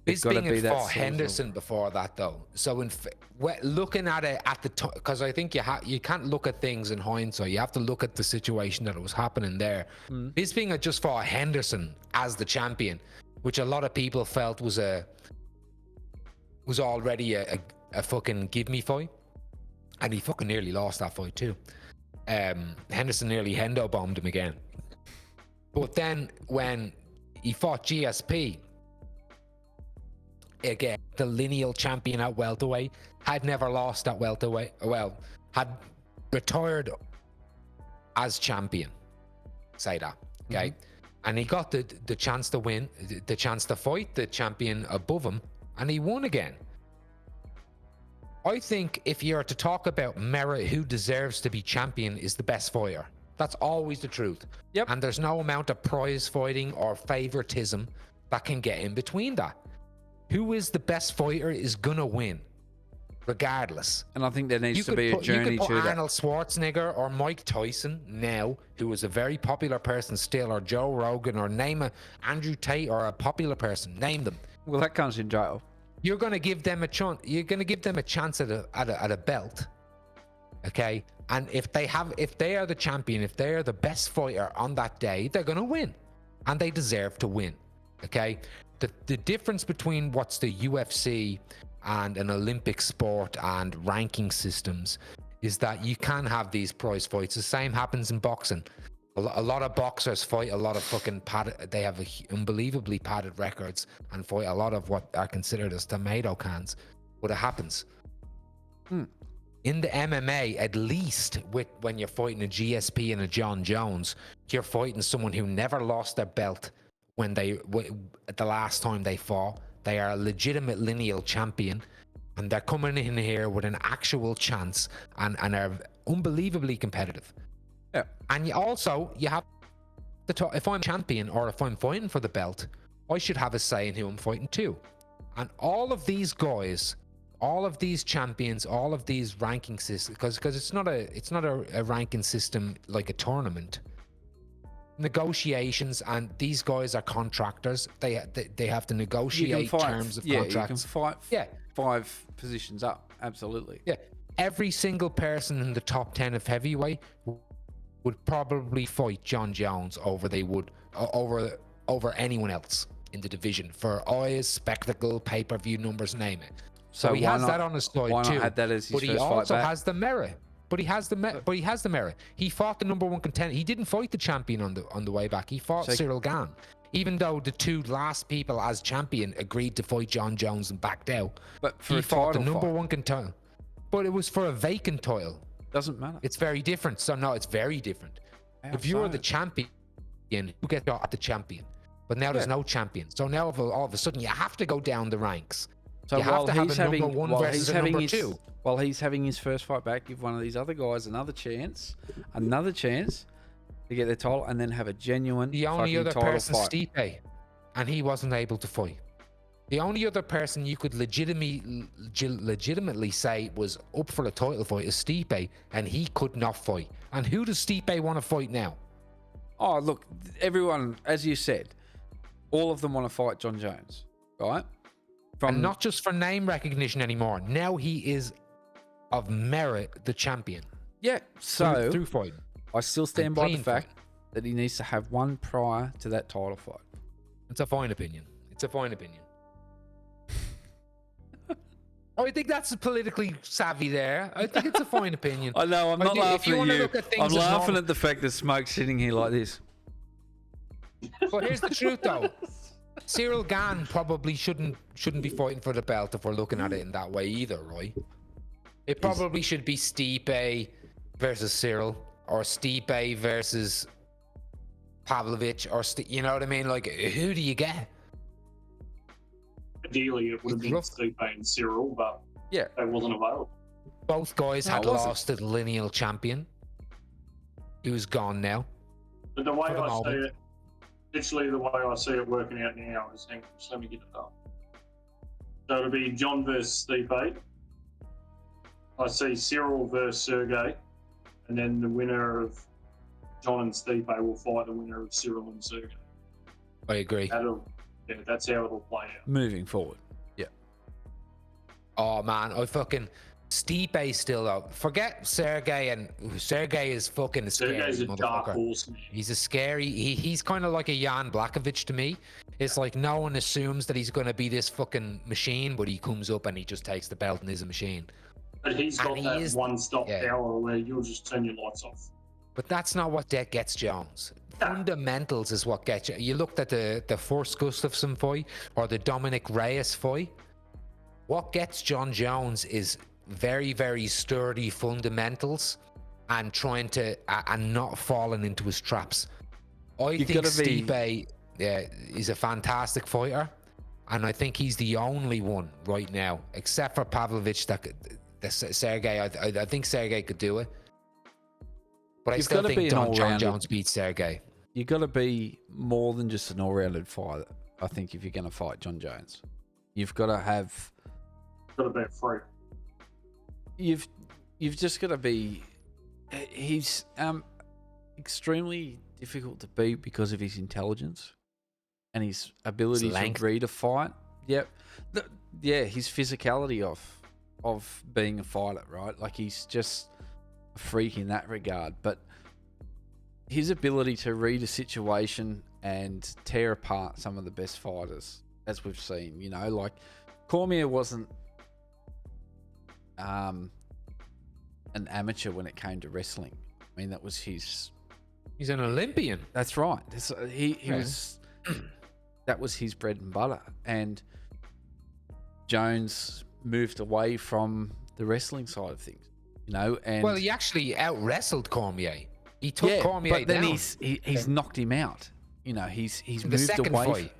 Bisping had fought Henderson before that, though. So looking at it at the time, because I think you can't look at things in hindsight. You have to look at the situation that was happening there. Bisping had just fought Henderson as the champion, which a lot of people felt was already a fucking give me fight, and he fucking nearly lost that fight too. Henderson nearly hendo bombed him again. But then when he fought GSP, again, the lineal champion at welterweight, had never lost at welterweight. Well, had retired as champion. Say that, okay? And he got the chance to win, the chance to fight the champion above him, and he won again. I think if you're to talk about merit, who deserves to be champion is the best fighter. That's always the truth. Yep. And there's no amount of prize fighting or favoritism that can get in between that. Who is the best fighter is gonna win, regardless. And I think there needs to be a journey you could to put that. Arnold Schwarzenegger or Mike Tyson now, who is a very popular person still, or Joe Rogan, or name Andrew Tate, or a popular person. Name them. Well, that comes in jail. You're gonna give them a chance. You're gonna give them a chance at a belt, okay? And if they are the champion, if they are the best fighter on that day, they're gonna win, and they deserve to win, okay? The difference between what's the UFC and an Olympic sport and ranking systems is that you can have these prize fights. The same happens in boxing. A lot of boxers fight a lot of fucking padded. They have unbelievably padded records and fight a lot of what are considered as tomato cans. But it happens. In the MMA, at least when you're fighting a GSP and a Jon Jones, you're fighting someone who never lost their belt when the last time they fought. They are a legitimate lineal champion, and they're coming in here with an actual chance and are unbelievably competitive. Yeah. And you have to talk, if I'm champion or if I'm fighting for the belt, I should have a say in who I'm fighting too. And all of these guys, all of these champions, all of these ranking systems, because it's not a ranking system like a tournament. Negotiations, and these guys are contractors. They have to negotiate terms of contracts. You can fight 5 positions up. Absolutely. Yeah. Every single person in the top 10 of heavyweight would probably fight Jon Jones over anyone else in the division for eyes, spectacle, pay-per-view numbers, name it. So he has that on his side why too. not add that as his but he first fight also back? has the merit. But he has the merit. He fought the number 1 contender. He didn't fight the champion on the way back. He fought Cyril Gane. Even though the 2 last people as champion agreed to fight Jon Jones and backed out. But for he a fought the title number fight. 1 contender. But it was for a vacant title. Doesn't matter. It's very different. So no, it's very different. If you're the champion, you get the champion. But now there's no champion. So now all of a sudden you have to go down the ranks. So you have to have a number 1 versus a number 2. While he's having his first fight back, give one of these other guys another chance to get their title, and then have a genuine The only fucking other title person's fight. Stipe, and he wasn't able to fight. The only other person you could legitimately say was up for a title fight is Stipe, and he could not fight. And who does Stipe want to fight now? Oh, look, everyone, as you said, all of them want to fight Jon Jones, right? And not just for name recognition anymore. Now he is of merit the champion. Yeah, so through fighting. I still stand by the clean fact that he needs to have one prior to that title fight. It's a fine opinion. I think that's politically savvy there. I think it's a fine opinion. I know, I'm not laughing at you. I'm laughing normal, at the fact that Smoke's sitting here like this. But here's the truth, though. Cyril Gane probably shouldn't be fighting for the belt if we're looking at it in that way either, right? It probably should be Stipe versus Cyril, or Stipe versus Pavlovich, or you know what I mean? Like, who do you get? Ideally, it would have been Stipe and Cyril, but yeah, they wasn't available. Both guys had lost to the lineal champion, who's gone now. But the way I see it, literally the way I see it working out now is, hang on, just let me get it up. So it'll be Jon versus Stipe. I see Cyril versus Sergey, and then the winner of Jon and Stipe will fight the winner of Cyril and Sergey. I agree. That's how it'll play out. Moving forward. Yeah. Oh man, Stipe still out. Forget Sergey, and Sergey is fucking scary. Sergey's a dark horse, man. He's a scary. He's kind of like a Jan Blachowicz to me. It's like no one assumes that he's going to be this fucking machine, but he comes up and he just takes the belt and is a machine. But he's got that one-stop power where you'll just turn your lights off. But that's not what gets Jones. Fundamentals is what gets you. You looked at the Forrest Gustafson fight or the Dominic Reyes fight. What gets Jon Jones is very, very sturdy fundamentals and trying to and not falling into his traps. I think Stipe, he's a fantastic fighter, and I think he's the only one right now, except for Pavlovich, that Sergey. I think Sergey could do it. But I still think Jon Jones beats Sergey. You've got to be more than just an all-rounded fighter, I think, if you're going to fight Jon Jones. You've got to have... Got to be a freak. You've just got to be... He's extremely difficult to beat because of his intelligence and his ability to read a fight. Yep. His physicality of being a fighter, right? Like, he's just a freak in that regard. But his ability to read a situation and tear apart some of the best fighters, as we've seen, you know, like Cormier wasn't an amateur when it came to wrestling. I mean, that was his... He's an Olympian. That's right. He was... That was his bread and butter. And Jones moved away from the wrestling side of things, you know. And Well, he actually out wrestled Cormier. He took Cormier but then down he's knocked him out. You know, he's in the moved second away. fight.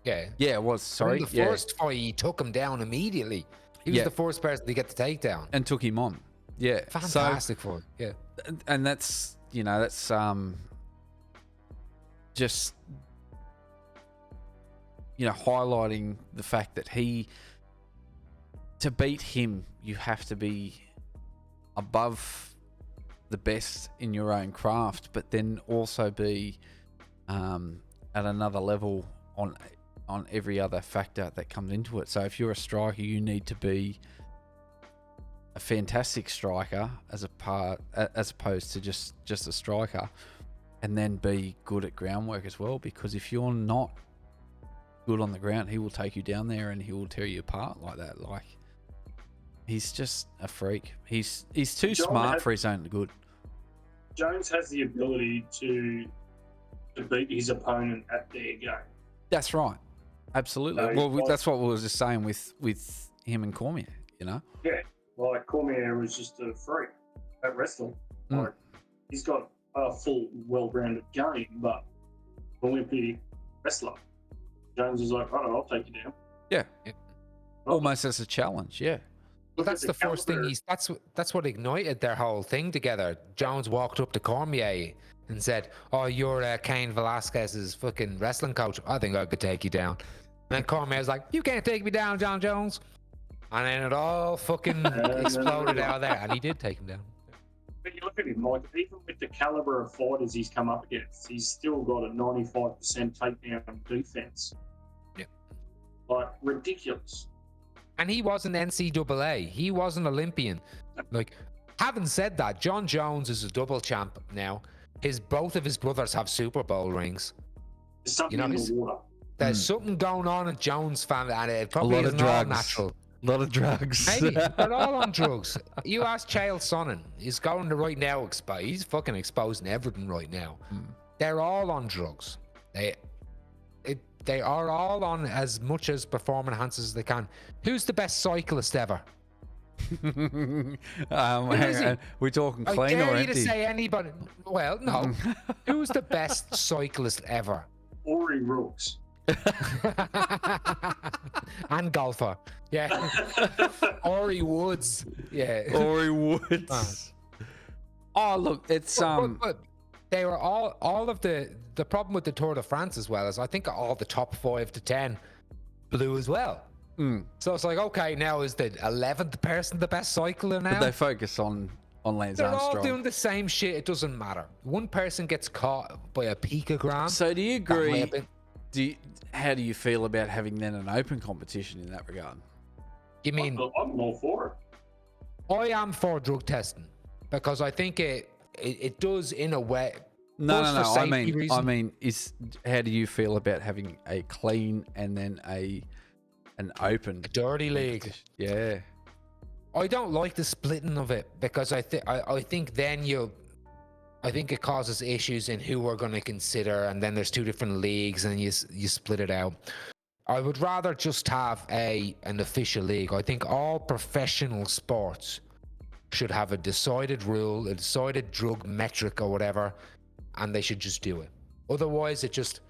Yeah. Yeah, it was. But Sorry, in the yeah, first fight, he took him down immediately. He was Yeah. the first person to get the takedown. and took him on. Yeah, Fantastic fight. Yeah. So, and that's just highlighting the fact that to beat him, you have to be above the best in your own craft, but then also be at another level on every other factor that comes into it. So if you're a striker, you need to be a fantastic striker as opposed to just a striker, and then be good at groundwork as well, because if you're not good on the ground, he will take you down there and he will tear you apart like that. Like, he's just a freak. He's too smart for his own good. Jones has the ability to beat his opponent at their game. That's right. Absolutely. So, Well, that's what we were just saying with him and Cormier, you know? Yeah, like Cormier was just a freak at wrestling. Mm. Like, he's got a full, well-rounded game, but Olympic wrestler. Jones is like, oh, I'll take you down. Yeah. Yeah. Almost as a challenge, yeah. Well, that's the first thing. That's what ignited their whole thing together. Jones walked up to Cormier and said, "Oh, you're Cain Velasquez's fucking wrestling coach. I think I could take you down." And then Cormier's like, "You can't take me down, Jon Jones." And then it all fucking exploded out of there, and he did take him down. But you look at him, like, even with the caliber of fighters he's come up against, he's still got a 95% takedown defense. Yeah. Like, ridiculous. And he wasn't NCAA. He wasn't Olympian. Like, having said that, Jon Jones is a double champ now. Both of his brothers have Super Bowl rings. There's something in the water. There's something going on in Jones' family, and it probably lot of isn't all drugs. natural. A lot of drugs. Maybe they're all on drugs. You ask Chael Sonnen, he's going to right now he's fucking exposing everything right now. They're all on drugs. They are all on as much as performance enhancers as they can. Who's the best cyclist ever? Hang on. We're talking I clean or dare you to empty? say anybody. Well, no. Who's the best cyclist ever? Ori Rooks. And golfer. Yeah. Ori Woods. Yeah. Ori Woods. Oh, look, it's But they were all of the problem with the Tour de France as well is I think all the top 5 to 10 blew as well. So it's like, okay, now is the 11th person the best cycler now? But they focus on Lance They're Armstrong. all doing the same shit. It doesn't matter. One person gets caught by a picogram. So do you That may agree? have been- How do you feel about having then an open competition in that regard? You mean I'm all for it. I am for drug testing because I think it does in a way. No. first for I safety mean, reasons. how do you feel about having a clean and then an open Dirty league. competition? Yeah. I don't like the splitting of it because I think then I think it causes issues in who we're going to consider, and then there's two different leagues, and you split it out. I would rather just have an official league. I think all professional sports should have a decided rule, a decided drug metric or whatever, and they should just do it. Otherwise, it just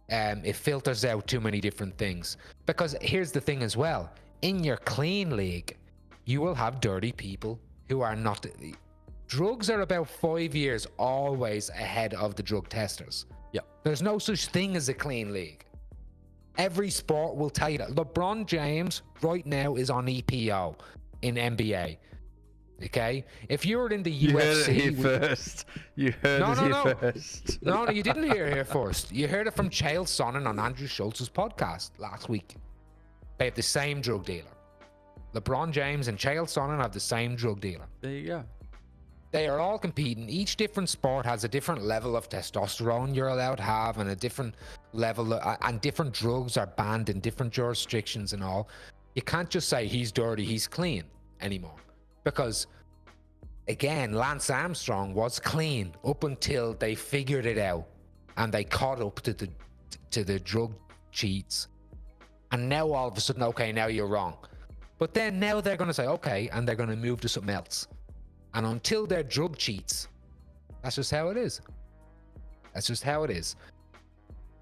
it filters out too many different things. Because here's the thing as well: in your clean league, you will have dirty people who are not. Drugs are about 5 years always ahead of the drug testers. Yeah. There's no such thing as a clean league. Every sport will tell you that. LeBron James right now is on EPO in NBA. Okay? If you're in the UFC... You heard it here first. You heard it here first. No, you didn't hear it here first. You heard it from Chael Sonnen on Andrew Schultz's podcast last week. They have the same drug dealer. LeBron James and Chael Sonnen have the same drug dealer. There you go. They are all competing. Each different sport has a different level of testosterone you're allowed to have, and a different level and different drugs are banned in different jurisdictions and all. You can't just say he's dirty, he's clean anymore. Because again, Lance Armstrong was clean up until they figured it out and they caught up to the drug cheats. And now all of a sudden, okay, now you're wrong. But then now they're going to say, okay, and they're going to move to something else. And until they're drug cheats, that's just how it is. That's just how it is.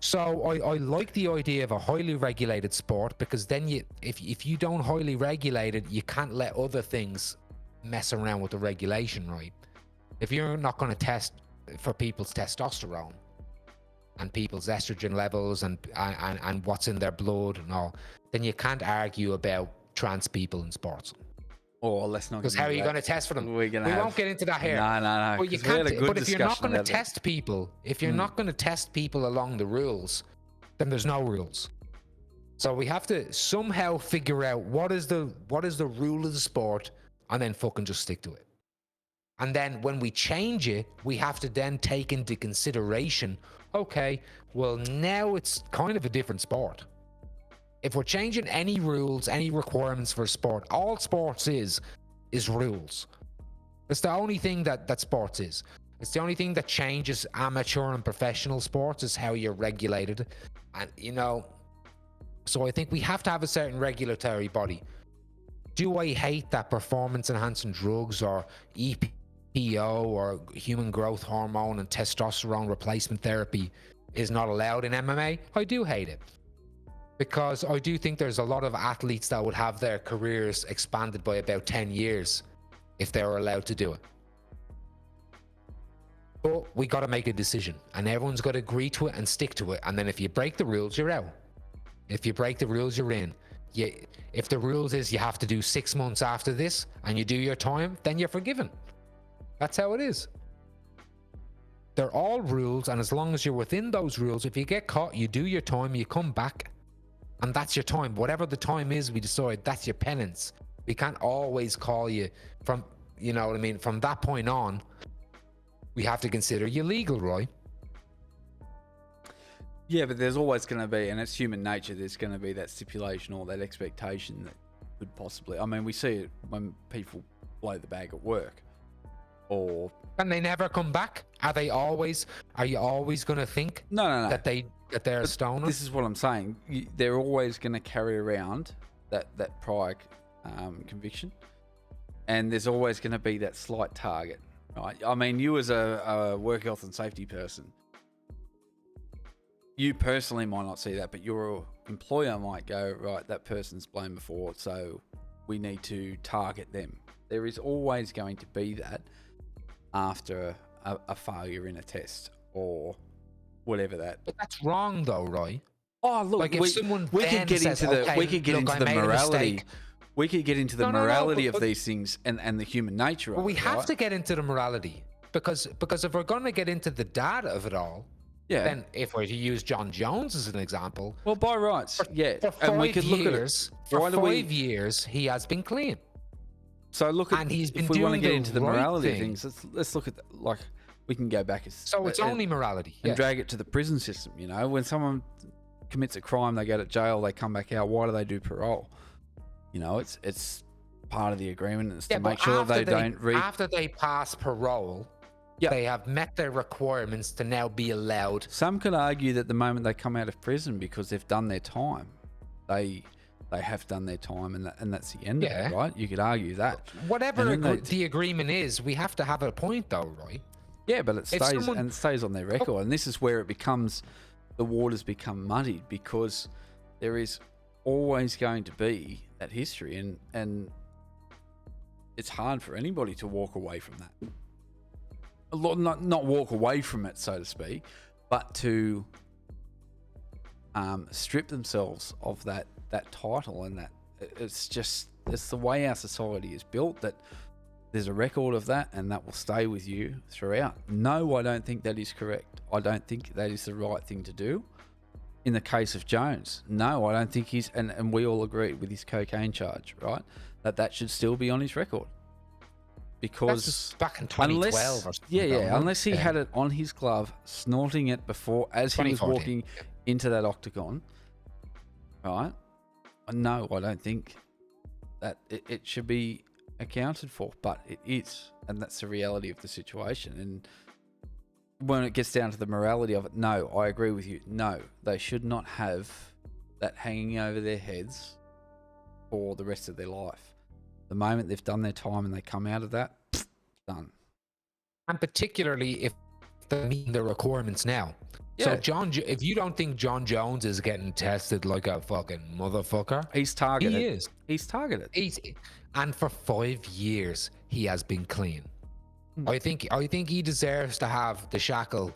So I like the idea of a highly regulated sport, because then if you don't highly regulate it, you can't let other things mess around with the regulation, right? If you're not going to test for people's testosterone and people's estrogen levels and what's in their blood and all, then you can't argue about trans people in sports. Or let's not. Because how are you going to test for them? We won't get into that here. No. But you can't. But if you're not going to test people, if you're not going to test people along the rules, then there's no rules. So we have to somehow figure out what is the rule of the sport, and then fucking just stick to it. And then when we change it, we have to then take into consideration, okay, well, now it's kind of a different sport. If we're changing any rules, any requirements for sport, all sports is rules. It's the only thing that sports is. It's the only thing that changes amateur and professional sports, is how you're regulated. And, you know, so I think we have to have a certain regulatory body. Do I hate that performance enhancing drugs or EPO or human growth hormone and testosterone replacement therapy is not allowed in MMA? I do hate it, because I do think there's a lot of athletes that would have their careers expanded by about 10 years if they were allowed to do it. But we got to make a decision, and everyone's got to agree to it and stick to it. And then if you break the rules, you're out. If you break the rules, you're in. If the rules is you have to do 6 months after this and you do your time, then you're forgiven. That's how it is. They're all rules, and as long as you're within those rules, if you get caught, you do your time, you come back, and that's your time. Whatever the time is, we decide that's your penance. We can't always call you from, you know what I mean? From that point on, we have to consider you legal, Roy. Yeah, but there's always going to be, and it's human nature, there's going to be that stipulation or that expectation that could possibly, I mean, we see it when people blow the bag at work, or... And they never come back? Are you always going to think No. that they're a stoner? This is what I'm saying. They're always going to carry around that prior conviction, and there's always going to be that slight target, right? I mean, you as a work health and safety person, you personally might not see that, but your employer might go, right, that person's blown before, so we need to target them. There is always going to be that after a failure in a test or whatever that. But that's wrong, though, Roy. Oh, look, like if someone we could get into the morality. We could get into the morality of these things and the human nature of it. Well, we have to get into the morality, because if we're going to get into the data of it all, then if we're to use Jon Jones as an example, well, by rights, for 5 years he has been clean. So look at, and he's been if we doing want to get into the morality thing. of things, let's look at like we can go back. So it's only morality, and drag it to the prison system. You know, when someone commits a crime, they go to jail, they come back out. Why do they do parole? You know, it's part of the agreement. It's to make sure that they don't after they pass parole. They have met their requirements to now be allowed. Some could argue that the moment they come out of prison, because they've done their time, they have done their time, and that's the end of it, right? You could argue that. Whatever the agreement is, we have to have a point, though, right? Yeah, but it stays on their record, and this is where it becomes, the waters become muddied, because there is always going to be that history, and it's hard for anybody to walk away from that. Not walk away from it, so to speak, but to strip themselves of that title, and that it's the way our society is built, that there's a record of that, and that will stay with you throughout. No, I don't think that is correct. I don't think that is the right thing to do. In the case of Jones, no, I don't think he's, and we all agree with his cocaine charge, right? That should still be on his record. Because back in 2012 or something. Unless he had it on his glove, snorting it before, as he was walking into that octagon, right? No, I don't think that it should be accounted for, but it is, and that's the reality of the situation. And when it gets down to the morality of it, no, I agree with you. No, they should not have that hanging over their heads for the rest of their life. The moment they've done their time and they come out of that, done. And particularly if they're meeting the requirements now. So Yeah. if you don't think Jon Jones is getting tested like a fucking motherfucker, He's targeted. he is. He's targeted. And for 5 years he has been clean. Hmm. I think he deserves to have the shackle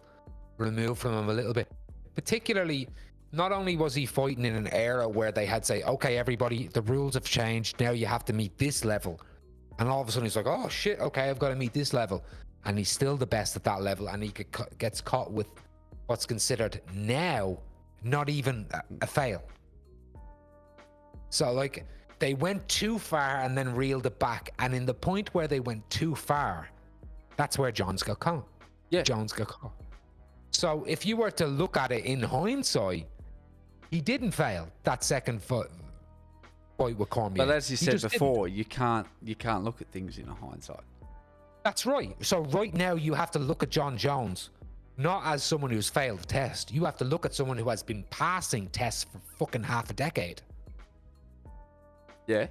removed from him a little bit. Particularly, not only was he fighting in an era where they had say, okay, everybody, the rules have changed. Now you have to meet this level. And all of a sudden he's like, oh shit, okay, I've got to meet this level. And he's still the best at that level. And he gets caught with what's considered now not even a fail. So like they went too far and then reeled it back. And in the point where they went too far, that's where Jones got caught. Yeah. Jones got caught. So if you were to look at it in hindsight, he didn't fail that second fight with Cormier. But as you said before, didn't. you can't look at things in a hindsight. That's right. So right now you have to look at Jon Jones not as someone who's failed a test. You have to look at someone who has been passing tests for fucking half a decade. Yeah.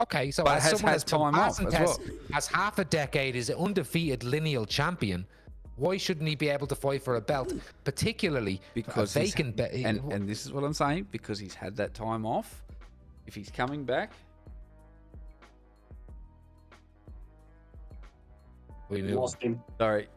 Okay, so But as has someone had that's been time off passing as tests well. as half a decade, is an undefeated lineal champion, why shouldn't he be able to fight for a belt, particularly Because a vacant belt? and this is what I'm saying, because he's had that time off. If he's coming back, We We knew. lost him. sorry.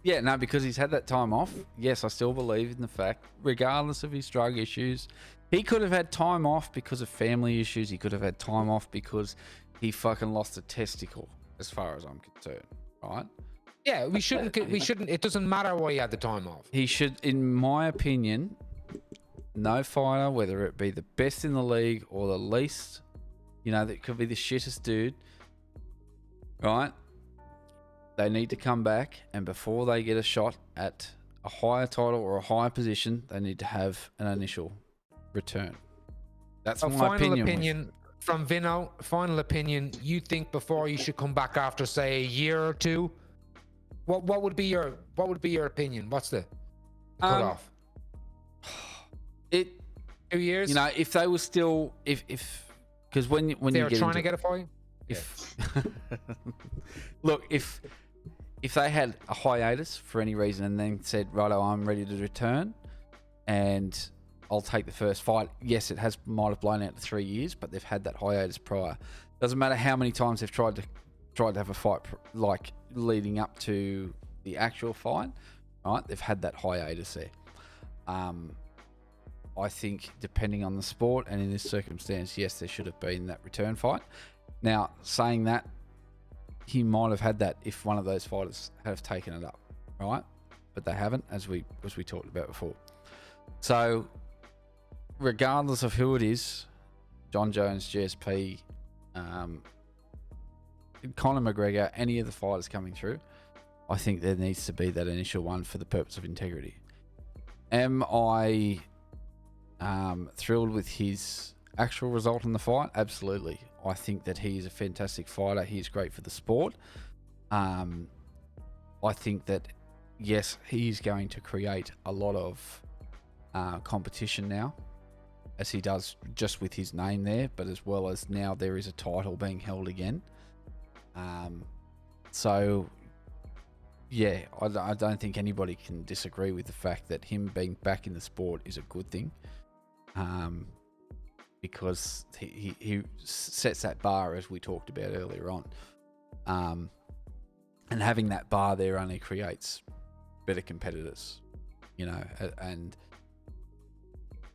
Yeah, no, because he's had that time off. Yes, I still believe in the fact, regardless of his drug issues, he could have had time off because of family issues. He could have had time off because he fucking lost a testicle, as far as I'm concerned, right? Yeah, we shouldn't. It doesn't matter why he had the time off. He should, in my opinion, no fighter, whether it be the best in the league or the least, that could be the shittest dude, right? They need to come back, and before they get a shot at a higher title or a higher position, they need to have an initial return. That's So my final opinion. opinion from Vinno. Final opinion. You think before you should come back after say a year or two? What would be your opinion? What's the cutoff? It 2 years? if they were still because when they you were get trying into, to get a fight. if look, if they had a hiatus for any reason and then said, righto, I'm ready to return and I'll take the first fight. Yes, it might have blown out to 3 years, but they've had that hiatus prior. Doesn't matter how many times they've tried to have a fight like leading up to the actual fight, right? They've had that hiatus there. I think depending on the sport and in this circumstance, yes, there should have been that return fight. Now, saying that, he might have had that if one of those fighters have taken it up, right? But they haven't, as we talked about before. So, regardless of who it is, Jon Jones, GSP, Conor McGregor, any of the fighters coming through, I think there needs to be that initial one for the purpose of integrity. Am I thrilled with his actual result in the fight? Absolutely. I think that he is a fantastic fighter. He is great for the sport. I think that, yes, he's going to create a lot of competition now, as he does just with his name there, but as well as now there is a title being held again. So, yeah, I don't think anybody can disagree with the fact that him being back in the sport is a good thing. Because he sets that bar, as we talked about earlier on. And having that bar there only creates better competitors, and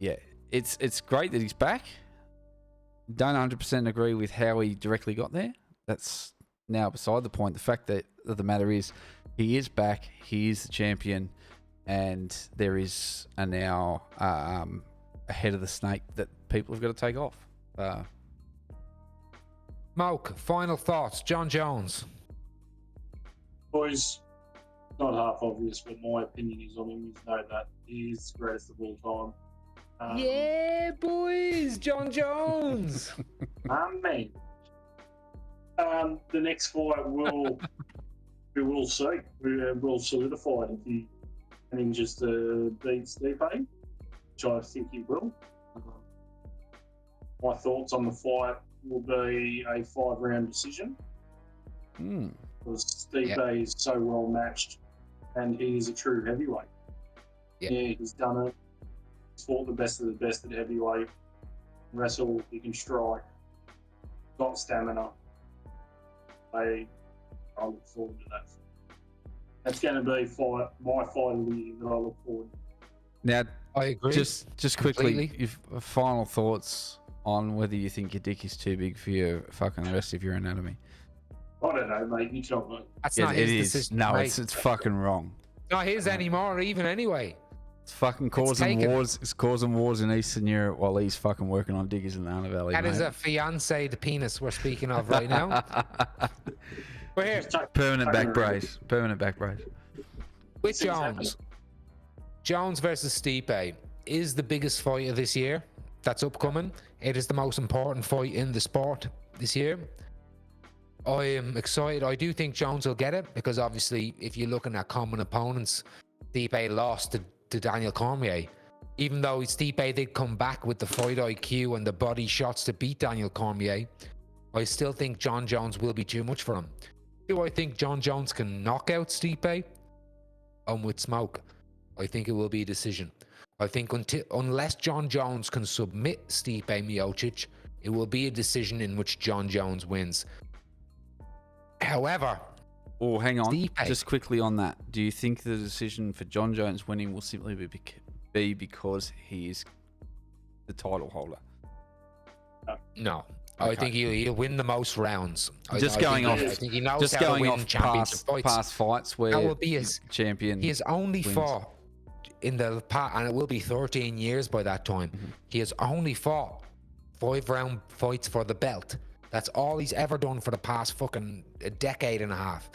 yeah, it's great that he's back. Don't 100% agree with how he directly got there. That's now beside the point. The fact that the matter is, he is back, he is the champion, and there is a now a head of the snake that people have got to take off. Moke, final thoughts. Jon Jones. Boys, not half obvious what my opinion is on him. Is know that he is the greatest of all time. Yeah, boys, Jon Jones. Amen. The next fight we will see. We will solidify it if he manages to beat Stipe, which I think he will. My thoughts on the fight will be a 5-round decision Hmm. because Stipe is so well matched and he is a true heavyweight. Yeah. Yeah, he's done it. He's fought the best of the best at heavyweight. Wrestle, he can strike, got stamina. I look forward to that. That's going to be my fight of the year that I look forward to. Now, I agree. just quickly, completely. if final thoughts on whether you think your dick is too big for your fucking rest of your anatomy. I don't know, mate. You tell me. That's It- not it his is. decision. No, mate. it's fucking wrong. Not his anymore, even anyway. It's fucking causing taken. wars. It's causing wars in Eastern Europe while he's fucking working on diggers in the Hunter Valley. That is mate. a fiance, the penis we're speaking of right now. We're here Permanent back brace. Permanent back brace. with Jones. Jones versus Stipe is the biggest fight of this year that's upcoming. It is the most important fight in the sport this year. I am excited. I do think Jones will get it because obviously, if you're looking at common opponents, Stipe lost to Daniel Cormier. Even though Stipe did come back with the fight IQ and the body shots to beat Daniel Cormier, I still think Jon Jones will be too much for him. Do I think Jon Jones can knock out Stipe? I'm with Smoke. I think it will be a decision. I think unless Jon Jones can submit Stipe Miocic, it will be a decision in which Jon Jones wins. However, Oh, hang on. Stipe. Just quickly on that. Do you think the decision for Jon Jones winning will simply be because he is the title holder? no. I Okay. think he'll win the most rounds. I Just think going he- off- I think he knows Just how to going win off championship fights. past fights where That will be his champion. He has only wins. fought in the past, and it will be 13 years by that time. He has only fought 5-round fights for the belt. That's all he's ever done for the past fucking a decade and a half.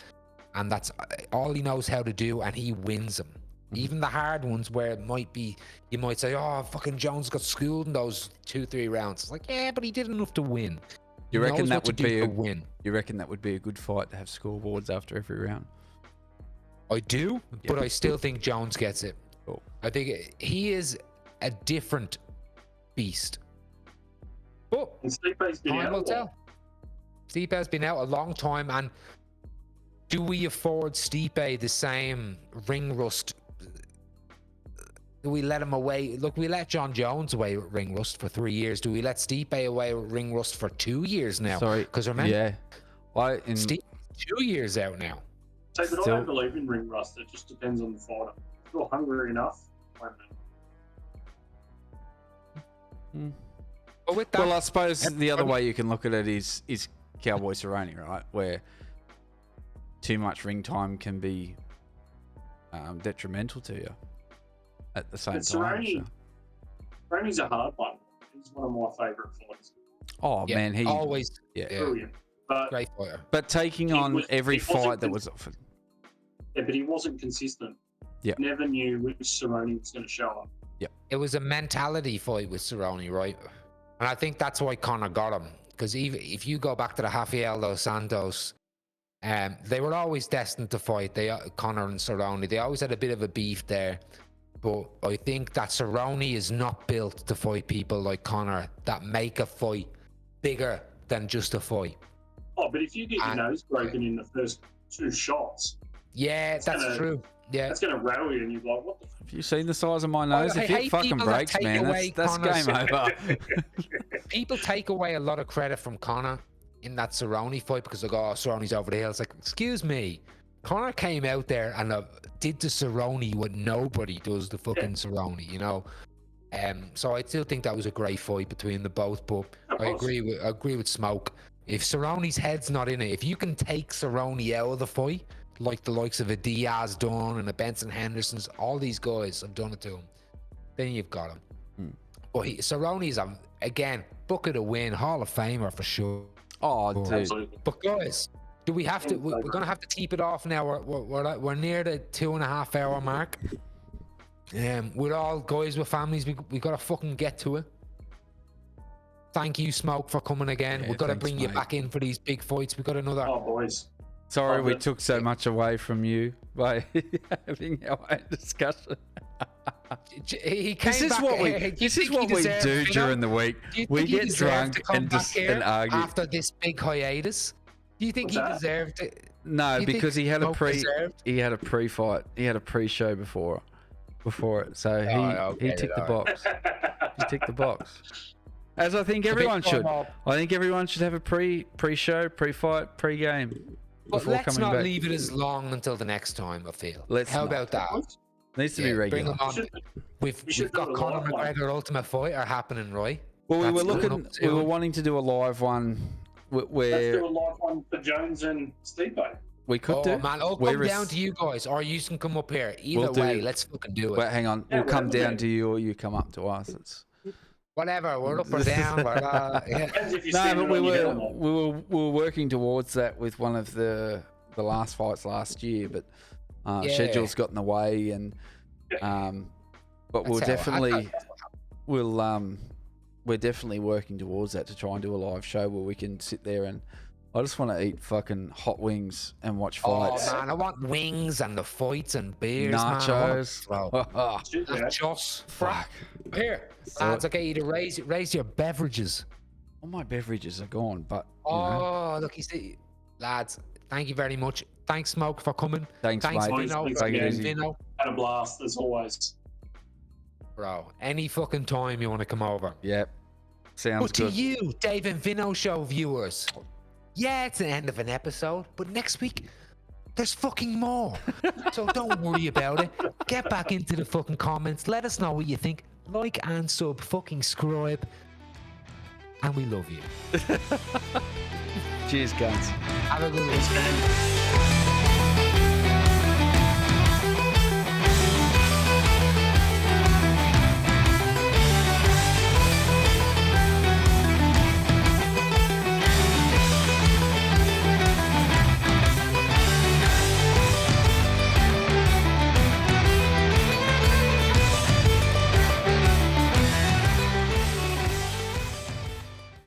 And that's all he knows how to do, and he wins them. Even the hard ones where it might be, you might say, oh, fucking Jones got schooled in those 2-3 rounds. It's like, yeah, but he did enough to win. You He reckon knows that what to would do be to a- win? You reckon that would be a good fight to have scoreboards after every round? I do, Yeah. but I still think Jones gets it. Cool. I think he is a different beast. But And Stipe's been time out. will a while. tell. Stipe has been out a long time, and do we afford Stipe the same ring rust? Do we let him away? Look, we let Jon Jones away with ring rust for 3 years. Do we let Stipe away with ring rust for 2 years now? Sorry. Because remember, Yeah. Stipe 2 years out now. So, but I Still- don't believe in ring rust. It just depends on the fighter. If you're hungry enough, why not? But with that, Well, I suppose the other everybody- way you can look at it is Cowboy Cerrone, right? Where too much ring time can be detrimental to you at the same But time. Cerrone- so- Cerrone's a hard one. He's one of my favourite fighters. Oh, yeah, man, he. always Yeah. Brilliant. But great fighter. But taking He on was- every he wasn't fight that was offered. yeah, but he wasn't consistent. Yeah. Never knew which Cerrone was going to show up. It was a mentality fight with Cerrone, right? And I think that's why Conor got him. Because even if you go back to the Rafael dos Santos, they were always destined to fight. Conor and Cerrone, they always had a bit of a beef there. But I think that Cerrone is not built to fight people like Conor that make a fight bigger than just a fight. Oh, but if you get your And- nose broken in the first 2 shots, Yeah, It's that's gonna- true. Yeah. that's going to rattle you, and you're like, what the Have you seen the size of my nose? I If it hate fucking people that breaks, take man, away that's Conor's- game over. People take away a lot of credit from Conor in that Cerrone fight because they go, oh, Cerrone's over the hill. It's like, excuse me. Conor came out there and did the Cerrone what nobody does the fucking Cerrone, you know? So I still think that was a great fight between the both, but I agree with Smoke. If Cerrone's head's not in it, if you can take Cerrone out of the fight, like the likes of a Diaz done and a Benson Henderson's, all these guys have done it to him, then you've got him. But Cerrone's, again, bucket of win, Hall of Famer for sure. Oh, dude. Absolutely. But guys, do we have to? We're going to have to keep it off now. We're near the 2.5 hour mark. We're all guys with families. We got to fucking get to it. Thank you, Smoke, for coming again. Yeah, We've got to thanks, bring you mate. back in for these big fights. We've got another Oh, boys. Sorry, Love we it. took so much away from you by having our own discussion. He came This is back. what we. Do you This is think he what we deserved, do Vinno? during the week. Do you We think he get deserved drunk to come and back just here and argue. after this big hiatus? Do you think What's he that? deserved it? No, Do you think because he had a Smoke pre. deserved? He had a pre-fight. He had a pre-show before it. So he okay, ticked the alright. box. He ticked the box. As I think It's a bit everyone should. formal. I think everyone should have a pre-show, pre-fight, pre-game But before let's coming not back. leave it as long until the next time, I feel. Let's How not. about that? Needs to be Yeah, bring regular. him on. should- We've should got do a Conor live one. McGregor Ultimate Fighter happening, right? Well, we That's were coming looking. up We were soon. wanting to do a live one Let's where do a live one for Jones and Steve. we could Oh do. man, I'll We're come res- down to you guys, or you can come up here. Either We'll do- way, let's fucking do it. Wait, hang on. Yeah, We'll come whatever, down man. to you, or you come up to us. It's... Whatever, we're up or down. Yeah. Depends if you're No, standing but on your head or not. we were working towards that with one of the last fights last year, but Yeah. schedule's got in the way, and but we'll That's how- definitely we're definitely working towards that to try and do a live show where we can sit there and I just want to eat fucking hot wings and watch Oh fights. man, I want wings and the fights and beers, man. I want Nachos. to Shoot that. Nachos. Fuck. Here, lads, I get you to raise your beverages. All my beverages are gone, but you know, Oh, look, you see, lads, thank you very much. Thanks, Smoke, for coming. thanks, Thanks, mate. Vinno. Thanks Take it again. easy. Vinno, Had a blast as always. bro, any fucking time you want to come over. Yep. Sounds But to good. you, Dave and Vinno Show viewers, yeah, it's the end of an episode, but next week, there's fucking more. So don't worry about it. Get back into the fucking comments. Let us know what you think. Like and subscribe. And we love you. Cheers, guys. Have a good one. Thanks, man.